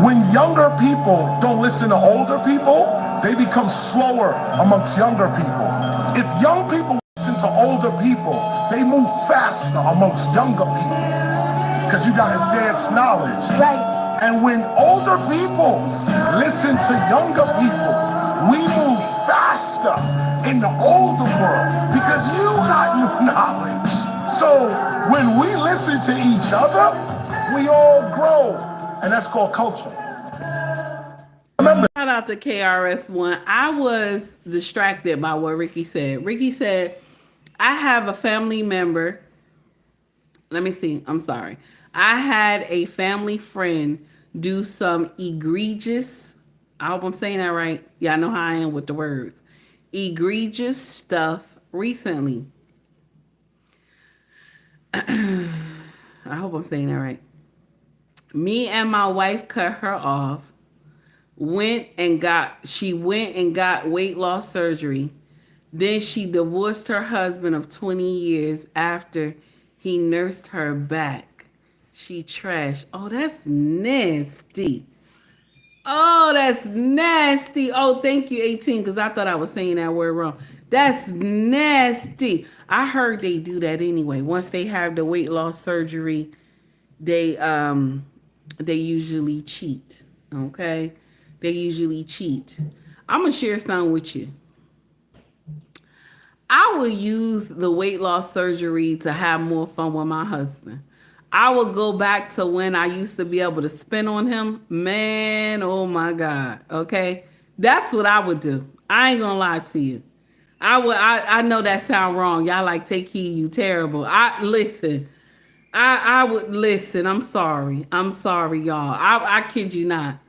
When younger people don't listen to older people, they become slower amongst younger people. If young people listen to older people, they move faster amongst younger people, because you got advanced knowledge. Right. And when older people listen to younger people, we move faster in the older world because you got new knowledge. So when we listen to each other, we all grow. And that's called culture. Remember. Shout out to KRS-One. I was distracted by what Ricky said. Ricky said, I have a family member. Let me see. I'm sorry. I had a family friend do some egregious, I hope I'm saying that right. Y'all know how I am with the words. Egregious stuff recently. I hope I'm saying that right. Me and my wife cut her off. She went and got weight loss surgery. Then she divorced her husband of 20 years after he nursed her back. She trashed. Oh, that's nasty. Oh, that's nasty. Oh, thank you, 18, because I thought I was saying that word wrong. That's nasty. I heard they do that anyway. Once they have the weight loss surgery, they usually cheat. Okay? They usually cheat. I'm gonna share something with you. I will use the weight loss surgery to have more fun with my husband. I will go back to when I used to be able to spin on him. Man, oh my God. Okay? That's what I would do. I ain't gonna lie to you. I know that sound wrong. Y'all like, take heed, you terrible. I would listen. I'm sorry, y'all. I kid you not.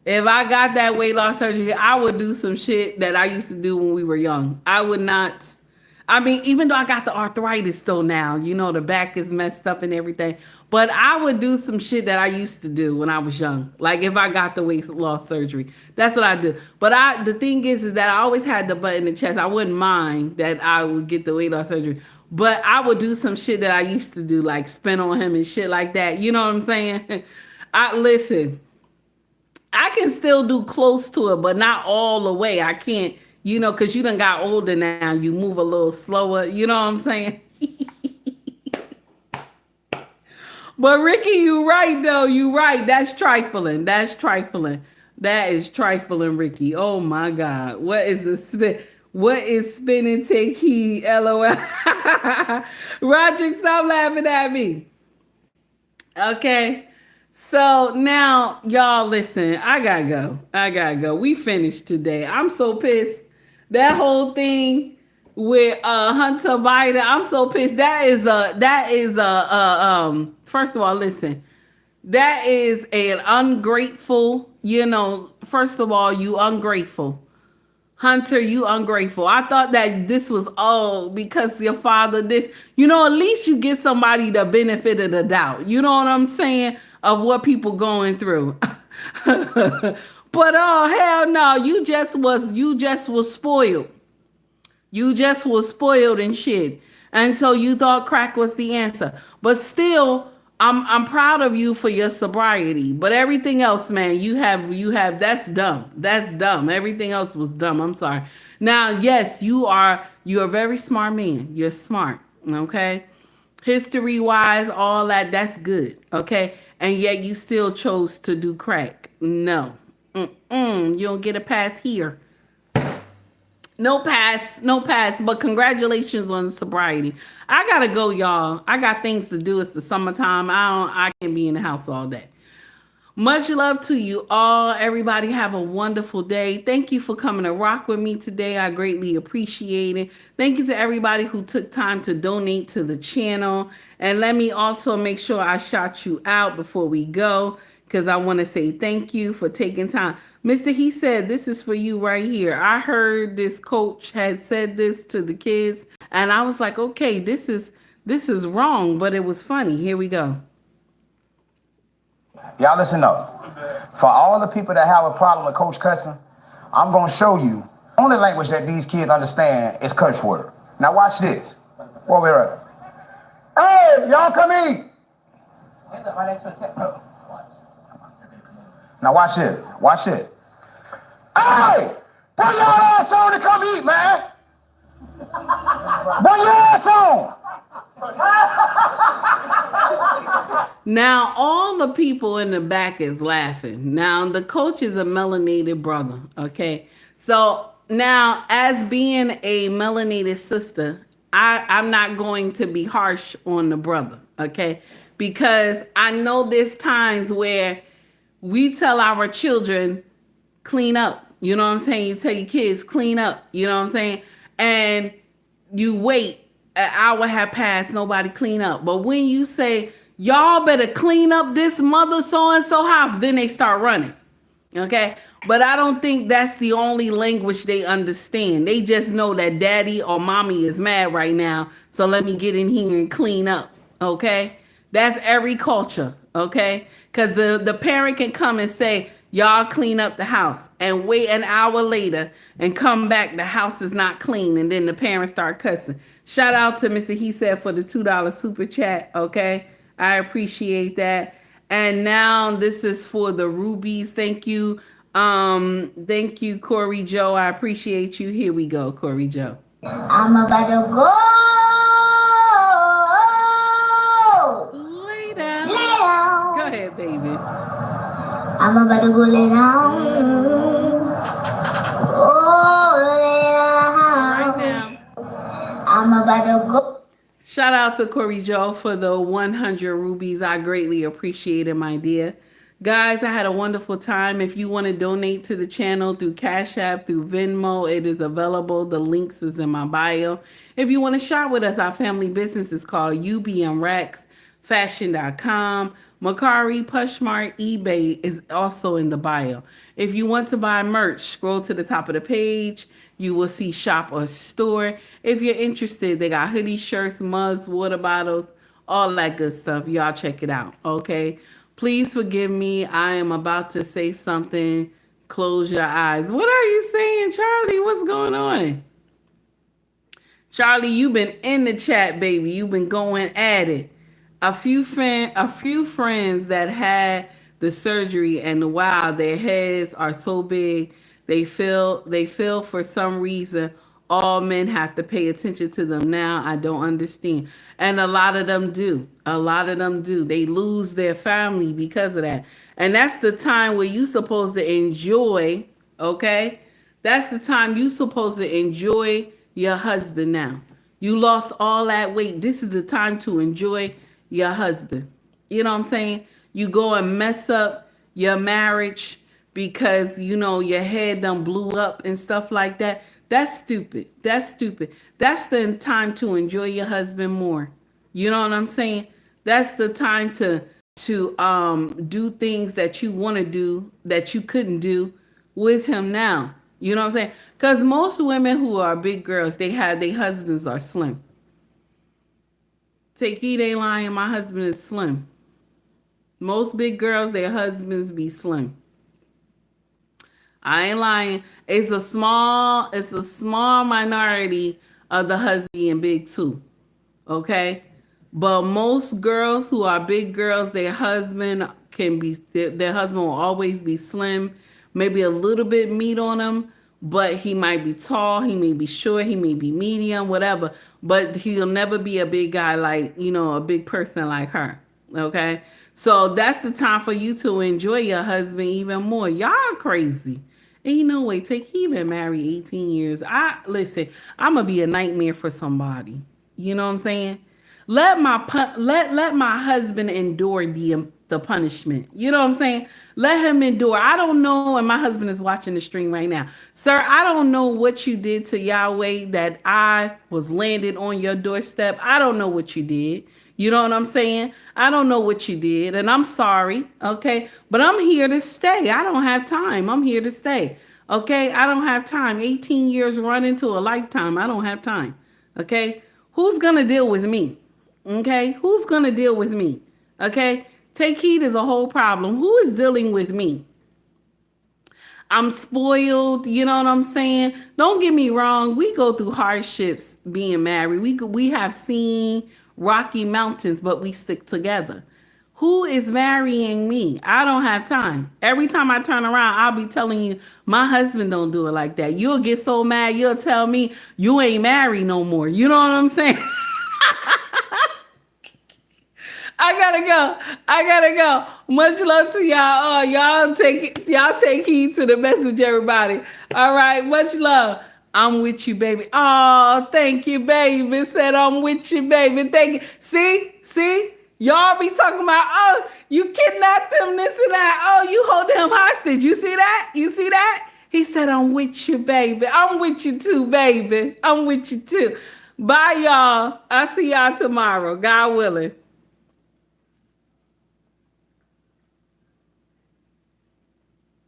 If I got that weight loss surgery, I would do some shit that I used to do when we were young. I would not. I mean, even though I got the arthritis still now, you know, the back is messed up and everything. But I would do some shit that I used to do when I was young. Like if I got the weight loss surgery, that's what I do. But the thing is that I always had the butt in the chest. I wouldn't mind that I would get the weight loss surgery. But I would do some shit that I used to do, like spin on him and shit like that. You know what I'm saying? Listen, I can still do close to it, but not all the way. I can't. You know, because you done got older now. You move a little slower. You know what I'm saying? But Ricky, you right, though. You right. That's trifling. That's trifling. That is trifling, Ricky. Oh, my God. What is the spin? What is spin and take heed? LOL. Roderick, stop laughing at me. Okay. So now, y'all, listen. I gotta go. We finished today. I'm so pissed. That whole thing with Hunter Biden, I'm so pissed. First of all, listen, that is an ungrateful, first of all, you ungrateful. Hunter, you ungrateful. I thought that this was all because your father this, at least you get somebody the benefit of the doubt. You know what I'm saying? Of what people going through. But oh hell no, you just was spoiled. You just was spoiled and shit. And so you thought crack was the answer. But still, I'm proud of you for your sobriety. But everything else, man, you have that's dumb. That's dumb. Everything else was dumb. I'm sorry. Now, yes, you're a very smart man. You're smart. Okay? History wise, all that's good. Okay? And yet you still chose to do crack. No. You don't get a pass here. No pass. But congratulations on the sobriety. I gotta go, y'all. I got things to do. It's the summertime. I can't be in the house all day. Much love to you all. Everybody have a wonderful day. Thank you for coming to rock with me today. I greatly appreciate it. Thank you to everybody who took time to donate to the channel. And let me also make sure I shout you out before we go, because I want to say thank you for taking time. Mr. He said, this is for you right here. I heard this coach had said this to the kids, and I was like, okay, this is wrong, but it was funny. Here we go. Y'all listen up. For all the people that have a problem with Coach cussing, I'm going to show you only language that these kids understand is cuss word. Now watch this. Where we at? Hey, y'all come eat. Now watch this. Watch this. Hey, bring your ass on to come eat, man. Bring your ass on. Now, all the people in the back is laughing. Now, the coach is a melanated brother, okay? So now, as being a melanated sister, I'm not going to be harsh on the brother, okay? Because I know there's times where we tell our children, clean up. You know what I'm saying? You tell your kids, clean up. You know what I'm saying? And you wait, an hour have passed, nobody clean up. But when you say, y'all better clean up this mother so-and-so house, then they start running. Okay? But I don't think that's the only language they understand. They just know that daddy or mommy is mad right now, so let me get in here and clean up. Okay? That's every culture. Okay? Because the parent can come and say, y'all clean up the house, and wait an hour later and come back, the house is not clean, and then the parents start cussing. Shout out to Mr. He Said for the $2 super chat, okay? I appreciate that. And now this is for the rubies. Thank you. Thank you, Corey Joe. I appreciate you. Here we go, Corey Joe. I'm about to go. Lay down. Lay down. Go ahead, baby. I'm about to go lay down. Oh, lay down. Right now. I'm about to go. Shout out to Corey Joe for the 100 rubies. I greatly appreciate it, my dear. Guys, I had a wonderful time. If you want to donate to the channel through Cash App, through Venmo, it is available. The links is in my bio. If you want to shop with us, our family business is called UBMRacksFashion.com. Mercari, POSHMARK, eBay is also in the bio. If you want to buy merch, scroll to the top of the page. You will see shop or store. If you're interested, they got hoodies, shirts, mugs, water bottles, all that good stuff. Y'all check it out, okay? Please forgive me. I am about to say something. Close your eyes. What are you saying, Charlie? What's going on? Charlie, you've been in the chat, baby. You've been going at it. A few friends that had the surgery, and wow, their heads are so big. They feel for some reason all men have to pay attention to them now. I don't understand. And a lot of them do. They lose their family because of that. And that's the time where you're supposed to enjoy, okay? That's the time you're supposed to enjoy your husband now. You lost all that weight. This is the time to enjoy your husband. You know what I'm saying? You go and mess up your marriage because, you know, your head done blew up and stuff like that. That's stupid. That's the time to enjoy your husband more. You know what I'm saying? That's the time to do things that you want to do that you couldn't do with him now. You know what I'm saying? Because most women who are big girls, their husbands are slim. Take heed, ain't lying. My husband is slim. Most big girls, their husbands be slim. I ain't lying. It's a small minority of the husband being big too. Okay? But most girls who are big girls, their husband will always be slim, maybe a little bit meat on him, but he might be tall, he may be short, he may be medium, whatever. But he'll never be a big guy like, you know, a big person like her. Okay? So that's the time for you to enjoy your husband even more. Y'all crazy. And you know what? He been married 18 years. Listen, I'm gonna be a nightmare for somebody. You know what I'm saying? Let my husband endure the punishment. You know what I'm saying? Let him endure. I don't know, and my husband is watching the stream right now. Sir, I don't know what you did to Yahweh that I was landed on your doorstep. I don't know what you did. You know what I'm saying? I don't know what you did, and I'm sorry, okay? But I'm here to stay. I don't have time. I'm here to stay, okay? I don't have time. 18 years run into a lifetime. I don't have time, okay? Who's going to deal with me, okay? Who's going to deal with me, okay? Take heed is a whole problem. Who is dealing with me? I'm spoiled, you know what I'm saying? Don't get me wrong. We go through hardships being married. We have seen rocky mountains, but we stick together. Who is marrying me? I don't have time. Every time I turn around, I'll be telling you, my husband don't do it like that. You'll get so mad, you'll tell me you ain't married no more. You know what I'm saying? I gotta go. Much love to y'all. Y'all take heed to the message, everybody. All right, much love. I'm with you, baby. Oh, thank you, baby. Said I'm with you, baby. Thank you. See? Y'all be talking about, oh, you kidnapped him, this and that. Oh, you hold him hostage. You see that? He said, I'm with you, baby. I'm with you too, baby. I'm with you too. Bye, y'all. I'll see y'all tomorrow. God willing.